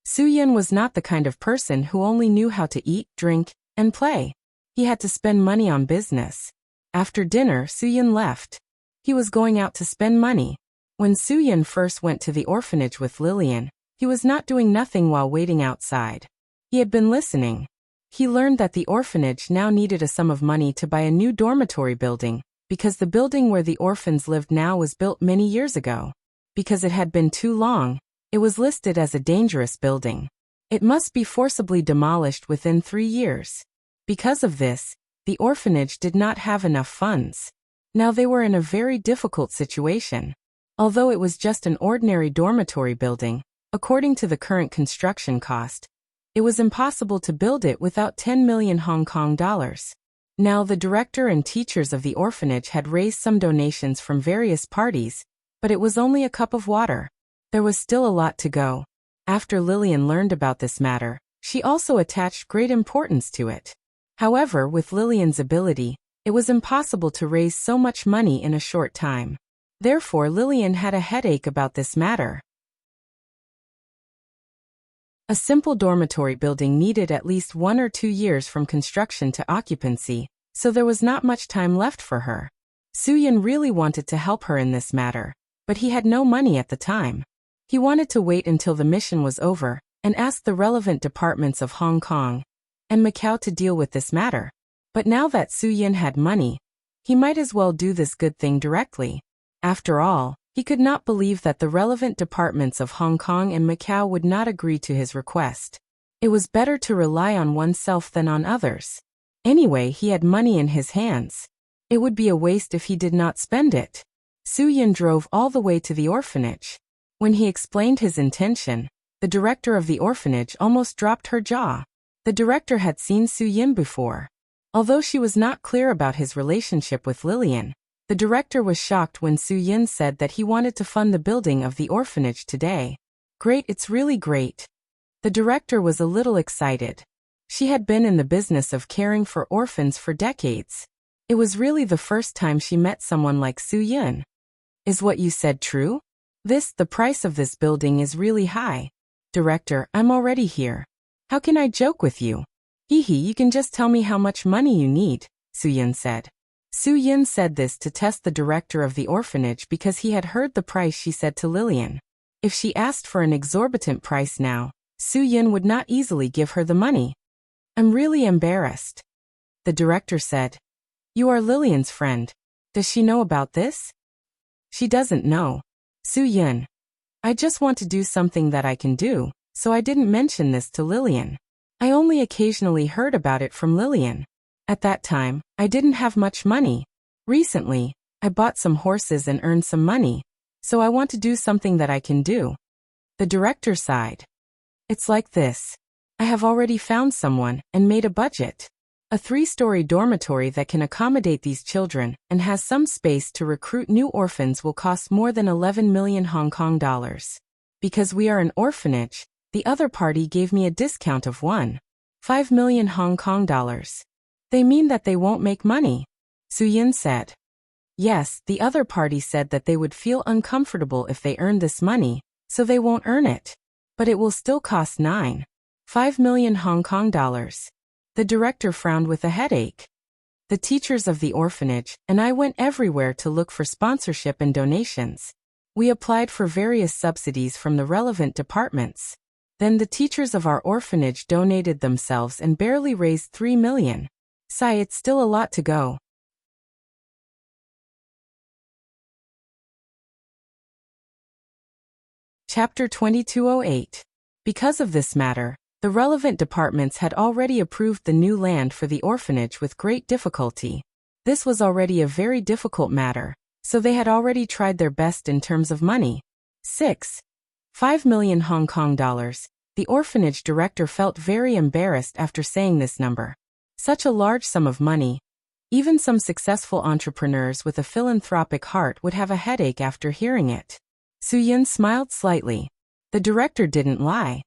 Soo-yin was not the kind of person who only knew how to eat, drink, and play. He had to spend money on business. After dinner, Soo-yin left. He was going out to spend money. When Soo-yin first went to the orphanage with Lillian, he was not doing nothing while waiting outside. He had been listening. He learned that the orphanage now needed a sum of money to buy a new dormitory building, because the building where the orphans lived now was built many years ago. Because it had been too long, it was listed as a dangerous building. It must be forcibly demolished within 3 years. Because of this, the orphanage did not have enough funds. Now they were in a very difficult situation. Although it was just an ordinary dormitory building, according to the current construction cost, it was impossible to build it without 10 million Hong Kong dollars. Now the director and teachers of the orphanage had raised some donations from various parties, but it was only a cup of water. There was still a lot to go. After Lillian learned about this matter, she also attached great importance to it. However, with Lillian's ability, it was impossible to raise so much money in a short time. Therefore, Lillian had a headache about this matter. A simple dormitory building needed at least 1 or 2 years from construction to occupancy, so there was not much time left for her. Soo-yin really wanted to help her in this matter, but he had no money at the time. He wanted to wait until the mission was over and ask the relevant departments of Hong Kong and Macau to deal with this matter. But now that Soo-yin had money, he might as well do this good thing directly. After all, he could not believe that the relevant departments of Hong Kong and Macau would not agree to his request. It was better to rely on oneself than on others. Anyway, he had money in his hands. It would be a waste if he did not spend it. Soo-yin drove all the way to the orphanage. When he explained his intention, the director of the orphanage almost dropped her jaw. The director had seen Soo-yin before. Although she was not clear about his relationship with Lillian, The director was shocked when Su-yin said that he wanted to fund the building of the orphanage today. Great, it's really great. The director was a little excited. She had been in the business of caring for orphans for decades. It was really the first time she met someone like Su-yin. Is what you said true? The price of this building is really high. Director, I'm already here. How can I joke with you? You can just tell me how much money you need, Su-yin said. Su-yin said this to test the director of the orphanage because he had heard the price she said to Lillian. If she asked for an exorbitant price now, Su-yin would not easily give her the money. I'm really embarrassed. The director said. You are Lillian's friend. Does she know about this? She doesn't know. Su-yin. I just want to do something that I can do, so I didn't mention this to Lillian. I only occasionally heard about it from Lillian. At that time, I didn't have much money. Recently, I bought some horses and earned some money, so I want to do something that I can do. The director sighed. It's like this. I have already found someone and made a budget. A 3-story dormitory that can accommodate these children and has some space to recruit new orphans will cost more than 11 million Hong Kong dollars. Because we are an orphanage, the other party gave me a discount of 1.5 million Hong Kong dollars. They mean that they won't make money, Su-yin said. Yes, the other party said that they would feel uncomfortable if they earned this money, so they won't earn it. But it will still cost 9.5 million Hong Kong dollars. The director frowned with a headache. The teachers of the orphanage and I went everywhere to look for sponsorship and donations. We applied for various subsidies from the relevant departments. Then the teachers of our orphanage donated themselves and barely raised 3 million. Sigh, it's still a lot to go. Chapter 2208. Because of this matter, the relevant departments had already approved the new land for the orphanage with great difficulty. This was already a very difficult matter, so they had already tried their best in terms of money. 6.5 million Hong Kong dollars. The orphanage director felt very embarrassed after saying this number. Such a large sum of money. Even some successful entrepreneurs with a philanthropic heart would have a headache after hearing it. Su-yin smiled slightly. The director didn't lie.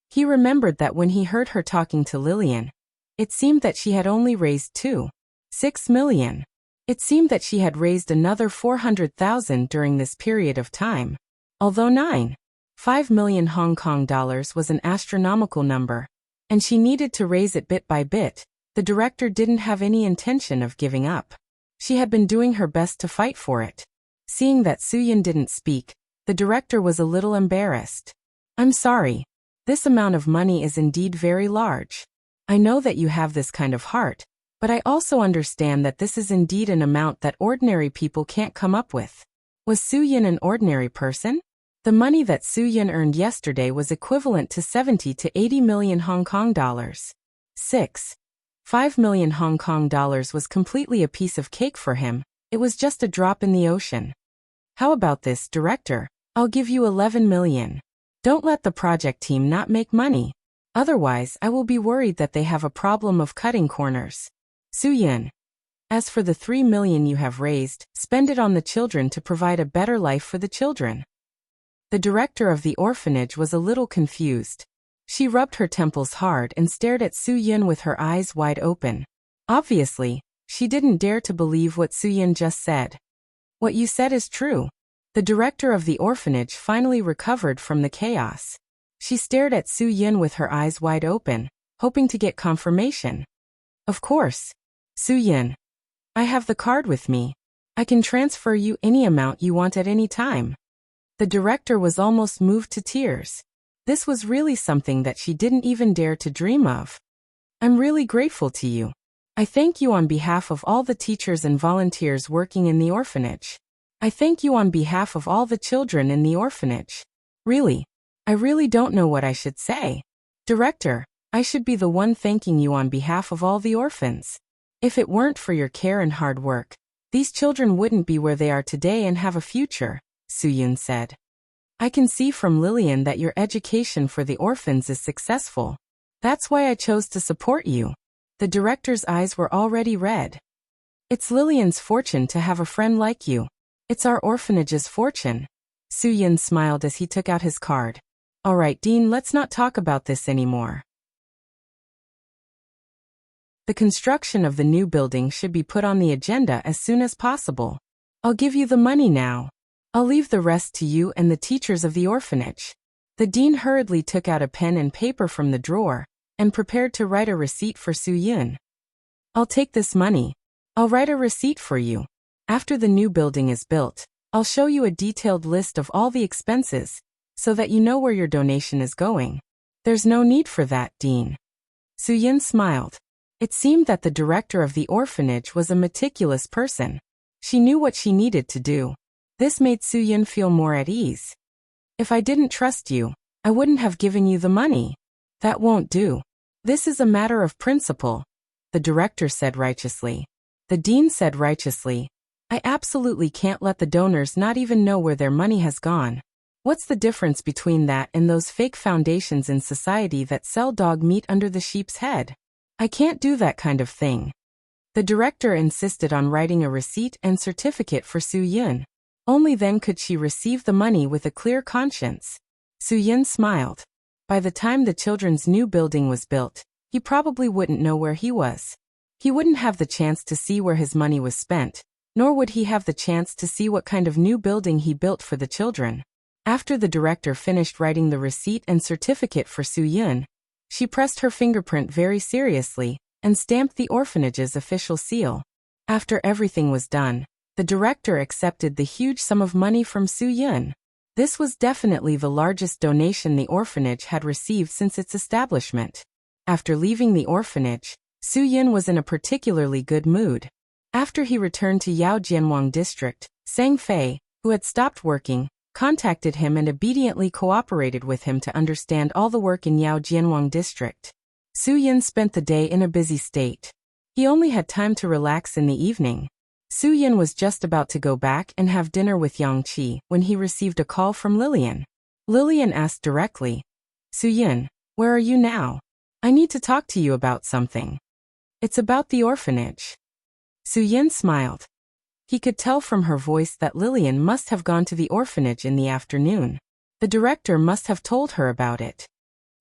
He remembered that when he heard her talking to Lillian, it seemed that she had only raised 2.6 million. It seemed that she had raised another 400,000 during this period of time. Although 9.5 million Hong Kong dollars was an astronomical number, and she needed to raise it bit by bit, the director didn't have any intention of giving up. She had been doing her best to fight for it. Seeing that Su-yin didn't speak, the director was a little embarrassed. I'm sorry. This amount of money is indeed very large. I know that you have this kind of heart, but I also understand that this is indeed an amount that ordinary people can't come up with. Was Su-yin an ordinary person? The money that Su-yin earned yesterday was equivalent to 70 to 80 million Hong Kong dollars. 6.5 million Hong Kong dollars was completely a piece of cake for him. It was just a drop in the ocean. How about this, director? I'll give you 11 million. Don't let the project team not make money. Otherwise, I will be worried that they have a problem of cutting corners. Su-yin. As for the 3 million you have raised, spend it on the children to provide a better life for the children. The director of the orphanage was a little confused. She rubbed her temples hard and stared at Su-yin with her eyes wide open. Obviously, she didn't dare to believe what Su-yin just said. What you said is true. The director of the orphanage finally recovered from the chaos. She stared at Su-yin with her eyes wide open, hoping to get confirmation. Of course. Su-yin. I have the card with me. I can transfer you any amount you want at any time. The director was almost moved to tears. This was really something that she didn't even dare to dream of. I'm really grateful to you. I thank you on behalf of all the teachers and volunteers working in the orphanage. I thank you on behalf of all the children in the orphanage. Really, I really don't know what I should say. Director, I should be the one thanking you on behalf of all the orphans. If it weren't for your care and hard work, these children wouldn't be where they are today and have a future, Su-yin said. I can see from Lillian that your education for the orphans is successful. That's why I chose to support you. The director's eyes were already red. It's Lillian's fortune to have a friend like you. It's our orphanage's fortune. Soo-Yun smiled as he took out his card. All right, Dean, let's not talk about this anymore. The construction of the new building should be put on the agenda as soon as possible. I'll give you the money now. I'll leave the rest to you and the teachers of the orphanage. The dean hurriedly took out a pen and paper from the drawer and prepared to write a receipt for Soo-Yun. I'll take this money. I'll write a receipt for you. After the new building is built, I'll show you a detailed list of all the expenses so that you know where your donation is going. There's no need for that, Dean. Soo-Yun smiled. It seemed that the director of the orphanage was a meticulous person. She knew what she needed to do. This made Soo-Yun feel more at ease. If I didn't trust you, I wouldn't have given you the money. That won't do. This is a matter of principle, the director said righteously. The dean said righteously, I absolutely can't let the donors not even know where their money has gone. What's the difference between that and those fake foundations in society that sell dog meat under the sheep's head? I can't do that kind of thing. The director insisted on writing a receipt and certificate for Soo-Yun. Only then could she receive the money with a clear conscience. Soo-Yun smiled. By the time the children's new building was built, he probably wouldn't know where he was. He wouldn't have the chance to see where his money was spent, nor would he have the chance to see what kind of new building he built for the children. After the director finished writing the receipt and certificate for Soo-Yun, she pressed her fingerprint very seriously and stamped the orphanage's official seal. After everything was done, the director accepted the huge sum of money from Soo-Yun. This was definitely the largest donation the orphanage had received since its establishment. After leaving the orphanage, Soo-Yun was in a particularly good mood. After he returned to Yao Jianwang district, Sang Fei, who had stopped working, contacted him and obediently cooperated with him to understand all the work in Yao Jianwang district. Soo-Yun spent the day in a busy state. He only had time to relax in the evening. Soo-Yun was just about to go back and have dinner with Yang Qi when he received a call from Lillian. Lillian asked directly, Soo-Yun, where are you now? I need to talk to you about something. It's about the orphanage. Soo-Yun smiled. He could tell from her voice that Lillian must have gone to the orphanage in the afternoon. The director must have told her about it.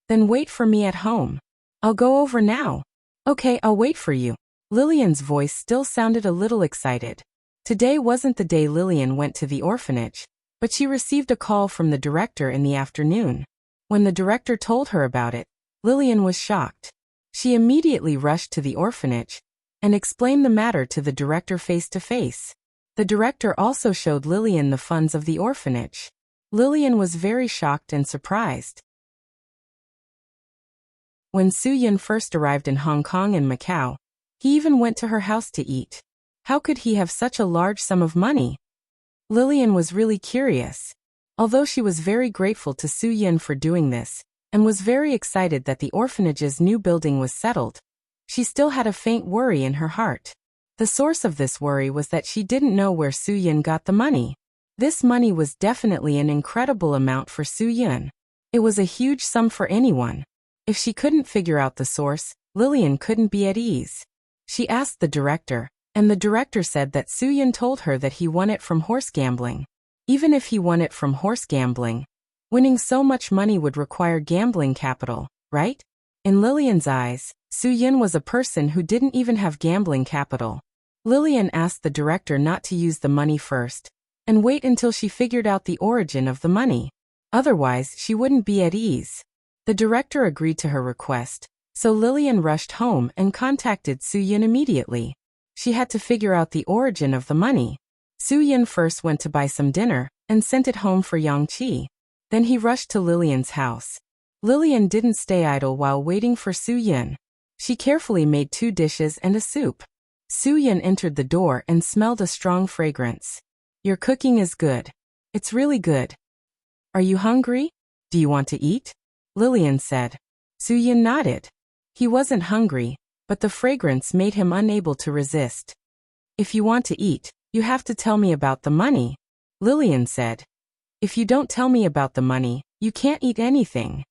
Then wait for me at home. I'll go over now. Okay, I'll wait for you. Lillian's voice still sounded a little excited. Today wasn't the day Lillian went to the orphanage, but she received a call from the director in the afternoon. When the director told her about it, Lillian was shocked. She immediately rushed to the orphanage and explained the matter to the director face to face. The director also showed Lillian the funds of the orphanage. Lillian was very shocked and surprised. When Soo-Yun first arrived in Hong Kong and Macau, he even went to her house to eat. How could he have such a large sum of money? Lillian was really curious. Although she was very grateful to Soo-Yun for doing this, and was very excited that the orphanage's new building was settled, she still had a faint worry in her heart. The source of this worry was that she didn't know where Soo-Yun got the money. This money was definitely an incredible amount for Soo-Yun. It was a huge sum for anyone. If she couldn't figure out the source, Lillian couldn't be at ease. She asked the director, and the director said that Soo-Yun told her that he won it from horse gambling. Even if he won it from horse gambling, winning so much money would require gambling capital, right? In Lillian's eyes, Soo-Yun was a person who didn't even have gambling capital. Lillian asked the director not to use the money first, and wait until she figured out the origin of the money. Otherwise, she wouldn't be at ease. The director agreed to her request, so Lillian rushed home and contacted Soo-Yun immediately. She had to figure out the origin of the money. Soo-Yun first went to buy some dinner and sent it home for Yang Qi. Then he rushed to Lillian's house. Lillian didn't stay idle while waiting for Soo-Yun. She carefully made 2 dishes and a soup. Soo-Yun entered the door and smelled a strong fragrance. Your cooking is good. It's really good. Are you hungry? Do you want to eat? Lillian said. Soo-Yun nodded. He wasn't hungry, but the fragrance made him unable to resist. If you want to eat, you have to tell me about the money, Lillian said. If you don't tell me about the money, you can't eat anything.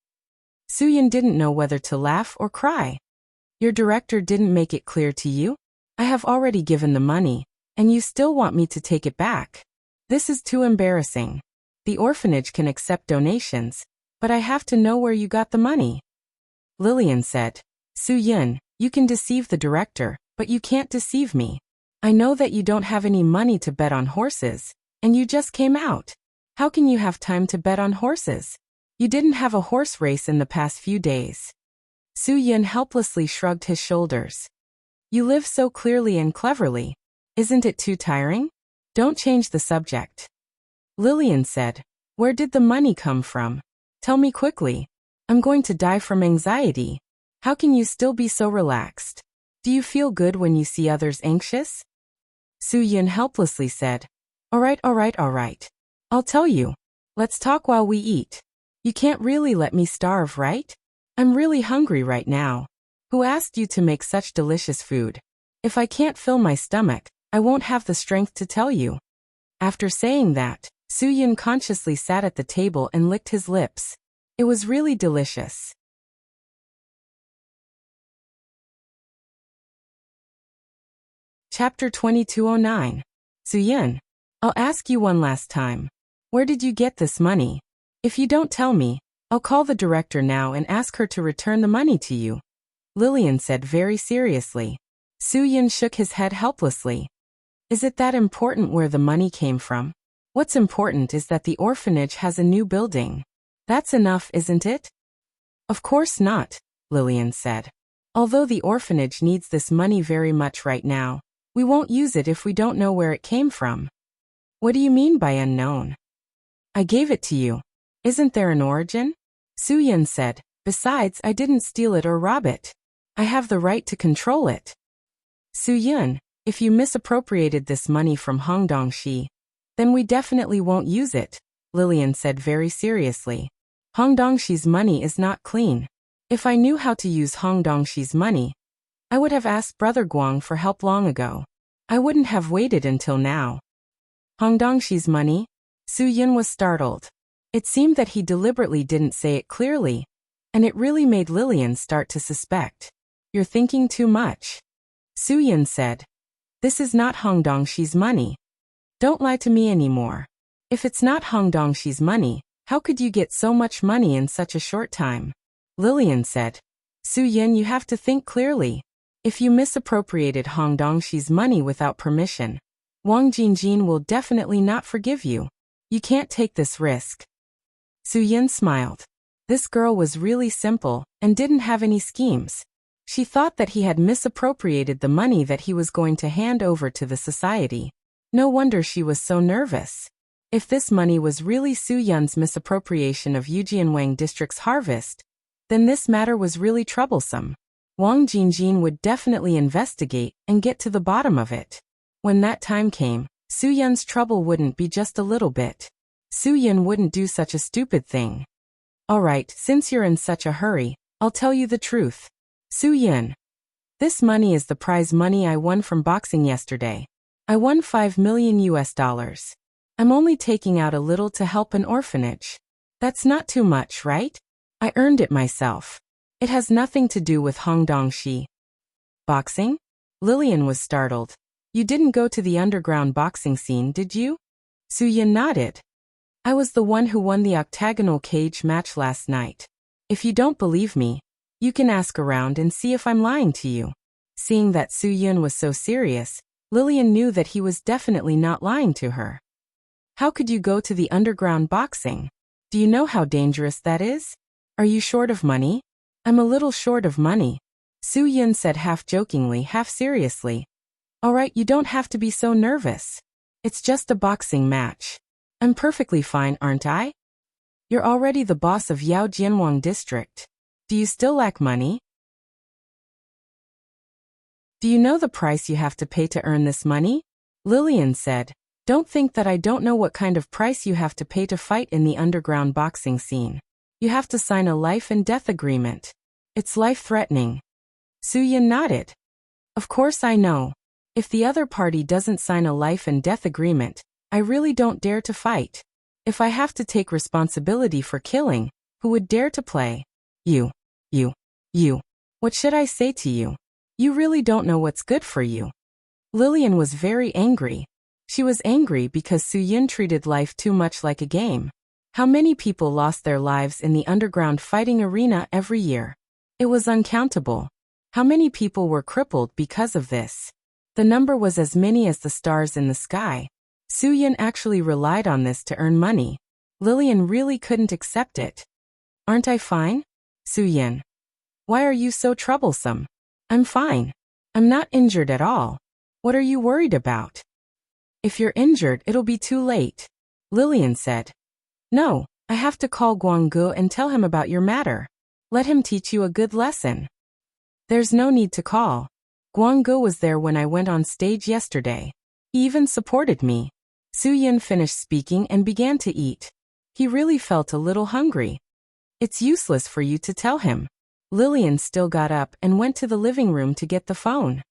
Soo-Yun didn't know whether to laugh or cry. Your director didn't make it clear to you? I have already given the money, and you still want me to take it back. This is too embarrassing. The orphanage can accept donations, but I have to know where you got the money. Lillian said, Su-Yun, you can deceive the director, but you can't deceive me. I know that you don't have any money to bet on horses, and you just came out. How can you have time to bet on horses? You didn't have a horse race in the past few days. Su-Yun helplessly shrugged his shoulders. You live so clearly and cleverly. Isn't it too tiring? Don't change the subject. Lillian said, Where did the money come from? Tell me quickly. I'm going to die from anxiety. How can you still be so relaxed? Do you feel good when you see others anxious? Su-Yun helplessly said, All right. I'll tell you. Let's talk while we eat. You can't really let me starve, right? I'm really hungry right now. Who asked you to make such delicious food? If I can't fill my stomach, I won't have the strength to tell you. After saying that, Su-Yun consciously sat at the table and licked his lips. It was really delicious. Chapter 2209. Su-Yun, I'll ask you one last time. Where did you get this money? If you don't tell me, I'll call the director now and ask her to return the money to you. Lillian said very seriously. Su-Yun shook his head helplessly. Is it that important where the money came from? What's important is that the orphanage has a new building. That's enough, isn't it? Of course not, Lillian said. Although the orphanage needs this money very much right now, we won't use it if we don't know where it came from. What do you mean by unknown? I gave it to you. Isn't there an origin? Su-Yun said, Besides, I didn't steal it or rob it. I have the right to control it. Su-Yun, if you misappropriated this money from Hongdongxi, then we definitely won't use it, Lillian said very seriously. Hongdongxi's money is not clean. If I knew how to use Hongdongxi's money, I would have asked Brother Guang for help long ago. I wouldn't have waited until now. Hongdongxi's money? Su-Yun was startled. It seemed that he deliberately didn't say it clearly, and it really made Lillian start to suspect. You're thinking too much. Su-Yun said, This is not Hongdongxi's money. Don't lie to me anymore. If it's not Hongdongxi's money, how could you get so much money in such a short time? Lillian said, Su-Yun, you have to think clearly. If you misappropriated Hongdongxi's money without permission, Wang Jingjin will definitely not forgive you. You can't take this risk. Su-Yun smiled. This girl was really simple and didn't have any schemes. She thought that he had misappropriated the money that he was going to hand over to the society. No wonder she was so nervous. If this money was really Su-Yun's misappropriation of Yujianwang District's harvest, then this matter was really troublesome. Wang Jingjin would definitely investigate and get to the bottom of it. When that time came, Su-Yun's trouble wouldn't be just a little bit. Su-Yun wouldn't do such a stupid thing. All right, since you're in such a hurry, I'll tell you the truth. Su-Yun, this money is the prize money I won from boxing yesterday. I won $5 million. I'm only taking out a little to help an orphanage. That's not too much, right? I earned it myself. It has nothing to do with Hongdongxi. Boxing? Lillian was startled. You didn't go to the underground boxing scene, did you? Su-Yun nodded. I was the one who won the octagonal cage match last night. If you don't believe me, you can ask around and see if I'm lying to you. Seeing that Su-Yun was so serious, Lillian knew that he was definitely not lying to her. How could you go to the underground boxing? Do you know how dangerous that is? Are you short of money? I'm a little short of money, Su-Yun said half jokingly, half seriously. All right, you don't have to be so nervous. It's just a boxing match. I'm perfectly fine, aren't I? You're already the boss of Yao Jianwang District. Do you still lack money? Do you know the price you have to pay to earn this money? Lillian said, Don't think that I don't know what kind of price you have to pay to fight in the underground boxing scene. You have to sign a life and death agreement. It's life-threatening. Su-Yun nodded. Of course I know. If the other party doesn't sign a life and death agreement, I really don't dare to fight. If I have to take responsibility for killing, who would dare to play? You. What should I say to you? You really don't know what's good for you. Lillian was very angry. She was angry because Su-yin treated life too much like a game. How many people lost their lives in the underground fighting arena every year? It was uncountable. How many people were crippled because of this? The number was as many as the stars in the sky. Su-yin actually relied on this to earn money. Lillian really couldn't accept it. Aren't I fine? Su-yin. Why are you so troublesome? I'm fine. I'm not injured at all. What are you worried about? If you're injured, it'll be too late. Lillian said. No, I have to call Guanggu and tell him about your matter. Let him teach you a good lesson. There's no need to call. Guanggu was there when I went on stage yesterday. He even supported me. Su-yin finished speaking and began to eat. He really felt a little hungry. It's useless for you to tell him. Lillian still got up and went to the living room to get the phone.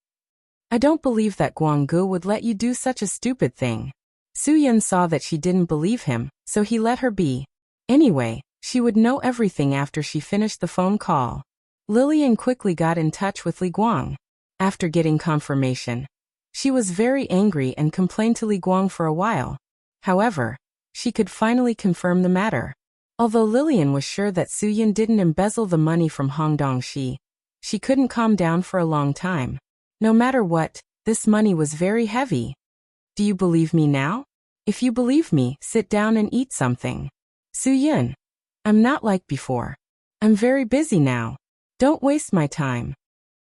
I don't believe that Guanggu would let you do such a stupid thing. Su-yin saw that she didn't believe him, so he let her be. Anyway, she would know everything after she finished the phone call. Lillian quickly got in touch with Li Guang. After getting confirmation, she was very angry and complained to Li Guang for a while. However, she could finally confirm the matter. Although Lillian was sure that Su-yin didn't embezzle the money from Hong Dongxi, she couldn't calm down for a long time. No matter what, this money was very heavy. Do you believe me now? If you believe me, sit down and eat something. Su-yin. I'm not like before. I'm very busy now. Don't waste my time.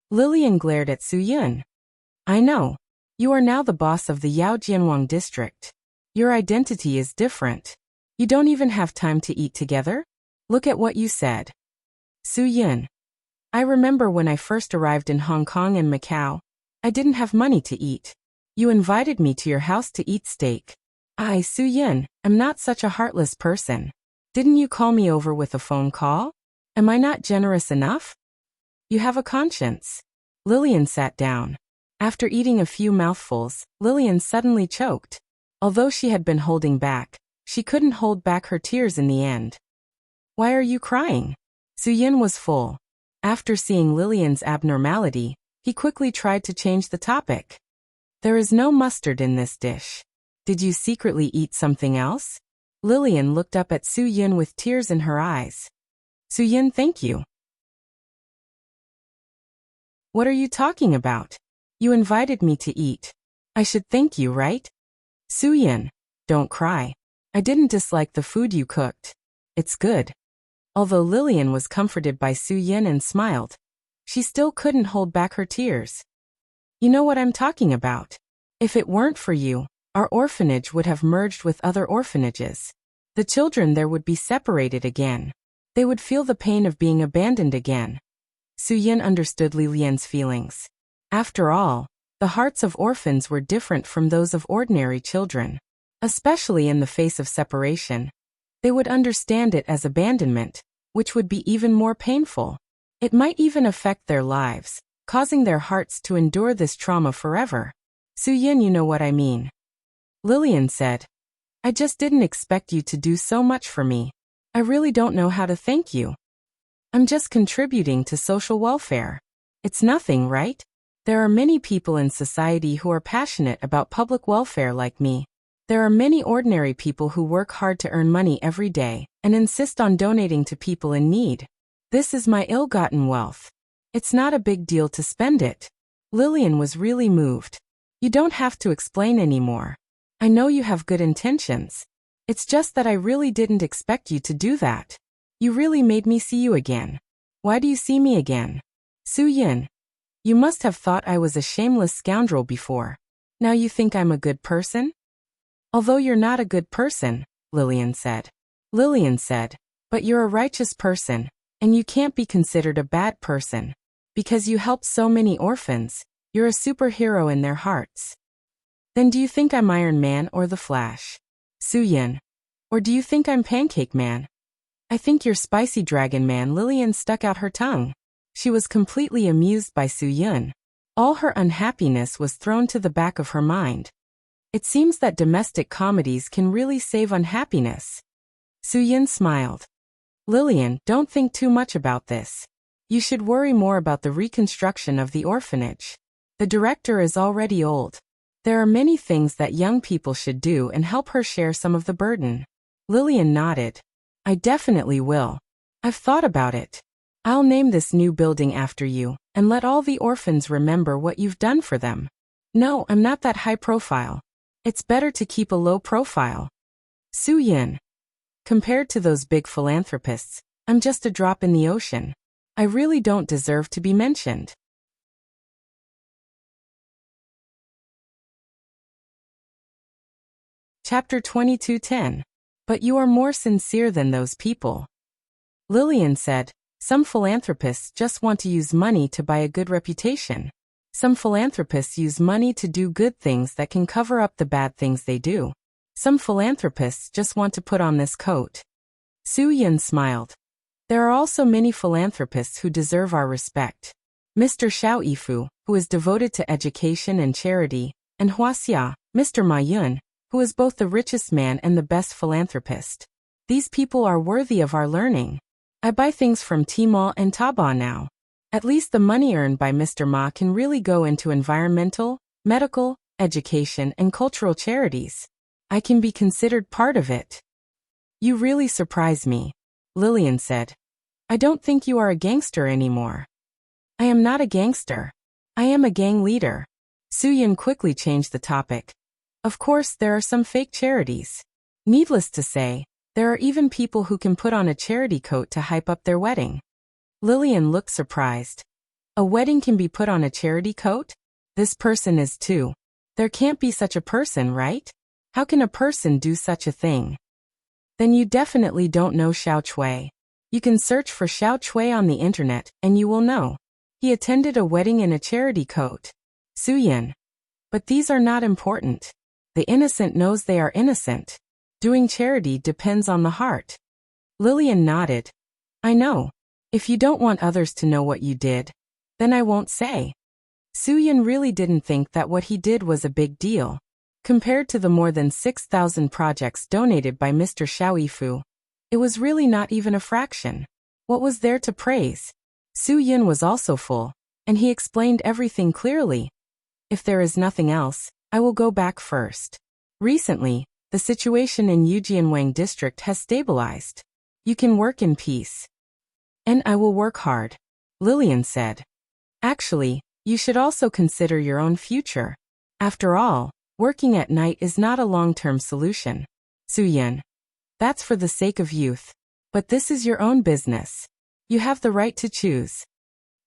Lillian glared at Su-yin. I know. You are now the boss of the Yao Jianwang district. Your identity is different. You don't even have time to eat together? Look at what you said. Su-yin. I remember when I first arrived in Hong Kong and Macau, I didn't have money to eat. You invited me to your house to eat steak. I, Su-yin, am not such a heartless person. Didn't you call me over with a phone call? Am I not generous enough? You have a conscience. Lillian sat down. After eating a few mouthfuls, Lillian suddenly choked. Although she had been holding back, she couldn't hold back her tears in the end. Why are you crying? Su-yin was full. After seeing Lillian's abnormality, he quickly tried to change the topic. There is no mustard in this dish. Did you secretly eat something else? Lillian looked up at Su-yin with tears in her eyes. Su-yin, thank you. What are you talking about? You invited me to eat. I should thank you, right? Su-yin, don't cry. I didn't dislike the food you cooked. It's good. Although Lillian was comforted by Su-yin and smiled, she still couldn't hold back her tears. You know what I'm talking about. If it weren't for you, our orphanage would have merged with other orphanages. The children there would be separated again. They would feel the pain of being abandoned again. Su-yin understood Lillian's feelings. After all, the hearts of orphans were different from those of ordinary children. Especially in the face of separation. They would understand it as abandonment, which would be even more painful. It might even affect their lives, causing their hearts to endure this trauma forever. Su-yin, you know what I mean. Lillian said, I just didn't expect you to do so much for me. I really don't know how to thank you. I'm just contributing to social welfare. It's nothing, right? There are many people in society who are passionate about public welfare like me. There are many ordinary people who work hard to earn money every day and insist on donating to people in need. This is my ill-gotten wealth. It's not a big deal to spend it. Lillian was really moved. You don't have to explain anymore. I know you have good intentions. It's just that I really didn't expect you to do that. You really made me see you again. Why do you see me again? Su-yin, you must have thought I was a shameless scoundrel before. Now you think I'm a good person? Although you're not a good person, Lillian said. Lillian said, but you're a righteous person, and you can't be considered a bad person. Because you helped so many orphans, you're a superhero in their hearts. Then do you think I'm Iron Man or the Flash? Su-yin. Or do you think I'm Pancake Man? I think you're Spicy Dragon Man. Lillian stuck out her tongue. She was completely amused by Su-yin. All her unhappiness was thrown to the back of her mind. It seems that domestic comedies can really save unhappiness. Su-yin smiled. Lillian, don't think too much about this. You should worry more about the reconstruction of the orphanage. The director is already old. There are many things that young people should do and help her share some of the burden. Lillian nodded. I definitely will. I've thought about it. I'll name this new building after you, and let all the orphans remember what you've done for them. No, I'm not that high profile. It's better to keep a low profile. Su Yin. Compared to those big philanthropists, I'm just a drop in the ocean. I really don't deserve to be mentioned. Chapter 22:10. But you are more sincere than those people. Lillian said, some philanthropists just want to use money to buy a good reputation. Some philanthropists use money to do good things that can cover up the bad things they do. Some philanthropists just want to put on this coat. Su Yin smiled. There are also many philanthropists who deserve our respect. Mr. Xiao Yifu, who is devoted to education and charity, and Huaxia, Mr. Ma Yun, who is both the richest man and the best philanthropist. These people are worthy of our learning. I buy things from Tmall and Taobao now. At least the money earned by Mr. Ma can really go into environmental, medical, education, and cultural charities. I can be considered part of it. You really surprise me, Lillian said. I don't think you are a gangster anymore. I am not a gangster. I am a gang leader. Su Yin quickly changed the topic. Of course, there are some fake charities. Needless to say, there are even people who can put on a charity coat to hype up their wedding. Lillian looked surprised. A wedding can be put on a charity coat? This person is too. There can't be such a person, right? How can a person do such a thing? Then you definitely don't know Xiao Chui. You can search for Xiao Chui on the internet, and you will know. He attended a wedding in a charity coat. Su Yin. But these are not important. The innocent knows they are innocent. Doing charity depends on the heart. Lillian nodded. I know. If you don't want others to know what you did, then I won't say. Su Yin really didn't think that what he did was a big deal. Compared to the more than 6,000 projects donated by Mr. Xiao Yifu, it was really not even a fraction. What was there to praise? Su Yin was also full, and he explained everything clearly. If there is nothing else, I will go back first. Recently, the situation in Yujianwang district has stabilized. You can work in peace. And I will work hard, Lillian said. Actually, you should also consider your own future. After all, working at night is not a long-term solution. Su Yin. That's for the sake of youth. But this is your own business. You have the right to choose.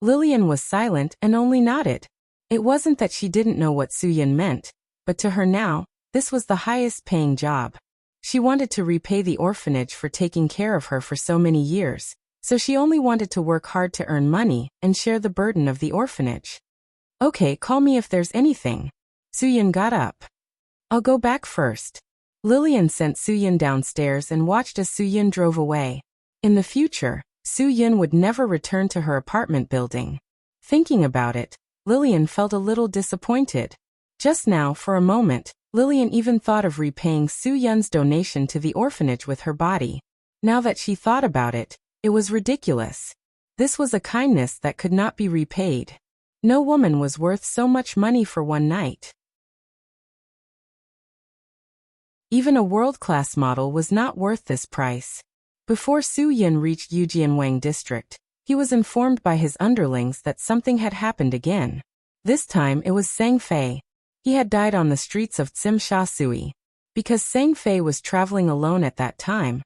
Lillian was silent and only nodded. It wasn't that she didn't know what Su Yin meant, but to her now, this was the highest-paying job. She wanted to repay the orphanage for taking care of her for so many years, so she only wanted to work hard to earn money and share the burden of the orphanage. Okay, call me if there's anything. Su Yin got up. I'll go back first. Lillian sent Su Yin downstairs and watched as Su Yin drove away. In the future, Su Yin would never return to her apartment building. Thinking about it, Lillian felt a little disappointed. Just now, for a moment, Lillian even thought of repaying Su Yin's donation to the orphanage with her body. Now that she thought about it, it was ridiculous. This was a kindness that could not be repaid. No woman was worth so much money for one night. Even a world-class model was not worth this price. Before Su Yin reached Yujianwang district, he was informed by his underlings that something had happened again. This time it was Sang Fei. He had died on the streets of Tsimsha Sui. Because Sang Fei was traveling alone at that time,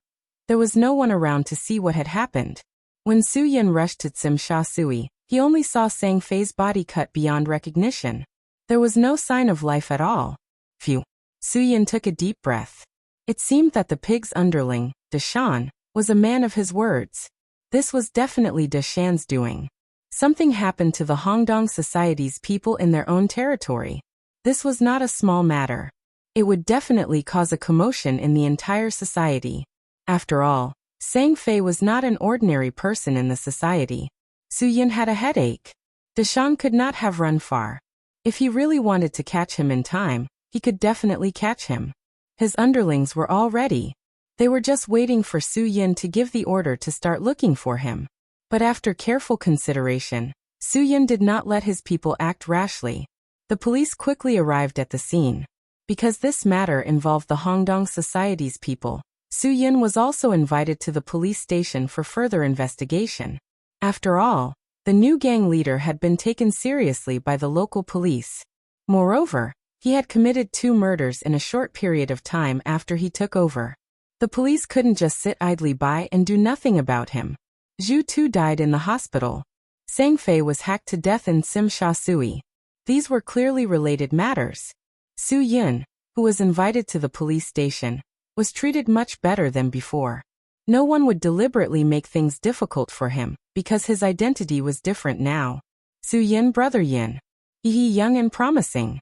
there was no one around to see what had happened. When Su Yin rushed to Tsimsha Sui, he only saw Sang Fei's body cut beyond recognition. There was no sign of life at all. Phew. Su Yin took a deep breath. It seemed that the pig's underling, Deshan, was a man of his words. This was definitely Deshan's doing. Something happened to the Hongdong Society's people in their own territory. This was not a small matter. It would definitely cause a commotion in the entire society. After all, Sang Fei was not an ordinary person in the society. Su Yin had a headache. Deshan could not have run far. If he really wanted to catch him in time, he could definitely catch him. His underlings were all ready. They were just waiting for Su Yin to give the order to start looking for him. But after careful consideration, Su Yin did not let his people act rashly. The police quickly arrived at the scene. Because this matter involved the Hongdong Society's people, Su Yin was also invited to the police station for further investigation. After all, the new gang leader had been taken seriously by the local police. Moreover, he had committed 2 murders in a short period of time after he took over. The police couldn't just sit idly by and do nothing about him. Zhu Tu died in the hospital. Sang Fei was hacked to death in Sim Sha Sui. These were clearly related matters. Su Yin, who was invited to the police station, was treated much better than before. No one would deliberately make things difficult for him, because his identity was different now. Su Yin, brother Yin. He young and promising.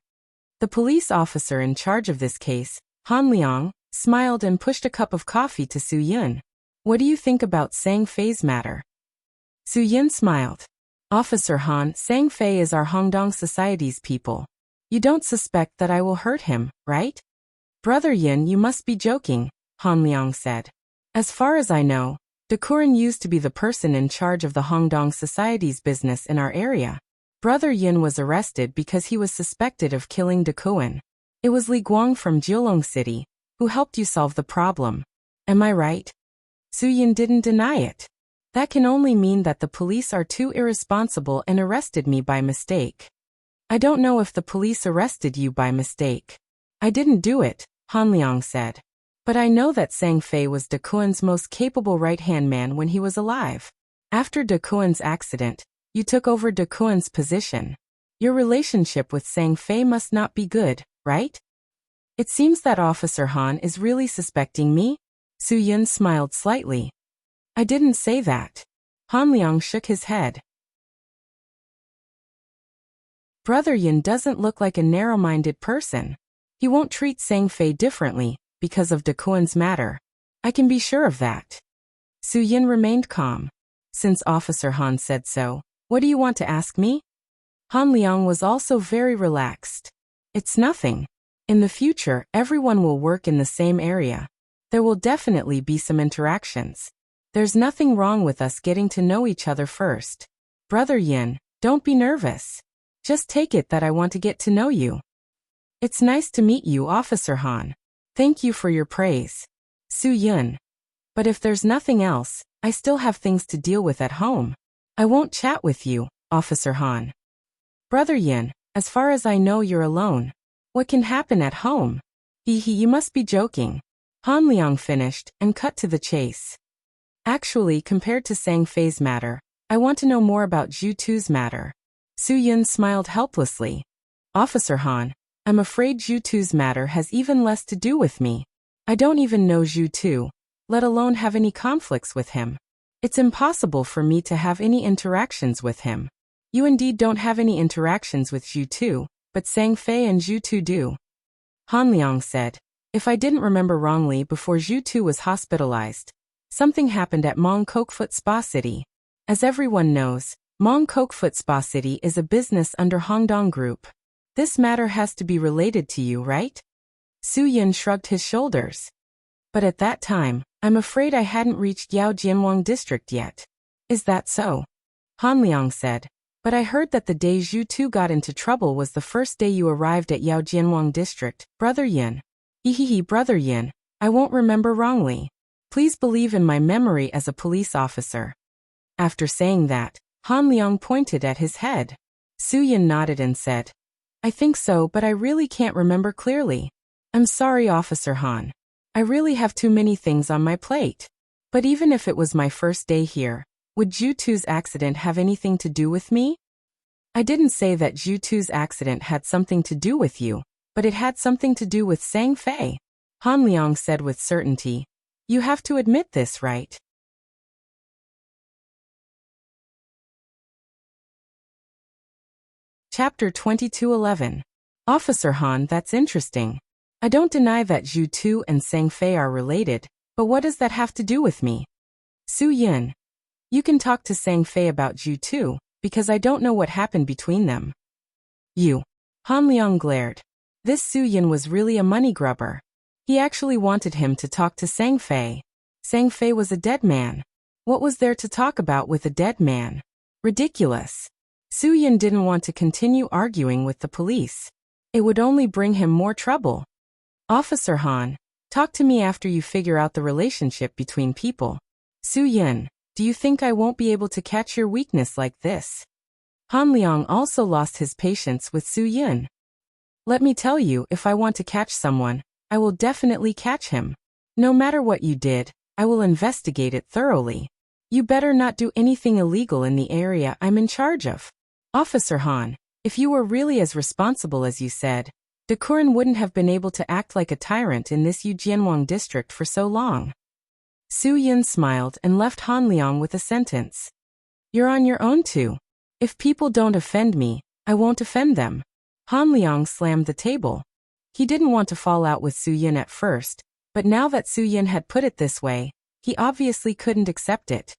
The police officer in charge of this case, Han Liang, smiled and pushed a cup of coffee to Su Yin. What do you think about Sang Fei's matter? Su Yin smiled. Officer Han, Sang Fei is our Hongdong Society's people. You don't suspect that I will hurt him, right? Brother Yin, you must be joking, Han Liang said. As far as I know, De Kuren used to be the person in charge of the Hongdong Society's business in our area. Brother Yin was arrested because he was suspected of killing De Kuren. It was Li Guang from Jiulong City who helped you solve the problem. Am I right? Su Yin didn't deny it. That can only mean that the police are too irresponsible and arrested me by mistake. I don't know if the police arrested you by mistake. I didn't do it, Han Liang said. But I know that Sang Fei was De Kuren's most capable right-hand man when he was alive. After De Kuren's accident, you took over De Kuren's position. Your relationship with Sang Fei must not be good, right? It seems that Officer Han is really suspecting me? Su Yin smiled slightly. I didn't say that. Han Liang shook his head. Brother Yin doesn't look like a narrow-minded person. He won't treat Sang Fei differently because of De Kuren's matter. I can be sure of that. Su Yin remained calm. Since Officer Han said so, what do you want to ask me? Han Liang was also very relaxed. It's nothing. In the future, everyone will work in the same area. There will definitely be some interactions. There's nothing wrong with us getting to know each other first. Brother Yin, don't be nervous. Just take it that I want to get to know you. It's nice to meet you, Officer Han. Thank you for your praise. Su Yin. But if there's nothing else, I still have things to deal with at home. I won't chat with you, Officer Han. Brother Yin, as far as I know you're alone. What can happen at home? You must be joking. Han Liang finished and cut to the chase. Actually, compared to Sang Fei's matter, I want to know more about Zhu Tu's matter. Su Yin smiled helplessly. Officer Han, I'm afraid Zhu Tu's matter has even less to do with me. I don't even know Zhu Tu, let alone have any conflicts with him. It's impossible for me to have any interactions with him. You indeed don't have any interactions with Zhu Tu, but Sang Fei and Zhu Tu do. Han Liang said, if I didn't remember wrongly, before Zhu Tu was hospitalized, something happened at Mong Kok Foot Spa City. As everyone knows, Mong Kok Foot Spa City is a business under Hongdong Group. This matter has to be related to you, right? Su Yin shrugged his shoulders. But at that time, I'm afraid I hadn't reached Yao Jianwang district yet. Is that so? Han Liang said, but I heard that the day Zhu Tu got into trouble was the first day you arrived at Yao Jianwang district, Brother Yin. Brother Yin, I won't remember wrongly. Please believe in my memory as a police officer. After saying that, Han Liang pointed at his head. Su Yin nodded and said, I think so, but I really can't remember clearly. I'm sorry, Officer Han. I really have too many things on my plate. But even if it was my first day here, would Zhu Tu's accident have anything to do with me? I didn't say that Zhu Tu's accident had something to do with you, but it had something to do with Sang Fei. Han Liang said with certainty. You have to admit this, right? Chapter 2211. Officer Han, that's interesting. I don't deny that Zhu Tu and Sang Fei are related, but what does that have to do with me? Su Yin. You can talk to Sang Fei about Zhu Tu, because I don't know what happened between them. You. Han Liang glared. This Su Yin was really a money grubber. He actually wanted him to talk to Sang Fei. Sang Fei was a dead man. What was there to talk about with a dead man? Ridiculous. Su Yin didn't want to continue arguing with the police. It would only bring him more trouble. Officer Han, talk to me after you figure out the relationship between people. Su Yin, do you think I won't be able to catch your weakness like this? Han Liang also lost his patience with Su Yin. Let me tell you, if I want to catch someone, I will definitely catch him. No matter what you did, I will investigate it thoroughly. You better not do anything illegal in the area I'm in charge of. Officer Han, if you were really as responsible as you said, De Kuren wouldn't have been able to act like a tyrant in this Yujianwang district for so long. Su Yin smiled and left Han Liang with a sentence. You're on your own too. If people don't offend me, I won't offend them. Han Liang slammed the table. He didn't want to fall out with Su Yin at first, but now that Su Yin had put it this way, he obviously couldn't accept it.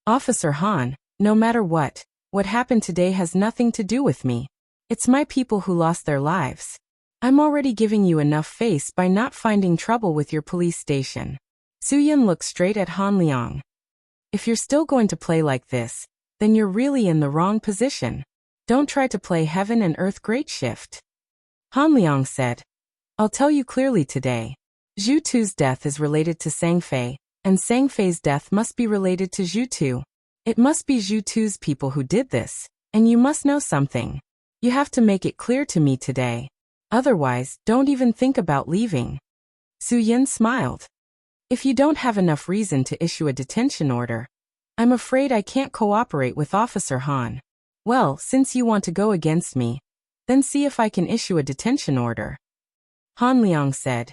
Officer Han, no matter what happened today has nothing to do with me. It's my people who lost their lives. I'm already giving you enough face by not finding trouble with your police station. Su Yin looked straight at Han Liang. If you're still going to play like this, then you're really in the wrong position. Don't try to play heaven and earth great shift. Han Liang said, I'll tell you clearly today. Zhu Tu's death is related to Sang Fei, and Sang Fei's death must be related to Zhu Tu. It must be Zhu Tu's people who did this, and you must know something. You have to make it clear to me today. Otherwise, don't even think about leaving. Su Yin smiled. If you don't have enough reason to issue a detention order, I'm afraid I can't cooperate with Officer Han. Well, since you want to go against me, then see if I can issue a detention order. Han Liang said,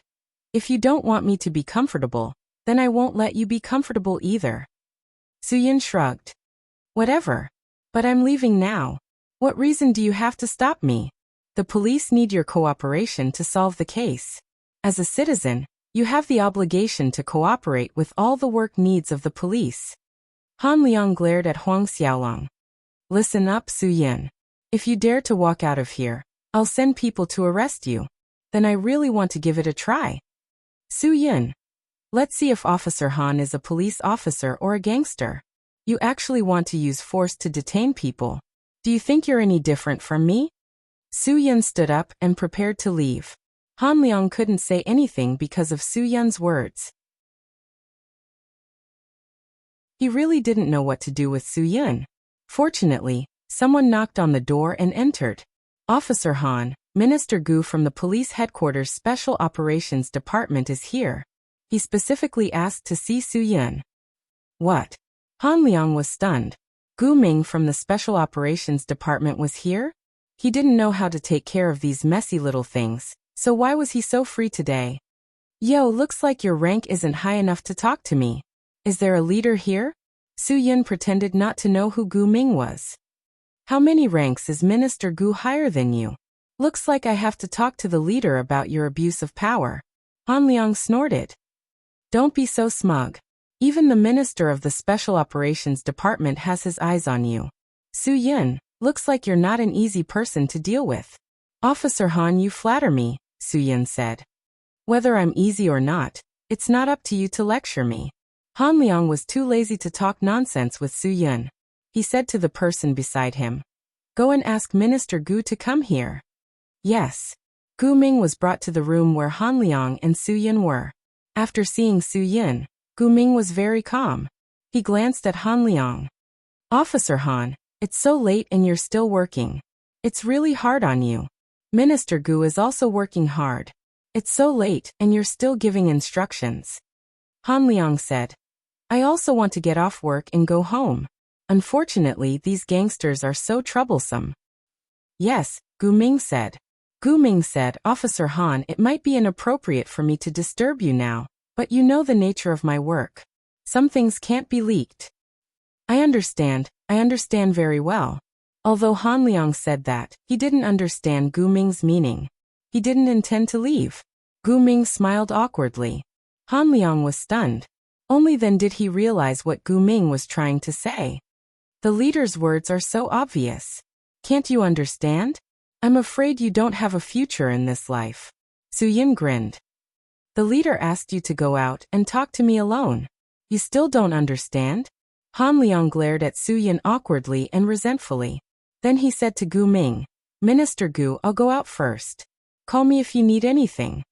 if you don't want me to be comfortable, then I won't let you be comfortable either. Su Yin shrugged. Whatever. But I'm leaving now. What reason do you have to stop me? The police need your cooperation to solve the case. As a citizen, you have the obligation to cooperate with all the work needs of the police. Han Liang glared at Huang Xiaolong. Listen up, Su Yin. If you dare to walk out of here, I'll send people to arrest you. Then I really want to give it a try. Su Yin. Let's see if Officer Han is a police officer or a gangster. You actually want to use force to detain people. Do you think you're any different from me? Su Yin stood up and prepared to leave. Han Liang couldn't say anything because of Su Yin's words. He really didn't know what to do with Su Yin. Fortunately, someone knocked on the door and entered. Officer Han, Minister Gu from the Police Headquarters Special Operations Department is here. He specifically asked to see Su Yin. What? Han Liang was stunned. Gu Ming from the Special Operations Department was here? He didn't know how to take care of these messy little things, so why was he so free today? Yo, looks like your rank isn't high enough to talk to me. Is there a leader here? Su Yin pretended not to know who Gu Ming was. How many ranks is Minister Gu higher than you? Looks like I have to talk to the leader about your abuse of power. Han Liang snorted. Don't be so smug. Even the minister of the Special Operations Department has his eyes on you. Su Yin, looks like you're not an easy person to deal with. Officer Han, you flatter me, Su Yin said. Whether I'm easy or not, it's not up to you to lecture me. Han Liang was too lazy to talk nonsense with Su Yin. He said to the person beside him, Go and ask Minister Gu to come here. Yes. Gu Ming was brought to the room where Han Liang and Su Yin were. After seeing Su Yin, Gu Ming was very calm. He glanced at Han Liang. Officer Han, it's so late and you're still working. It's really hard on you. Minister Gu is also working hard. It's so late and you're still giving instructions. Han Liang said, I also want to get off work and go home. Unfortunately, these gangsters are so troublesome. Yes, Gu Ming said. Gu Ming said, Officer Han, it might be inappropriate for me to disturb you now, but you know the nature of my work. Some things can't be leaked. I understand very well. Although Han Liang said that, he didn't understand Gu Ming's meaning. He didn't intend to leave. Gu Ming smiled awkwardly. Han Liang was stunned. Only then did he realize what Gu Ming was trying to say. The leader's words are so obvious. Can't you understand? I'm afraid you don't have a future in this life. Su Yin grinned. The leader asked you to go out and talk to me alone. You still don't understand? Han Liang glared at Su Yin awkwardly and resentfully. Then he said to Gu Ming, Minister Gu, I'll go out first. Call me if you need anything.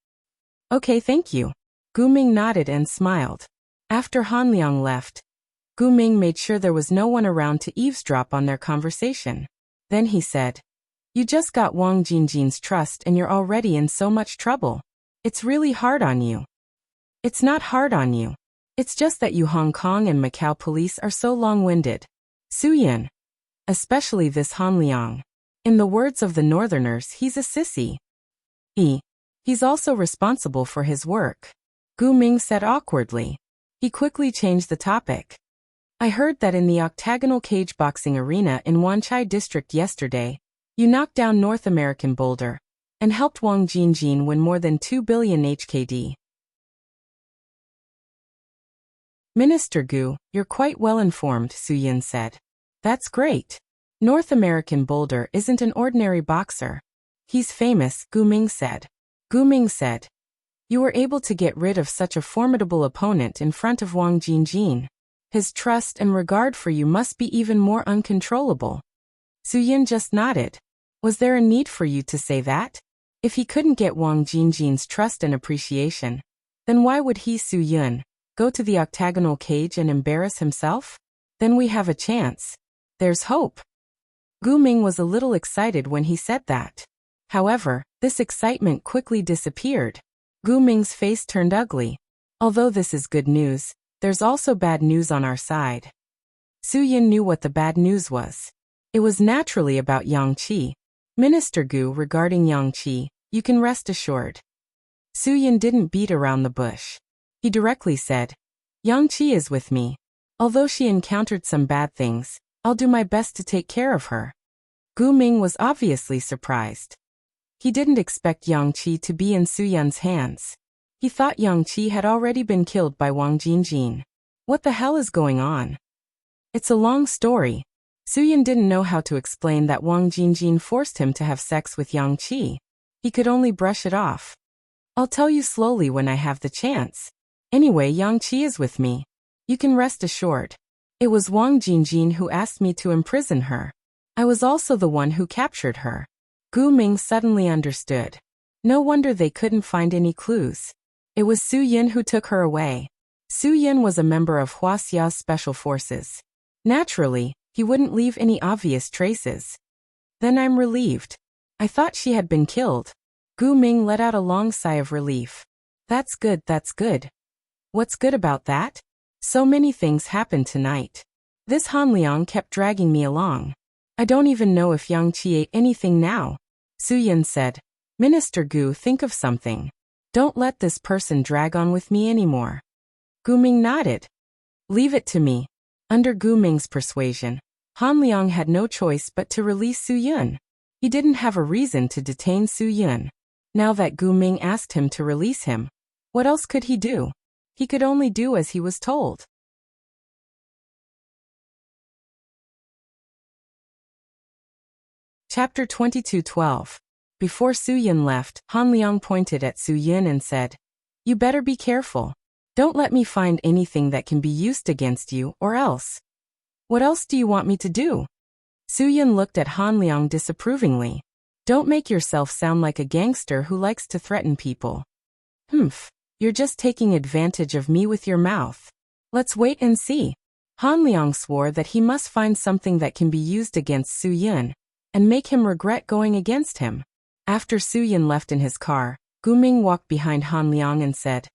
Okay, thank you. Gu Ming nodded and smiled. After Han Liang left, Gu Ming made sure there was no one around to eavesdrop on their conversation. Then he said, You just got Wang Jingjin's trust and you're already in so much trouble. It's really hard on you. It's not hard on you. It's just that you Hong Kong and Macau police are so long-winded. Su Yin. Especially this Han Liang. In the words of the Northerners, he's a sissy. He's also responsible for his work. Gu Ming said awkwardly. He quickly changed the topic. I heard that in the octagonal cage boxing arena in Wanchai district yesterday, you knocked down North American Boulder and helped Wang Jingjin win more than 2 billion HKD. Minister Gu, you're quite well informed, Su Yin said. That's great. North American Boulder isn't an ordinary boxer. He's famous, Gu Ming said. Gu Ming said, You were able to get rid of such a formidable opponent in front of Wang Jingjin. His trust and regard for you must be even more uncontrollable. Su Yin just nodded. Was there a need for you to say that? If he couldn't get Wang Jingjin's trust and appreciation, then why would he, Su Yin, go to the octagonal cage and embarrass himself? Then we have a chance. There's hope. Gu Ming was a little excited when he said that. However, this excitement quickly disappeared. Gu Ming's face turned ugly. Although this is good news, there's also bad news on our side. Su Yin knew what the bad news was. It was naturally about Yang Qi. Minister Gu, regarding Yang Qi, you can rest assured. Su Yin didn't beat around the bush. He directly said, Yang Qi is with me. Although she encountered some bad things, I'll do my best to take care of her. Gu Ming was obviously surprised. He didn't expect Yang Qi to be in Su Yin's hands. He thought Yang Qi had already been killed by Wang Jingjin. What the hell is going on? It's a long story. Su Yin didn't know how to explain that Wang Jingjin forced him to have sex with Yang Qi. He could only brush it off. I'll tell you slowly when I have the chance. Anyway, Yang Qi is with me. You can rest assured. It was Wang Jingjin who asked me to imprison her. I was also the one who captured her. Gu Ming suddenly understood. No wonder they couldn't find any clues. It was Su Yin who took her away. Su Yin was a member of Hua Xia's special forces. Naturally, he wouldn't leave any obvious traces. Then I'm relieved. I thought she had been killed. Gu Ming let out a long sigh of relief. That's good, that's good. What's good about that? So many things happened tonight. This Han Liang kept dragging me along. I don't even know if Yang Qi ate anything now. Su Yin said, Minister Gu, think of something. Don't let this person drag on with me anymore. Gu Ming nodded. Leave it to me. Under Gu Ming's persuasion, Han Liang had no choice but to release Su Yin. He didn't have a reason to detain Su Yin. Now that Gu Ming asked him to release him, what else could he do? He could only do as he was told. Chapter 22:12. Before Su Yin left, Han Liang pointed at Su Yin and said, You better be careful. Don't let me find anything that can be used against you, or else. What else do you want me to do? Su Yin looked at Han Liang disapprovingly. Don't make yourself sound like a gangster who likes to threaten people. You're just taking advantage of me with your mouth. Let's wait and see. Han Liang swore that he must find something that can be used against Su Yin and make him regret going against him. After Su Yin left in his car, Gu Ming walked behind Han Liang and said,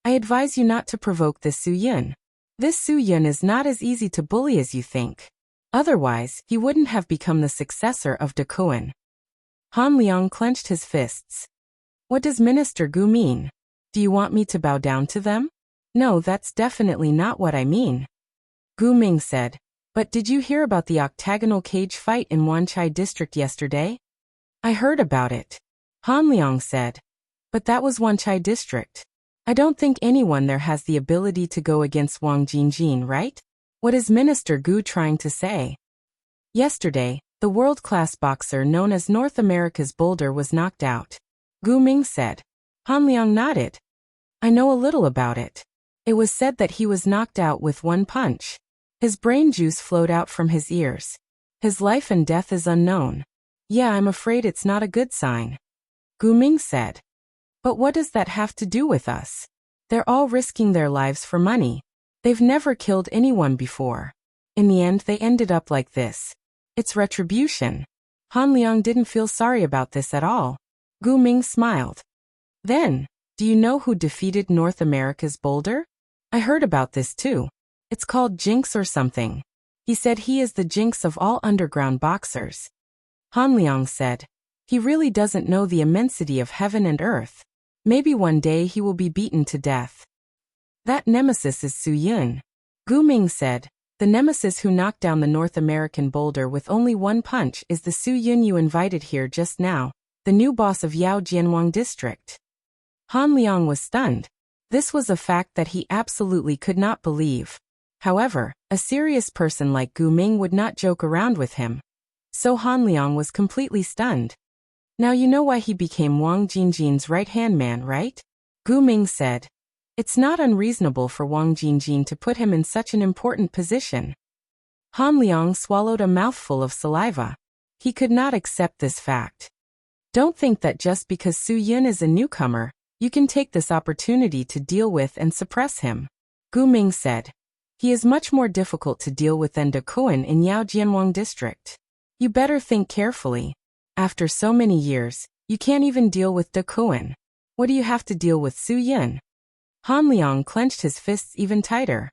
I advise you not to provoke this Su Yin. This Su Yin is not as easy to bully as you think. Otherwise, he wouldn't have become the successor of De Koen. Han Liang clenched his fists. What does Minister Gu mean? Do you want me to bow down to them? No, that's definitely not what I mean. Gu Ming said, But did you hear about the octagonal cage fight in Wanchai district yesterday? I heard about it. Han Liang said. But that was Wanchai district. I don't think anyone there has the ability to go against Wang Jingjin, right? What is Minister Gu trying to say? Yesterday, the world-class boxer known as North America's Boulder was knocked out. Gu Ming said. Han Liang nodded. I know a little about it. It was said that he was knocked out with one punch. His brain juice flowed out from his ears. His life and death is unknown. Yeah, I'm afraid it's not a good sign. Gu Ming said. But what does that have to do with us? They're all risking their lives for money. They've never killed anyone before. In the end, they ended up like this. It's retribution. Han Liang didn't feel sorry about this at all. Gu Ming smiled. Then, do you know who defeated North America's Boulder? I heard about this too. It's called Jinx or something. He said he is the Jinx of all underground boxers. Han Liang said. He really doesn't know the immensity of heaven and earth. Maybe one day he will be beaten to death. That nemesis is Su Yun. Gu Ming said. The nemesis who knocked down the North American Boulder with only one punch is the Su Yun you invited here just now, the new boss of Yao Jianwang district. Han Liang was stunned. This was a fact that he absolutely could not believe. However, a serious person like Gu Ming would not joke around with him. So Han Liang was completely stunned. Now you know why he became Wang Jingjin's right-hand man, right? Gu Ming said. It's not unreasonable for Wang Jingjin to put him in such an important position. Han Liang swallowed a mouthful of saliva. He could not accept this fact. Don't think that just because Su Yun is a newcomer, you can take this opportunity to deal with and suppress him. Gu Ming said. He is much more difficult to deal with than De Kuan in Yao Jianwang district. You better think carefully. After so many years, you can't even deal with De Kuan. What do you have to deal with Su Yun? Han Liang clenched his fists even tighter.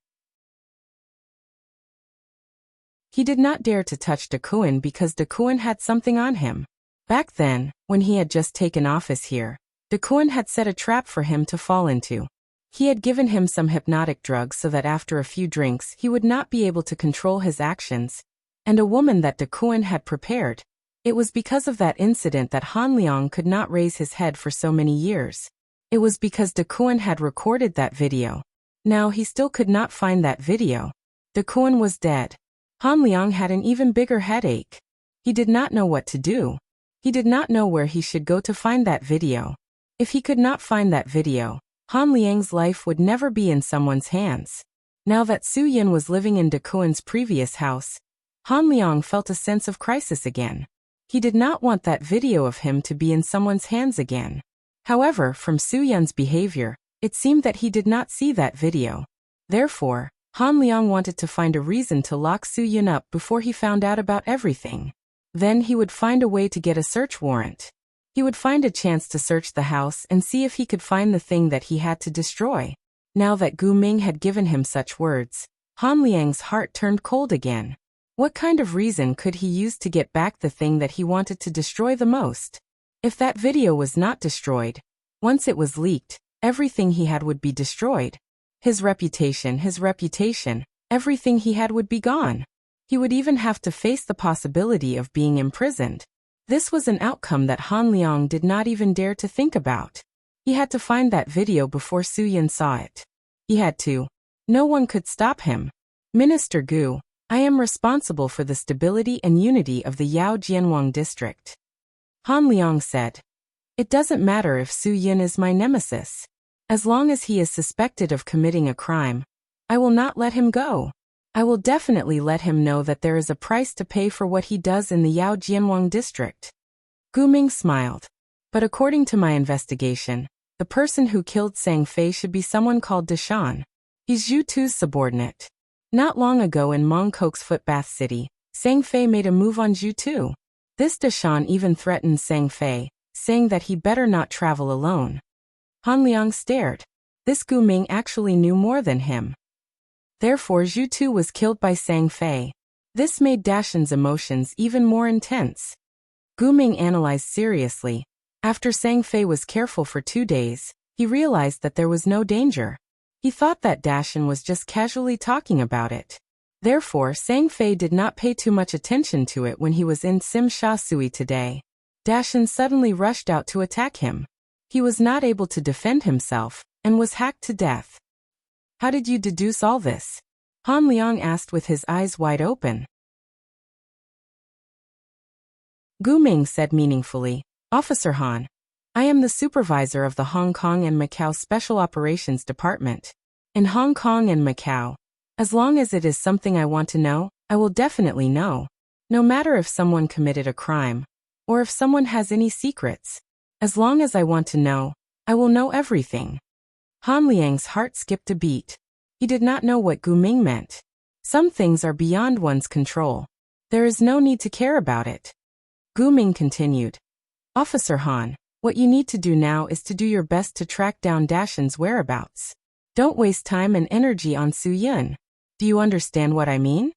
He did not dare to touch De Kuan because De Kuan had something on him. Back then, when he had just taken office here, De Kuan had set a trap for him to fall into. He had given him some hypnotic drugs so that after a few drinks he would not be able to control his actions, and a woman that De Kuan had prepared. It was because of that incident that Han Liang could not raise his head for so many years. It was because De Kuan had recorded that video. Now he still could not find that video. De Kuan was dead. Han Liang had an even bigger headache. He did not know what to do. He did not know where he should go to find that video. If he could not find that video, Han Liang's life would never be in someone's hands. Now that Su Yun was living in De Kuan's previous house, Han Liang felt a sense of crisis again. He did not want that video of him to be in someone's hands again. However, from Su Yun's behavior, it seemed that he did not see that video. Therefore, Han Liang wanted to find a reason to lock Su Yun up before he found out about everything. Then he would find a way to get a search warrant. He would find a chance to search the house and see if he could find the thing that he had to destroy. Now that Gu Ming had given him such words, Han Liang's heart turned cold again. What kind of reason could he use to get back the thing that he wanted to destroy the most? If that video was not destroyed, once it was leaked, everything he had would be destroyed. His reputation, everything he had would be gone. He would even have to face the possibility of being imprisoned. This was an outcome that Han Liang did not even dare to think about. He had to find that video before Su Yun saw it. He had to. No one could stop him. Minister Gu, I am responsible for the stability and unity of the Yao Jianwang district. Han Liang said. It doesn't matter if Su Yun is my nemesis. As long as he is suspected of committing a crime, I will not let him go. I will definitely let him know that there is a price to pay for what he does in the Yao Jianwang district. Gu Ming smiled. But according to my investigation, the person who killed Sang Fei should be someone called Deshan. He's Zhu Tu's subordinate. Not long ago in Mongkok's Footbath City, Sang Fei made a move on Zhu Tu. This Deshan even threatened Sang Fei, saying that he better not travel alone. Han Liang stared. This Gu Ming actually knew more than him. Therefore Zhu Tu was killed by Sang Fei. This made Dashan's emotions even more intense. Gu Ming analyzed seriously. After Sang Fei was careful for 2 days, he realized that there was no danger. He thought that Dashan was just casually talking about it. Therefore Sang Fei did not pay too much attention to it when he was in Sim Sha Sui today. Dashan suddenly rushed out to attack him. He was not able to defend himself, and was hacked to death. How did you deduce all this? Han Liang asked with his eyes wide open. Gu Ming said meaningfully, Officer Han, I am the supervisor of the Hong Kong and Macau Special Operations Department. In Hong Kong and Macau, as long as it is something I want to know, I will definitely know. No matter if someone committed a crime, or if someone has any secrets. As long as I want to know, I will know everything. Han Liang's heart skipped a beat. He did not know what Gu Ming meant. Some things are beyond one's control. There is no need to care about it. Gu Ming continued. Officer Han, what you need to do now is to do your best to track down Dashan's whereabouts. Don't waste time and energy on Su Yun. Do you understand what I mean?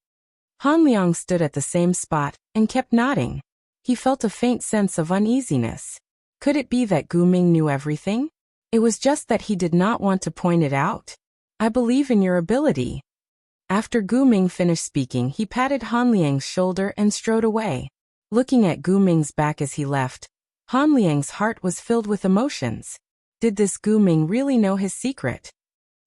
Han Liang stood at the same spot and kept nodding. He felt a faint sense of uneasiness. Could it be that Gu Ming knew everything? It was just that he did not want to point it out. I believe in your ability. After Gu Ming finished speaking, he patted Han Liang's shoulder and strode away. Looking at Gu Ming's back as he left, Han Liang's heart was filled with emotions. Did this Gu Ming really know his secret?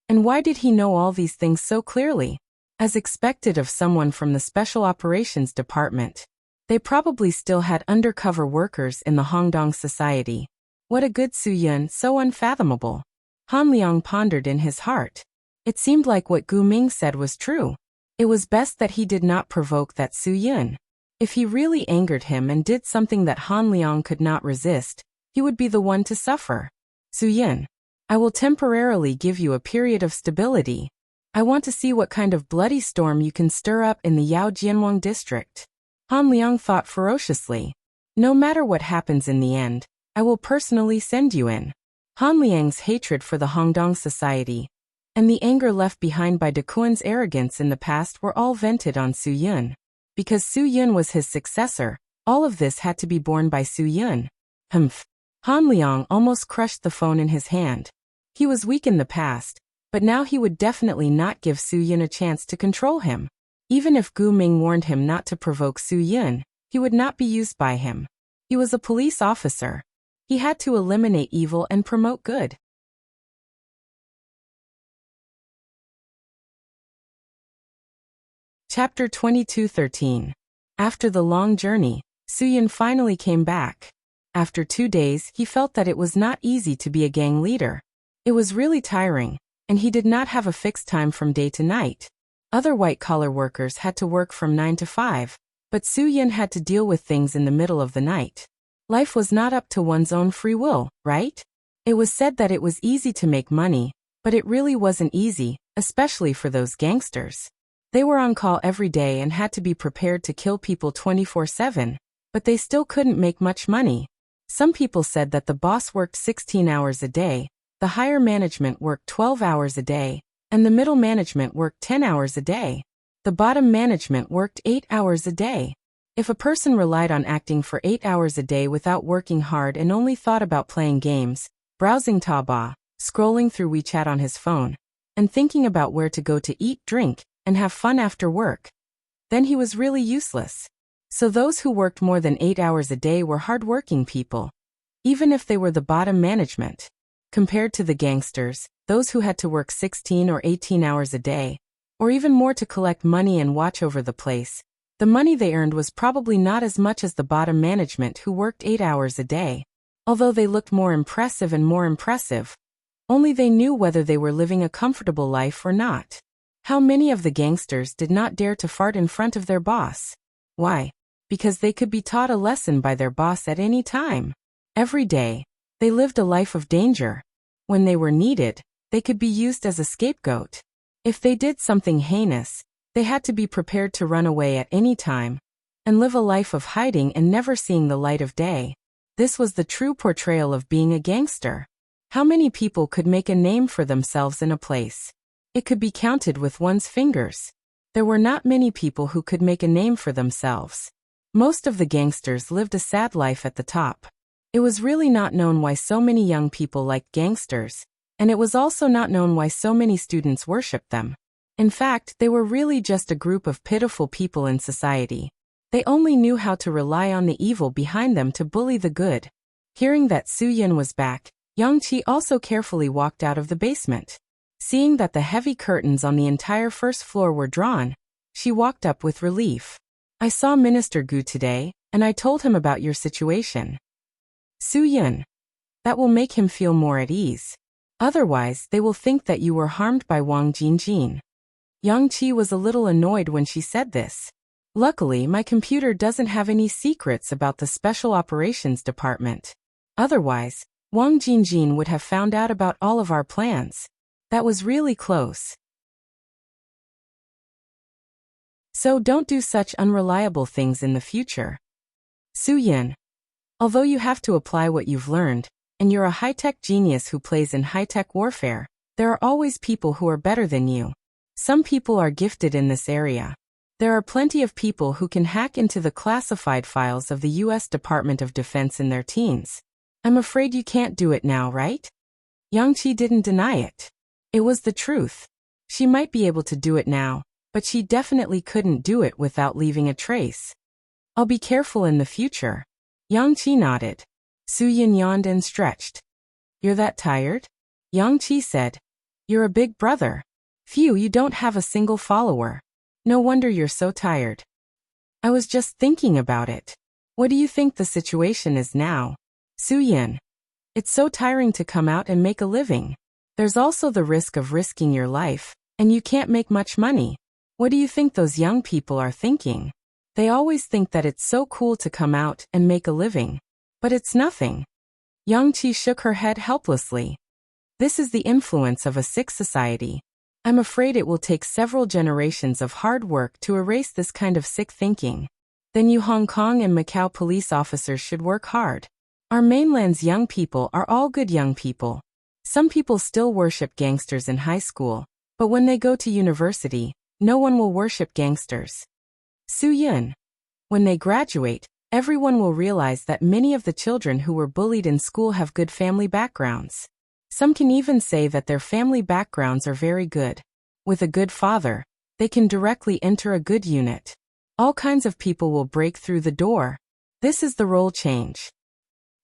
And why did he know all these things so clearly? As expected of someone from the Special Operations Department, they probably still had undercover workers in the Hongdong society. What a good Su Yun, so unfathomable. Han Liang pondered in his heart. It seemed like what Gu Ming said was true. It was best that he did not provoke that Su Yun. If he really angered him and did something that Han Liang could not resist, he would be the one to suffer. Su Yun, I will temporarily give you a period of stability. I want to see what kind of bloody storm you can stir up in the Yao Jianwang district. Han Liang thought ferociously. No matter what happens in the end, I will personally send you in. Han Liang's hatred for the Hongdong society and the anger left behind by De Kuan's arrogance in the past were all vented on Su Yun. Because Su Yun was his successor, all of this had to be borne by Su Yun. Humph. Han Liang almost crushed the phone in his hand. He was weak in the past, but now he would definitely not give Su Yun a chance to control him. Even if Gu Ming warned him not to provoke Su Yun, he would not be used by him. He was a police officer. He had to eliminate evil and promote good. Chapter 22:13. After the long journey, Su Yun finally came back. After 2 days, he felt that it was not easy to be a gang leader. It was really tiring, and he did not have a fixed time from day to night. Other white-collar workers had to work from 9 to 5, but Su Yun had to deal with things in the middle of the night. Life was not up to one's own free will, right? It was said that it was easy to make money, but it really wasn't easy, especially for those gangsters. They were on call every day and had to be prepared to kill people 24/7, but they still couldn't make much money. Some people said that the boss worked 16 hours a day, the higher management worked 12 hours a day, and the middle management worked 10 hours a day. The bottom management worked 8 hours a day. If a person relied on acting for 8 hours a day without working hard and only thought about playing games, browsing Taobao, scrolling through WeChat on his phone, and thinking about where to go to eat, drink, and have fun after work, then he was really useless. So those who worked more than 8 hours a day were hard-working people, even if they were the bottom management. Compared to the gangsters, those who had to work 16 or 18 hours a day, or even more to collect money and watch over the place, the money they earned was probably not as much as the bottom management who worked 8 hours a day. Although they looked more impressive and more impressive, only they knew whether they were living a comfortable life or not. How many of the gangsters did not dare to fart in front of their boss? Why? Because they could be taught a lesson by their boss at any time. Every day, they lived a life of danger. When they were needed, they could be used as a scapegoat. If they did something heinous, they had to be prepared to run away at any time and live a life of hiding and never seeing the light of day. This was the true portrayal of being a gangster. How many people could make a name for themselves in a place? It could be counted with one's fingers. There were not many people who could make a name for themselves. Most of the gangsters lived a sad life at the top. It was really not known why so many young people liked gangsters, and it was also not known why so many students worshipped them. In fact, they were really just a group of pitiful people in society. They only knew how to rely on the evil behind them to bully the good. Hearing that Su Yun was back, Yang Qi also carefully walked out of the basement. Seeing that the heavy curtains on the entire first floor were drawn, she walked up with relief. I saw Minister Gu today, and I told him about your situation. Su Yun. That will make him feel more at ease. Otherwise, they will think that you were harmed by Wang Jinjin. Yang Qi was a little annoyed when she said this. Luckily, my computer doesn't have any secrets about the Special Operations Department. Otherwise, Wang Jingjin would have found out about all of our plans. That was really close. So don't do such unreliable things in the future. Su Yin. Although you have to apply what you've learned, and you're a high-tech genius who plays in high-tech warfare, there are always people who are better than you. Some people are gifted in this area. There are plenty of people who can hack into the classified files of the U.S. Department of Defense in their teens. I'm afraid you can't do it now, right? Yang Qi didn't deny it. It was the truth. She might be able to do it now, but she definitely couldn't do it without leaving a trace. I'll be careful in the future. Yang Qi nodded. Su Yin yawned and stretched. You're that tired? Yang Qi said. You're a big brother. Phew, you don't have a single follower. No wonder you're so tired. I was just thinking about it. What do you think the situation is now? Su Yin. It's so tiring to come out and make a living. There's also the risk of risking your life, and you can't make much money. What do you think those young people are thinking? They always think that it's so cool to come out and make a living. But it's nothing. Yang Qi shook her head helplessly. This is the influence of a sick society. I'm afraid it will take several generations of hard work to erase this kind of sick thinking. Then you Hong Kong and Macau police officers should work hard. Our mainland's young people are all good young people. Some people still worship gangsters in high school, but when they go to university, no one will worship gangsters. Su Yin. When they graduate, everyone will realize that many of the children who were bullied in school have good family backgrounds. Some can even say that their family backgrounds are very good. With a good father, they can directly enter a good unit. All kinds of people will break through the door. This is the role change.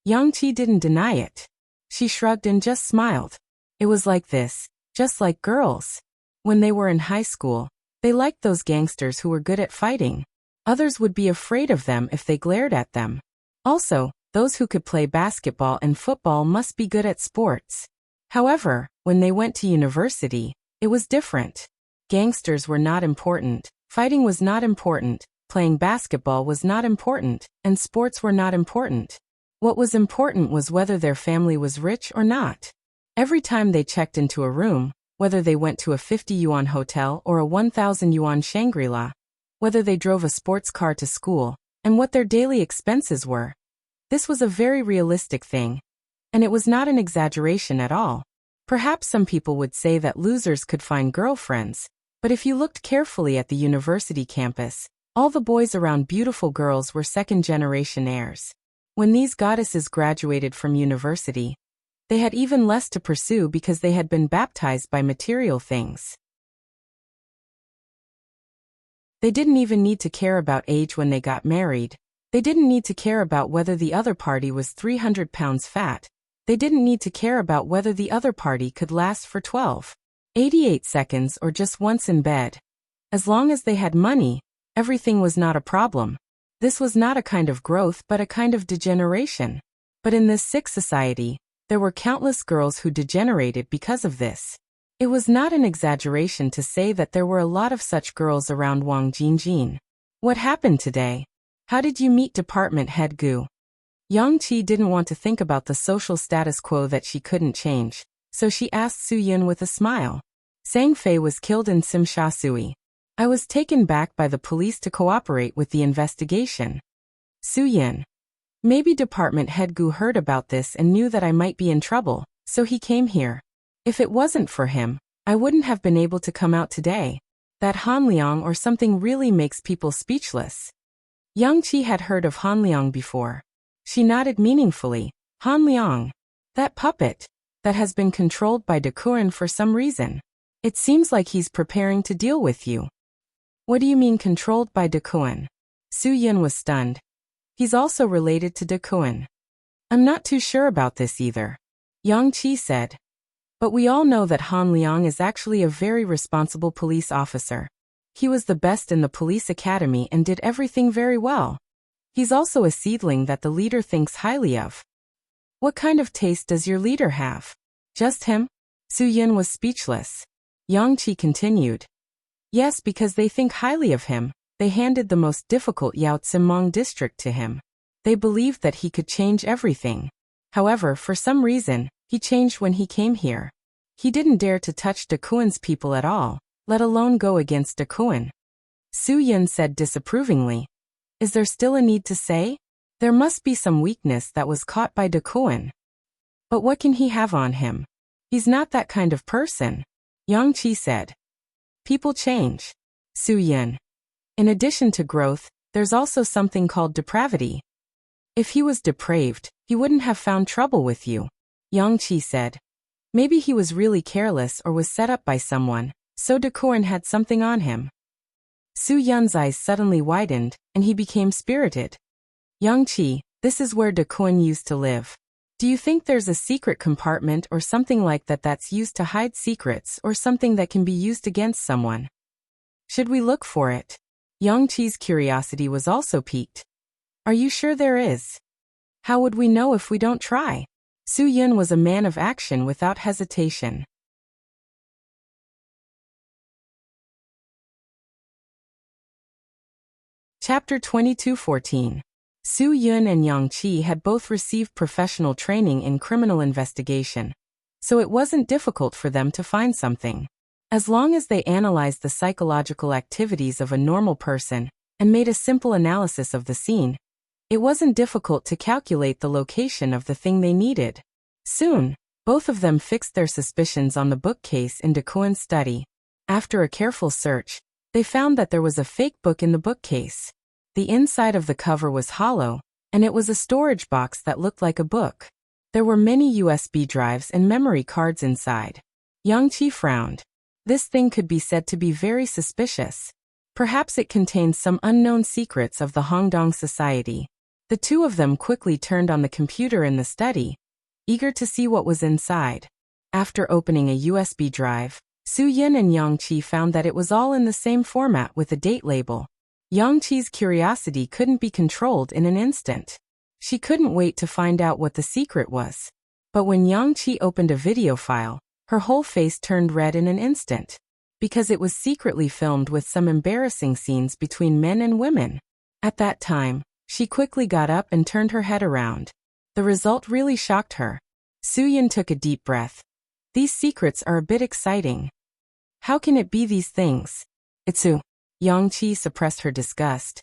Yang Qi didn't deny it. She shrugged and just smiled. It was like this, just like girls. When they were in high school, they liked those gangsters who were good at fighting. Others would be afraid of them if they glared at them. Also, those who could play basketball and football must be good at sports. However, when they went to university, it was different. Gangsters were not important, fighting was not important, playing basketball was not important, and sports were not important. What was important was whether their family was rich or not. Every time they checked into a room, whether they went to a 50-yuan hotel or a 1,000-yuan Shangri-La, whether they drove a sports car to school, and what their daily expenses were. This was a very realistic thing. And it was not an exaggeration at all. Perhaps some people would say that losers could find girlfriends, but if you looked carefully at the university campus, all the boys around beautiful girls were second-generation heirs. When these goddesses graduated from university, they had even less to pursue because they had been baptized by material things. They didn't even need to care about age when they got married. They didn't need to care about whether the other party was 300 pounds fat. They didn't need to care about whether the other party could last for 88 seconds or just once in bed. As long as they had money, everything was not a problem. This was not a kind of growth but a kind of degeneration. But in this sick society, there were countless girls who degenerated because of this. It was not an exaggeration to say that there were a lot of such girls around Wang Jingjin. What happened today? How did you meet Department Head Gu? Yang Qi didn't want to think about the social status quo that she couldn't change, so she asked Su Yin with a smile. Sang Fei was killed in Simsha Sui. I was taken back by the police to cooperate with the investigation. Su Yin. Maybe Department Head Gu heard about this and knew that I might be in trouble, so he came here. If it wasn't for him, I wouldn't have been able to come out today. That Han Liang or something really makes people speechless. Yang Qi had heard of Han Liang before. She nodded meaningfully. Han Liang. That puppet. That has been controlled by Dekuan for some reason. It seems like he's preparing to deal with you. What do you mean controlled by Dekuan? Su Yin was stunned. He's also related to Dekuan. I'm not too sure about this either. Yang Qi said. But we all know that Han Liang is actually a very responsible police officer. He was the best in the police academy and did everything very well. He's also a seedling that the leader thinks highly of. What kind of taste does your leader have? Just him? Su Yin was speechless. Yang Qi continued. Yes, because they think highly of him. They handed the most difficult Yao Tsimong district to him. They believed that he could change everything. However, for some reason, he changed when he came here. He didn't dare to touch Dakuan's people at all, let alone go against Dakuan. Su Yun said disapprovingly. Is there still a need to say? There must be some weakness that was caught by Dakuan. But what can he have on him? He's not that kind of person, Yang Qi said. People change. Su Yun. In addition to growth, there's also something called depravity. If he was depraved, he wouldn't have found trouble with you, Yang Qi said. Maybe he was really careless or was set up by someone, so Dakuan had something on him. Su Yun's eyes suddenly widened, and he became spirited. Yang Qi, this is where Dakuan used to live. Do you think there's a secret compartment or something like that that's used to hide secrets or something that can be used against someone? Should we look for it? Yang Qi's curiosity was also piqued. Are you sure there is? How would we know if we don't try? Su Yun was a man of action without hesitation. Chapter 22:14. Su Yun and Yang Qi had both received professional training in criminal investigation, so it wasn't difficult for them to find something. As long as they analyzed the psychological activities of a normal person and made a simple analysis of the scene, it wasn't difficult to calculate the location of the thing they needed. Soon, both of them fixed their suspicions on the bookcase in Dakuan's study. After a careful search, they found that there was a fake book in the bookcase. The inside of the cover was hollow, and it was a storage box that looked like a book. There were many USB drives and memory cards inside. Yang Qi frowned. This thing could be said to be very suspicious. Perhaps it contained some unknown secrets of the Hongdong society. The two of them quickly turned on the computer in the study, eager to see what was inside. After opening a USB drive, Su Yun and Yang Qi found that it was all in the same format with a date label. Yang Qi's curiosity couldn't be controlled in an instant. She couldn't wait to find out what the secret was. But when Yang Qi opened a video file, her whole face turned red in an instant. Because it was secretly filmed with some embarrassing scenes between men and women. At that time, she quickly got up and turned her head around. The result really shocked her. Su Yun took a deep breath. These secrets are a bit exciting. How can it be these things? Itsu. Yang Qi suppressed her disgust.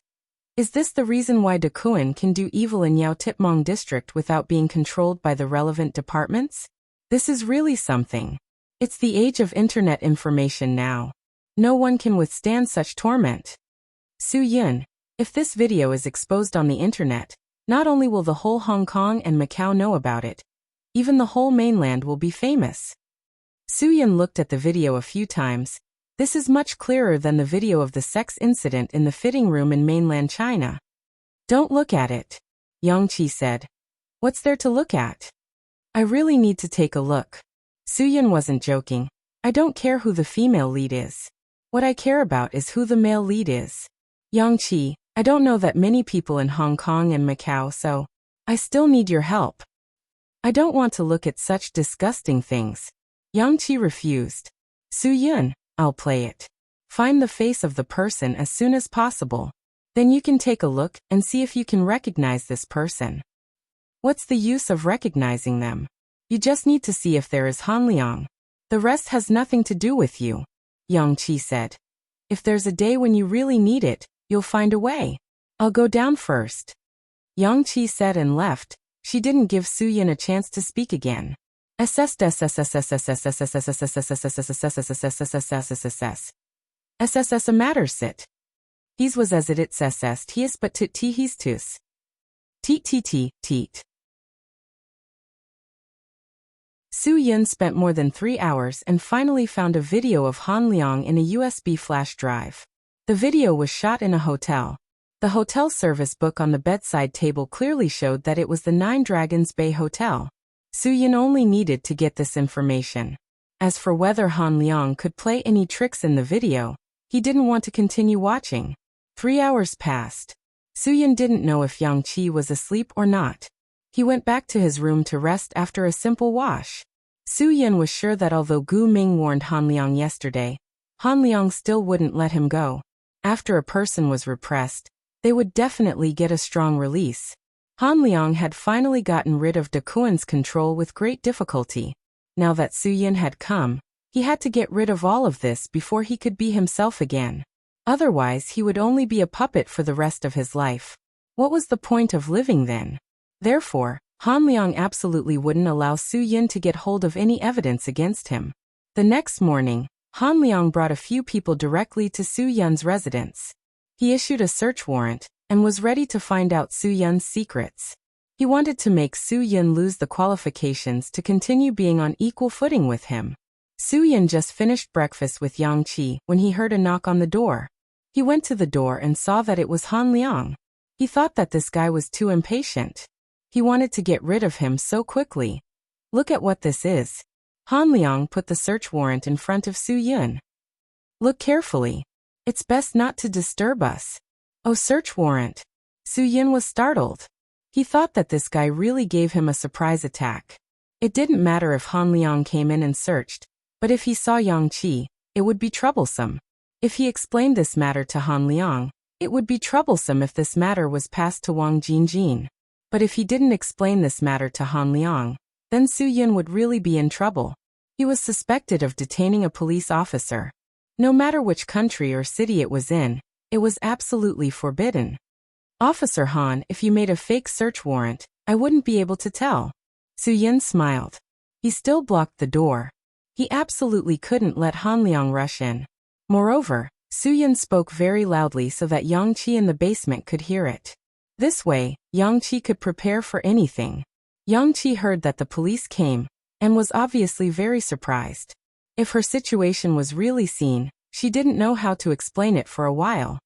Is this the reason why Dakuan can do evil in Yao Tipmong district without being controlled by the relevant departments? This is really something. It's the age of internet information now. No one can withstand such torment. Su Yun, if this video is exposed on the internet, not only will the whole Hong Kong and Macau know about it, even the whole mainland will be famous. Su Yun looked at the video a few times. This is much clearer than the video of the sex incident in the fitting room in mainland China. Don't look at it, Yang Qi said. What's there to look at? I really need to take a look. Su Yun wasn't joking. I don't care who the female lead is. What I care about is who the male lead is. Yang Qi, I don't know that many people in Hong Kong and Macau, so I still need your help. I don't want to look at such disgusting things. Yang Qi refused. Su Yun, I'll play it. Find the face of the person as soon as possible. Then you can take a look and see if you can recognize this person. What's the use of recognizing them? You just need to see if there is Han Liang. The rest has nothing to do with you, Yang Qi said. If there's a day when you really need it, you'll find a way. I'll go down first. Yang Qi said and left. She didn't give Su Yun a chance to speak again. SSS a matter sit. He's was as it sessest he's but tit he's tus. Teet. Su Yun spent more than 3 hours and finally found a video of Han Liang in a USB flash drive. The video was shot in a hotel. The hotel service book on the bedside table clearly showed that it was the Nine Dragons Bay Hotel. Su Yun only needed to get this information. As for whether Han Liang could play any tricks in the video, he didn't want to continue watching. 3 hours passed. Su Yun didn't know if Yang Qi was asleep or not. He went back to his room to rest after a simple wash. Su Yun was sure that although Gu Ming warned Han Liang yesterday, Han Liang still wouldn't let him go. After a person was repressed, they would definitely get a strong release. Han Liang had finally gotten rid of De Kuan's control with great difficulty. Now that Su Yin had come, he had to get rid of all of this before he could be himself again. Otherwise, he would only be a puppet for the rest of his life. What was the point of living then? Therefore, Han Liang absolutely wouldn't allow Su Yin to get hold of any evidence against him. The next morning, Han Liang brought a few people directly to Su Yun's residence. He issued a search warrant and was ready to find out Su Yun's secrets. He wanted to make Su Yun lose the qualifications to continue being on equal footing with him. Su Yun just finished breakfast with Yang Qi when he heard a knock on the door. He went to the door and saw that it was Han Liang. He thought that this guy was too impatient. He wanted to get rid of him so quickly. Look at what this is. Han Liang put the search warrant in front of Su Yun. Look carefully. It's best not to disturb us. Oh, search warrant. Su Yun was startled. He thought that this guy really gave him a surprise attack. It didn't matter if Han Liang came in and searched, but if he saw Yang Qi, it would be troublesome. If he explained this matter to Han Liang, it would be troublesome if this matter was passed to Wang Jingjin. But if he didn't explain this matter to Han Liang, then Su Yun would really be in trouble. He was suspected of detaining a police officer. No matter which country or city it was in, it was absolutely forbidden. Officer Han, if you made a fake search warrant, I wouldn't be able to tell. Su Yun smiled. He still blocked the door. He absolutely couldn't let Han Liang rush in. Moreover, Su Yun spoke very loudly so that Yang Qi in the basement could hear it. This way, Yang Qi could prepare for anything. Yang Qi heard that the police came, and was obviously very surprised. If her situation was really seen, she didn't know how to explain it for a while.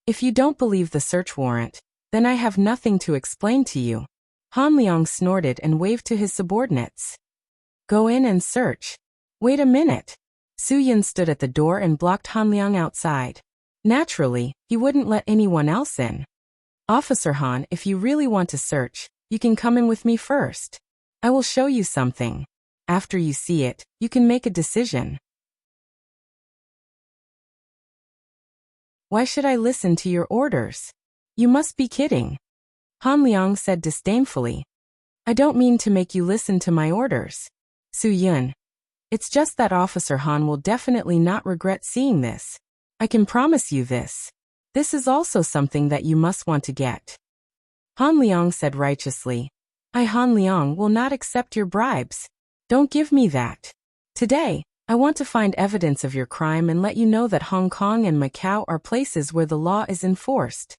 If you don't believe the search warrant, then I have nothing to explain to you. Han Liang snorted and waved to his subordinates. Go in and search. Wait a minute. Su Yun stood at the door and blocked Han Liang outside. Naturally, he wouldn't let anyone else in. Officer Han, if you really want to search, you can come in with me first. I will show you something. After you see it, you can make a decision. Why should I listen to your orders? You must be kidding. Han Liang said disdainfully. I don't mean to make you listen to my orders. Su Yun. It's just that Officer Han will definitely not regret seeing this. I can promise you this. This is also something that you must want to get. Han Liang said righteously. I, Han Liang, will not accept your bribes. Don't give me that. Today, I want to find evidence of your crime and let you know that Hong Kong and Macau are places where the law is enforced.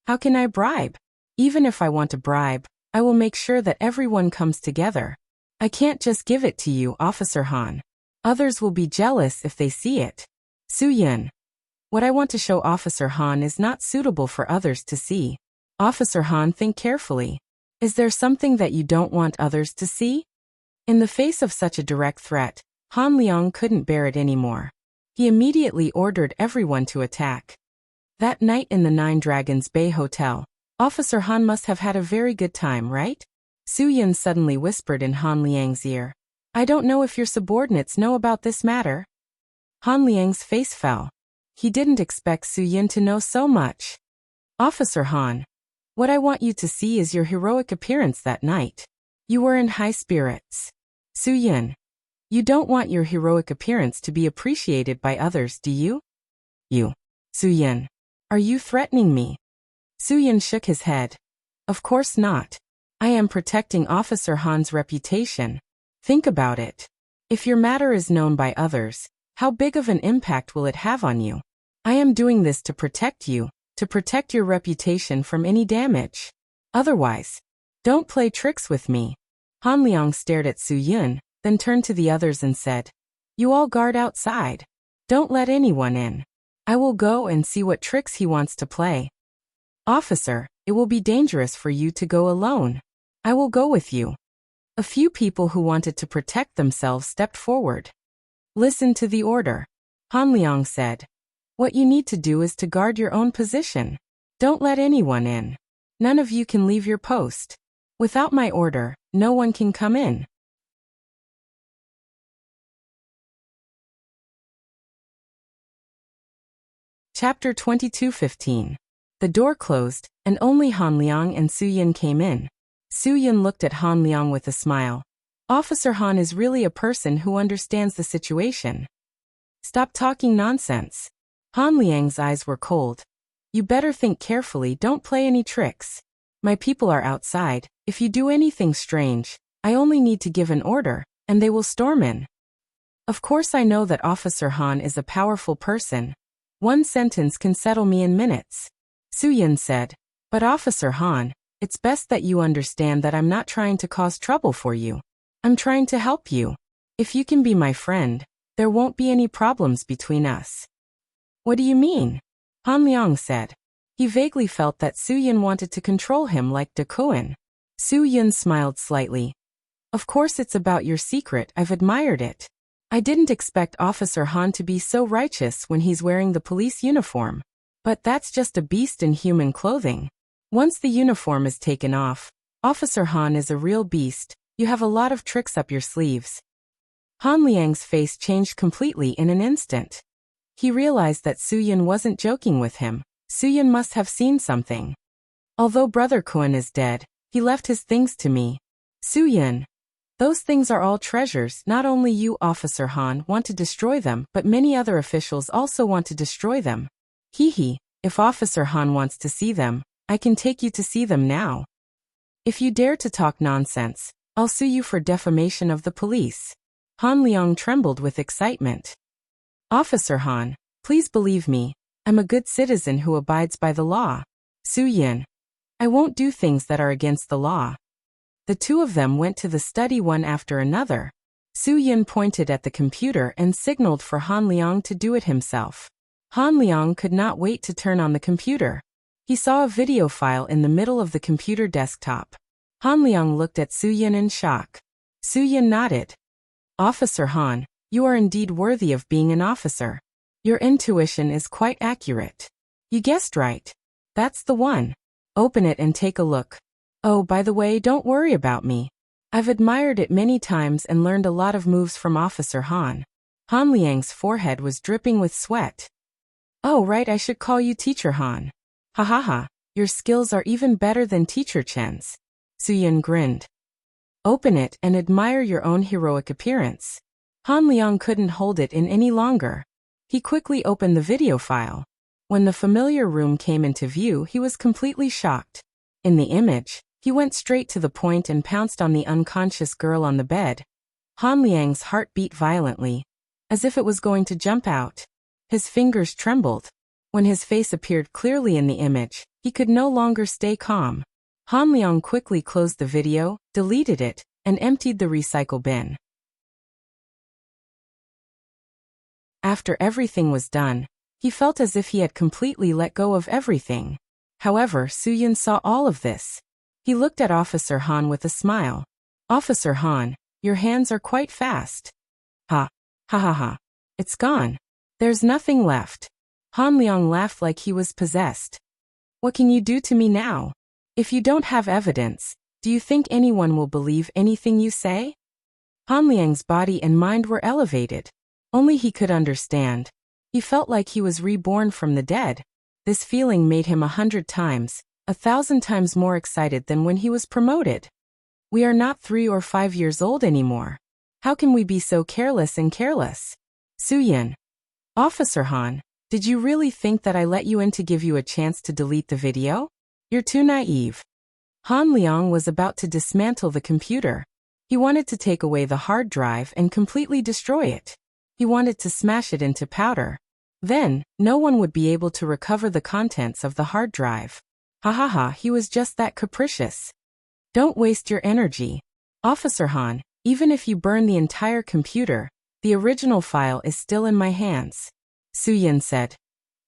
How can I bribe? Even if I want to bribe, I will make sure that everyone comes together. I can't just give it to you, Officer Han. Others will be jealous if they see it. Su Yun. What I want to show Officer Han is not suitable for others to see. Officer Han, think carefully. Is there something that you don't want others to see? In the face of such a direct threat, Han Liang couldn't bear it anymore. He immediately ordered everyone to attack. That night in the Nine Dragons Bay Hotel, Officer Han must have had a very good time, right? Su Yun suddenly whispered in Han Liang's ear. I don't know if your subordinates know about this matter. Han Liang's face fell. He didn't expect Su Yun to know so much. Officer Han, what I want you to see is your heroic appearance that night. You were in high spirits. Su Yun, you don't want your heroic appearance to be appreciated by others, do you? You. Su Yun, are you threatening me? Su Yun shook his head. Of course not. I am protecting Officer Han's reputation. Think about it. If your matter is known by others, how big of an impact will it have on you? I am doing this to protect you, to protect your reputation from any damage. Otherwise, don't play tricks with me. Han Liang stared at Su Yun, then turned to the others and said, You all guard outside. Don't let anyone in. I will go and see what tricks he wants to play. Officer, it will be dangerous for you to go alone. I will go with you. A few people who wanted to protect themselves stepped forward. Listen to the order. Han Liang said. What you need to do is to guard your own position. Don't let anyone in. None of you can leave your post. Without my order, no one can come in. Chapter 22:15. The door closed, and only Han Liang and Su Yin came in. Su Yin looked at Han Liang with a smile. Officer Han is really a person who understands the situation. Stop talking nonsense. Han Liang's eyes were cold. You better think carefully, don't play any tricks. My people are outside. If you do anything strange, I only need to give an order, and they will storm in. Of course I know that Officer Han is a powerful person. One sentence can settle me in minutes. Su Yin said. But Officer Han, it's best that you understand that I'm not trying to cause trouble for you. I'm trying to help you. If you can be my friend, there won't be any problems between us. What do you mean? Han Liang said. He vaguely felt that Su Yin wanted to control him like De Kuan. Su Yin smiled slightly. Of course it's about your secret, I've admired it. I didn't expect Officer Han to be so righteous when he's wearing the police uniform. But that's just a beast in human clothing. Once the uniform is taken off, Officer Han is a real beast. You have a lot of tricks up your sleeves. Han Liang's face changed completely in an instant. He realized that Su Yin wasn't joking with him. Su Yin must have seen something. Although Brother Kuan is dead, he left his things to me. Su Yin. Those things are all treasures. Not only you, Officer Han, want to destroy them, but many other officials also want to destroy them. Hee, if Officer Han wants to see them, I can take you to see them now. If you dare to talk nonsense, I'll sue you for defamation of the police. Han Liang trembled with excitement. Officer Han, please believe me, I'm a good citizen who abides by the law. Su Yin. I won't do things that are against the law. The two of them went to the study one after another. Su Yin pointed at the computer and signaled for Han Liang to do it himself. Han Liang could not wait to turn on the computer. He saw a video file in the middle of the computer desktop. Han Liang looked at Su Yin in shock. Su Yin nodded. Officer Han, you are indeed worthy of being an officer. Your intuition is quite accurate. You guessed right. That's the one. Open it and take a look. Oh, by the way, don't worry about me. I've admired it many times and learned a lot of moves from Officer Han. Han Liang's forehead was dripping with sweat. Oh right, I should call you Teacher Han. Ha ha ha, your skills are even better than Teacher Chen's. Su Yin grinned. Open it and admire your own heroic appearance. Han Liang couldn't hold it in any longer. He quickly opened the video file. When the familiar room came into view, he was completely shocked. In the image, he went straight to the point and pounced on the unconscious girl on the bed. Han Liang's heart beat violently, as if it was going to jump out. His fingers trembled. When his face appeared clearly in the image, he could no longer stay calm. Han Liang quickly closed the video, deleted it, and emptied the recycle bin. After everything was done, he felt as if he had completely let go of everything. However, Su Yin saw all of this. He looked at Officer Han with a smile. Officer Han, your hands are quite fast. Ha. Ha ha ha. It's gone. There's nothing left. Han Liang laughed like he was possessed. What can you do to me now? If you don't have evidence, do you think anyone will believe anything you say? Han Liang's body and mind were elevated. Only he could understand. He felt like he was reborn from the dead. This feeling made him 100 times, 1,000 times more excited than when he was promoted. We are not 3 or 5 years old anymore. How can we be so careless and careless? Su Yin. Officer Han, did you really think that I let you in to give you a chance to delete the video? You're too naive. Han Liang was about to dismantle the computer. He wanted to take away the hard drive and completely destroy it. He wanted to smash it into powder. Then, no one would be able to recover the contents of the hard drive. Ha ha ha, he was just that capricious. Don't waste your energy. Officer Han, even if you burn the entire computer, the original file is still in my hands. Su Yin said.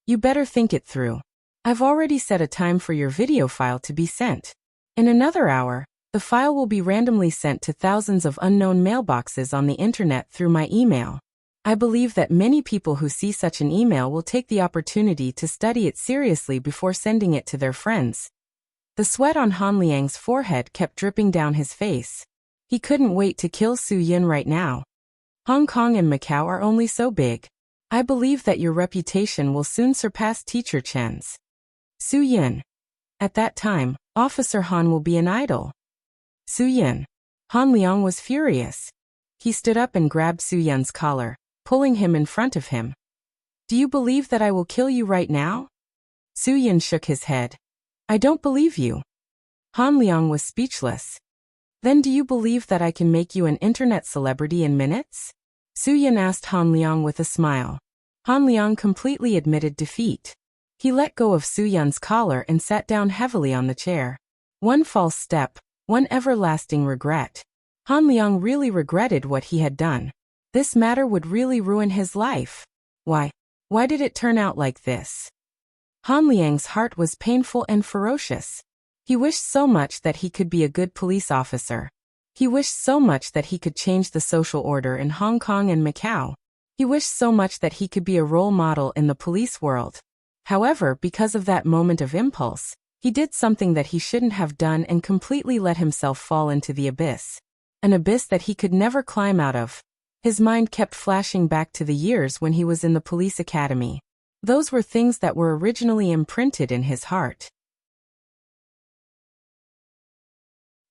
You better think it through. I've already set a time for your video file to be sent. In another hour, the file will be randomly sent to thousands of unknown mailboxes on the internet through my email. I believe that many people who see such an email will take the opportunity to study it seriously before sending it to their friends. The sweat on Han Liang's forehead kept dripping down his face. He couldn't wait to kill Su Yin right now. Hong Kong and Macau are only so big. I believe that your reputation will soon surpass Teacher Chen's. Su Yin. At that time, Officer Han will be an idol. Su Yin. Han Liang was furious. He stood up and grabbed Su Yin's collar, pulling him in front of him. Do you believe that I will kill you right now? Su Yin shook his head. I don't believe you. Han Liang was speechless. Then do you believe that I can make you an internet celebrity in minutes? Su Yin asked Han Liang with a smile. Han Liang completely admitted defeat. He let go of Su Yin's collar and sat down heavily on the chair. One false step, one everlasting regret. Han Liang really regretted what he had done. This matter would really ruin his life. Why? Why did it turn out like this? Han Liang's heart was painful and ferocious. He wished so much that he could be a good police officer. He wished so much that he could change the social order in Hong Kong and Macau. He wished so much that he could be a role model in the police world. However, because of that moment of impulse, he did something that he shouldn't have done and completely let himself fall into the abyss. An abyss that he could never climb out of. His mind kept flashing back to the years when he was in the police academy. Those were things that were originally imprinted in his heart.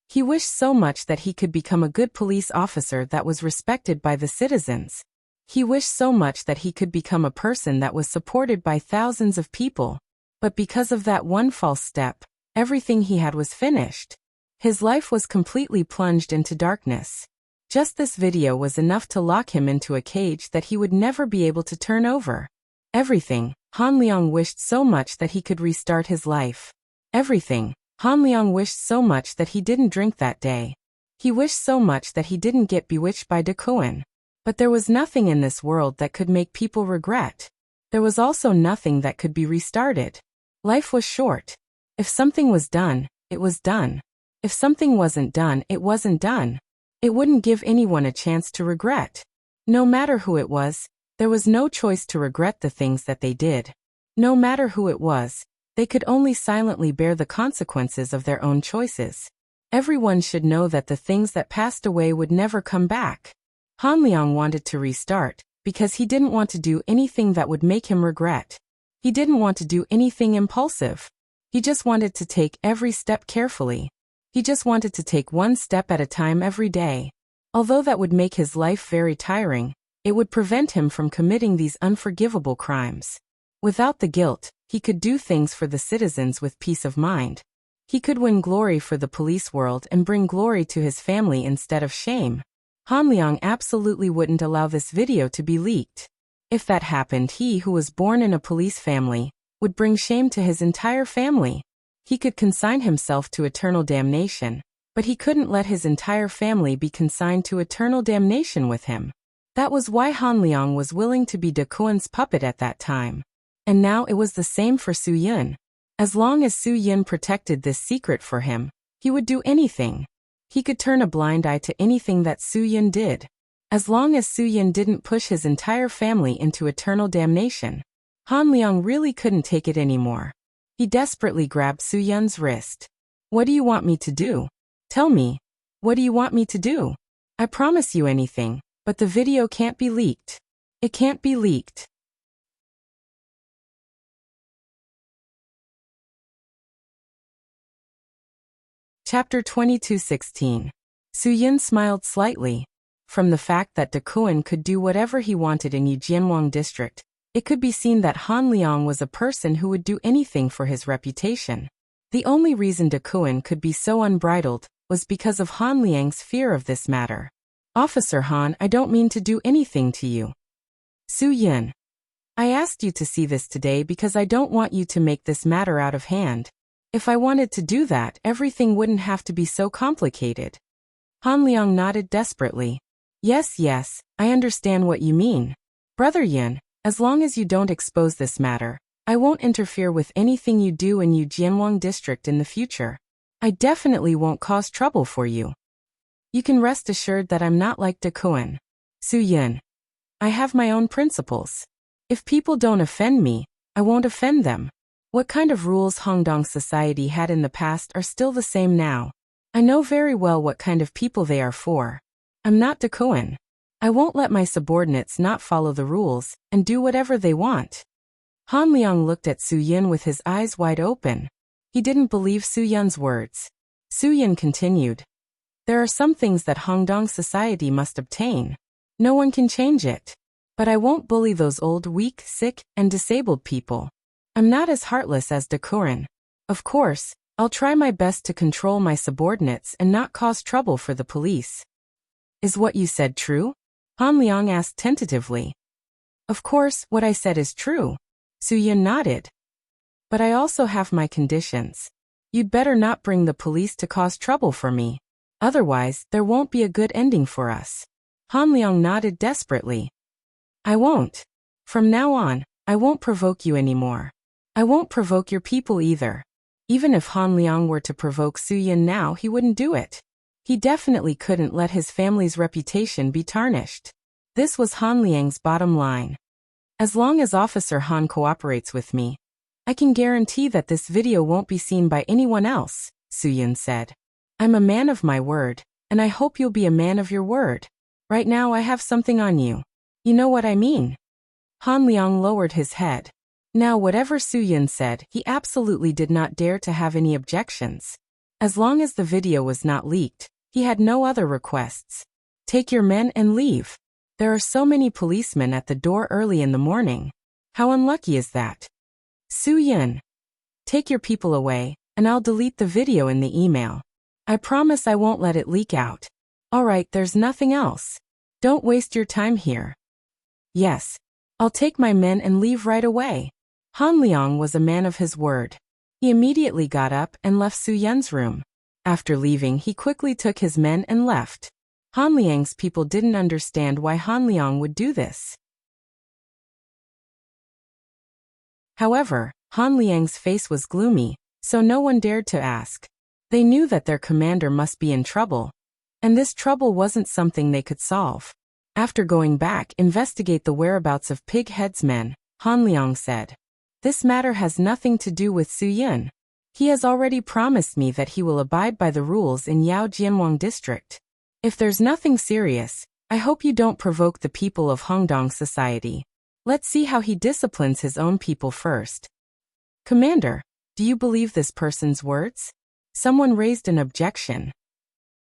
He wished so much that he could become a good police officer that was respected by the citizens. He wished so much that he could become a person that was supported by thousands of people. But because of that one false step, everything he had was finished. His life was completely plunged into darkness. Just this video was enough to lock him into a cage that he would never be able to turn over. Everything. Han Liang wished so much that he could restart his life. Everything. Han Liang wished so much that he didn't drink that day. He wished so much that he didn't get bewitched by Dakuan. But there was nothing in this world that could make people regret. There was also nothing that could be restarted. Life was short. If something was done, it was done. If something wasn't done, it wasn't done. It wouldn't give anyone a chance to regret. No matter who it was, there was no choice to regret the things that they did. No matter who it was, they could only silently bear the consequences of their own choices. Everyone should know that the things that passed away would never come back. Han Liang wanted to restart, because he didn't want to do anything that would make him regret. He didn't want to do anything impulsive. He just wanted to take every step carefully. He just wanted to take one step at a time every day. Although that would make his life very tiring, it would prevent him from committing these unforgivable crimes. Without the guilt, he could do things for the citizens with peace of mind. He could win glory for the police world and bring glory to his family instead of shame. Han Liang absolutely wouldn't allow this video to be leaked. If that happened, he who was born in a police family would bring shame to his entire family. He could consign himself to eternal damnation, but he couldn't let his entire family be consigned to eternal damnation with him. That was why Han Liang was willing to be Dakuan's puppet at that time. And now it was the same for Su Yin. As long as Su Yin protected this secret for him, he would do anything. He could turn a blind eye to anything that Su Yin did. As long as Su Yin didn't push his entire family into eternal damnation, Han Liang really couldn't take it anymore. He desperately grabbed Su Yin's wrist. What do you want me to do? Tell me. What do you want me to do? I promise you anything, but the video can't be leaked. It can't be leaked. Chapter 22:16. Su Yin smiled slightly. From the fact that Dakuan could do whatever he wanted in Yujianwang district, it could be seen that Han Liang was a person who would do anything for his reputation. The only reason Dakuan could be so unbridled was because of Han Liang's fear of this matter. Officer Han, I don't mean to do anything to you. Su Yin. I asked you to see this today because I don't want you to make this matter out of hand. If I wanted to do that, everything wouldn't have to be so complicated. Han Liang nodded desperately. Yes, I understand what you mean. Brother Yin, as long as you don't expose this matter, I won't interfere with anything you do in Yujianwang district in the future. I definitely won't cause trouble for you. You can rest assured that I'm not like Dakuan. Su Yin. I have my own principles. If people don't offend me, I won't offend them. What kind of rules Hongdong society had in the past are still the same now. I know very well what kind of people they are for. I'm not Dakuan. I won't let my subordinates not follow the rules and do whatever they want. Han Liang looked at Su Yun with his eyes wide open. He didn't believe Su Yun's words. Su Yun continued. There are some things that Hongdong society must obtain. No one can change it. But I won't bully those old, weak, sick, and disabled people. I'm not as heartless as Dakuren. Of course, I'll try my best to control my subordinates and not cause trouble for the police. Is what you said true? Han Liang asked tentatively. Of course, what I said is true. Su Yun nodded. But I also have my conditions. You'd better not bring the police to cause trouble for me. Otherwise, there won't be a good ending for us. Han Liang nodded desperately. I won't. From now on, I won't provoke you anymore. I won't provoke your people either. Even if Han Liang were to provoke Su Yun now, he wouldn't do it. He definitely couldn't let his family's reputation be tarnished. This was Han Liang's bottom line. As long as Officer Han cooperates with me, I can guarantee that this video won't be seen by anyone else, Su Yun said. I'm a man of my word, and I hope you'll be a man of your word. Right now I have something on you. You know what I mean? Han Liang lowered his head. Now whatever Su Yun said, he absolutely did not dare to have any objections. As long as the video was not leaked, he had no other requests. Take your men and leave. There are so many policemen at the door early in the morning. How unlucky is that? Su Yun. Take your people away, and I'll delete the video in the email. I promise I won't let it leak out. Alright, there's nothing else. Don't waste your time here. Yes. I'll take my men and leave right away. Han Liang was a man of his word. He immediately got up and left Su Yun's room. After leaving, he quickly took his men and left. Han Liang's people didn't understand why Han Liang would do this. However, Han Liang's face was gloomy, so no one dared to ask. They knew that their commander must be in trouble, and this trouble wasn't something they could solve. After going back, investigate the whereabouts of Pig Head's men, Han Liang said. This matter has nothing to do with Su Yun. He has already promised me that he will abide by the rules in Yao Jianwang district. If there's nothing serious, I hope you don't provoke the people of Hongdong society. Let's see how he disciplines his own people first. Commander, do you believe this person's words? Someone raised an objection.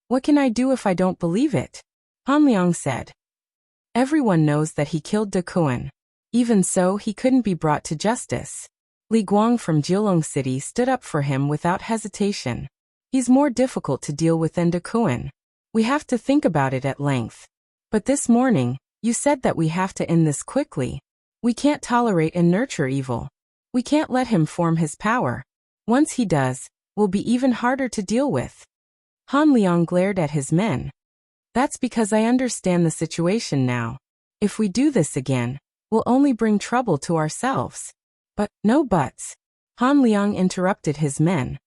What can I do if I don't believe it? Han Liang said. Everyone knows that he killed Dakuren. Even so, he couldn't be brought to justice. Li Guang from Jilong City stood up for him without hesitation. He's more difficult to deal with than Dakuren. We have to think about it at length. But this morning, you said that we have to end this quickly. We can't tolerate and nurture evil. We can't let him form his power. Once he does, we'll be even harder to deal with. Han Liang glared at his men. That's because I understand the situation now. If we do this again, we'll only bring trouble to ourselves. But, no buts. Han Liang interrupted his men.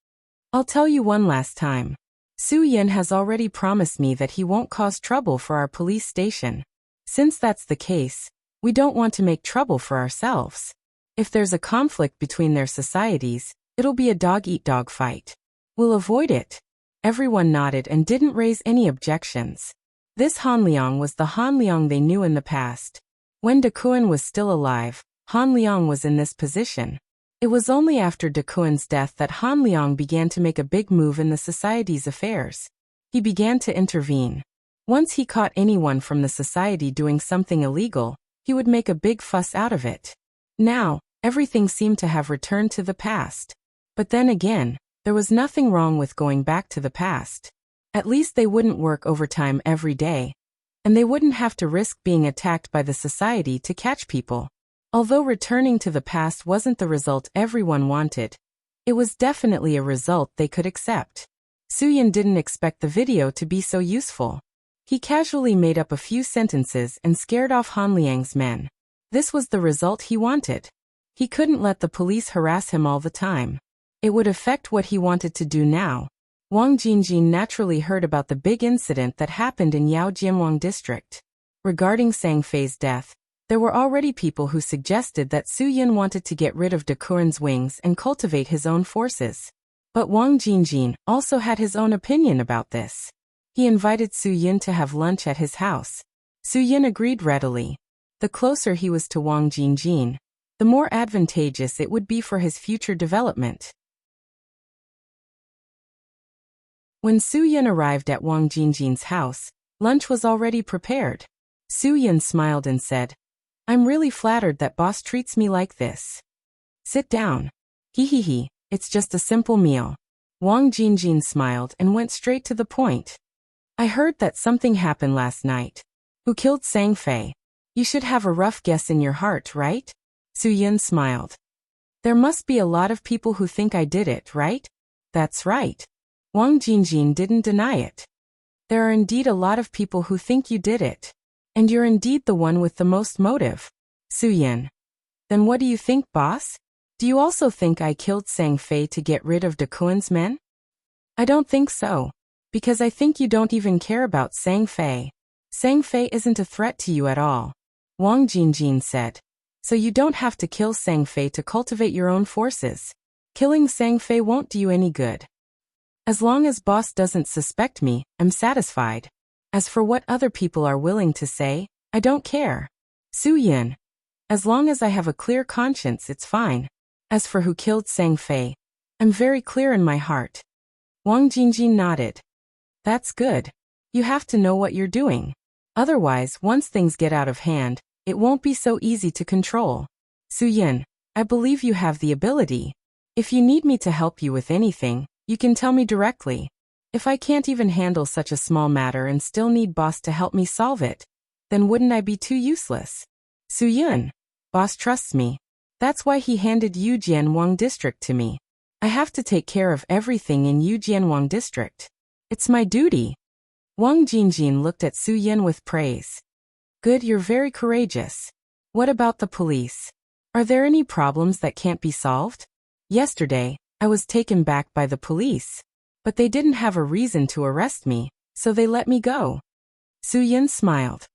I'll tell you one last time. Su Yun has already promised me that he won't cause trouble for our police station. Since that's the case, we don't want to make trouble for ourselves. If there's a conflict between their societies, it'll be a dog-eat-dog fight. We'll avoid it. Everyone nodded and didn't raise any objections. This Han Liang was the Han Liang they knew in the past. When Dakuren was still alive, Han Liang was in this position. It was only after Dakuren's death that Han Liang began to make a big move in the society's affairs. He began to intervene. Once he caught anyone from the society doing something illegal, he would make a big fuss out of it. Now, everything seemed to have returned to the past. But then again, there was nothing wrong with going back to the past. At least they wouldn't work overtime every day. And they wouldn't have to risk being attacked by the society to catch people. Although returning to the past wasn't the result everyone wanted, it was definitely a result they could accept. Su Yun didn't expect the video to be so useful. He casually made up a few sentences and scared off Han Liang's men. This was the result he wanted. He couldn't let the police harass him all the time. It would affect what he wanted to do now. Wang Jingjin naturally heard about the big incident that happened in Yao Jianwang district. Regarding Sang Fei's death, there were already people who suggested that Su Yun wanted to get rid of Dakuren's wings and cultivate his own forces. But Wang Jingjin also had his own opinion about this. He invited Su Yun to have lunch at his house. Su Yin agreed readily. The closer he was to Wang Jingjin, the more advantageous it would be for his future development. When Su Yin arrived at Wang Jingjin's house, lunch was already prepared. Su Yin smiled and said, "I'm really flattered that boss treats me like this. Sit down. Hehehe, it's just a simple meal." Wang Jingjin smiled and went straight to the point. "I heard that something happened last night. Who killed Sang Fei? You should have a rough guess in your heart, right?" Su Yin smiled. "There must be a lot of people who think I did it, right?" "That's right." Wang Jingjin didn't deny it. "There are indeed a lot of people who think you did it. And you're indeed the one with the most motive." Su Yin. "Then what do you think, boss? Do you also think I killed Sang Fei to get rid of De Kuan's men?" "I don't think so. Because I think you don't even care about Sang Fei. Sang Fei isn't a threat to you at all," Wang Jingjin said. "So you don't have to kill Sang Fei to cultivate your own forces. Killing Sang Fei won't do you any good. As long as boss doesn't suspect me, I'm satisfied. As for what other people are willing to say, I don't care." Su Yin. "As long as I have a clear conscience, it's fine. As for who killed Sang Fei, I'm very clear in my heart." Wang Jingjin nodded. "That's good. You have to know what you're doing. Otherwise, once things get out of hand, it won't be so easy to control." Su Yin. "I believe you have the ability. If you need me to help you with anything, you can tell me directly. If I can't even handle such a small matter and still need boss to help me solve it, then wouldn't I be too useless?" Su Yin. "Boss trusts me. That's why he handed Yujianwang district to me. I have to take care of everything in Yujianwang district. It's my duty." Wang Jingjin looked at Su Yin with praise. "Good, you're very courageous. What about the police? Are there any problems that can't be solved? Yesterday, I was taken back by the police. But they didn't have a reason to arrest me, so they let me go." Su Yin smiled.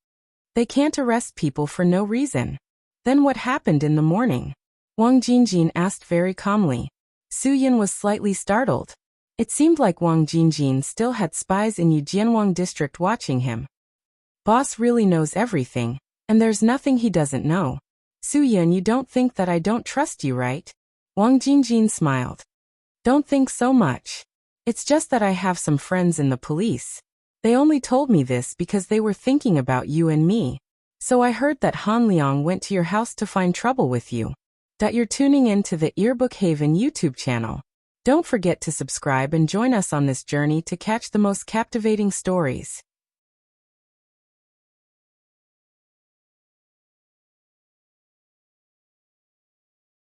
"They can't arrest people for no reason. Then what happened in the morning?" Wang Jingjin asked very calmly. Su Yin was slightly startled. It seemed like Wang Jingjin still had spies in Yujianwang district watching him. Boss really knows everything, and there's nothing he doesn't know. Su Yin, you don't think that I don't trust you, right? Wang Jingjin smiled. "Don't think so much. It's just that I have some friends in the police. They only told me this because they were thinking about you and me. So I heard that Han Liang went to your house to find trouble with you. That you're tuning in to the Earbook Haven YouTube channel. Don't forget to subscribe and join us on this journey to catch the most captivating stories."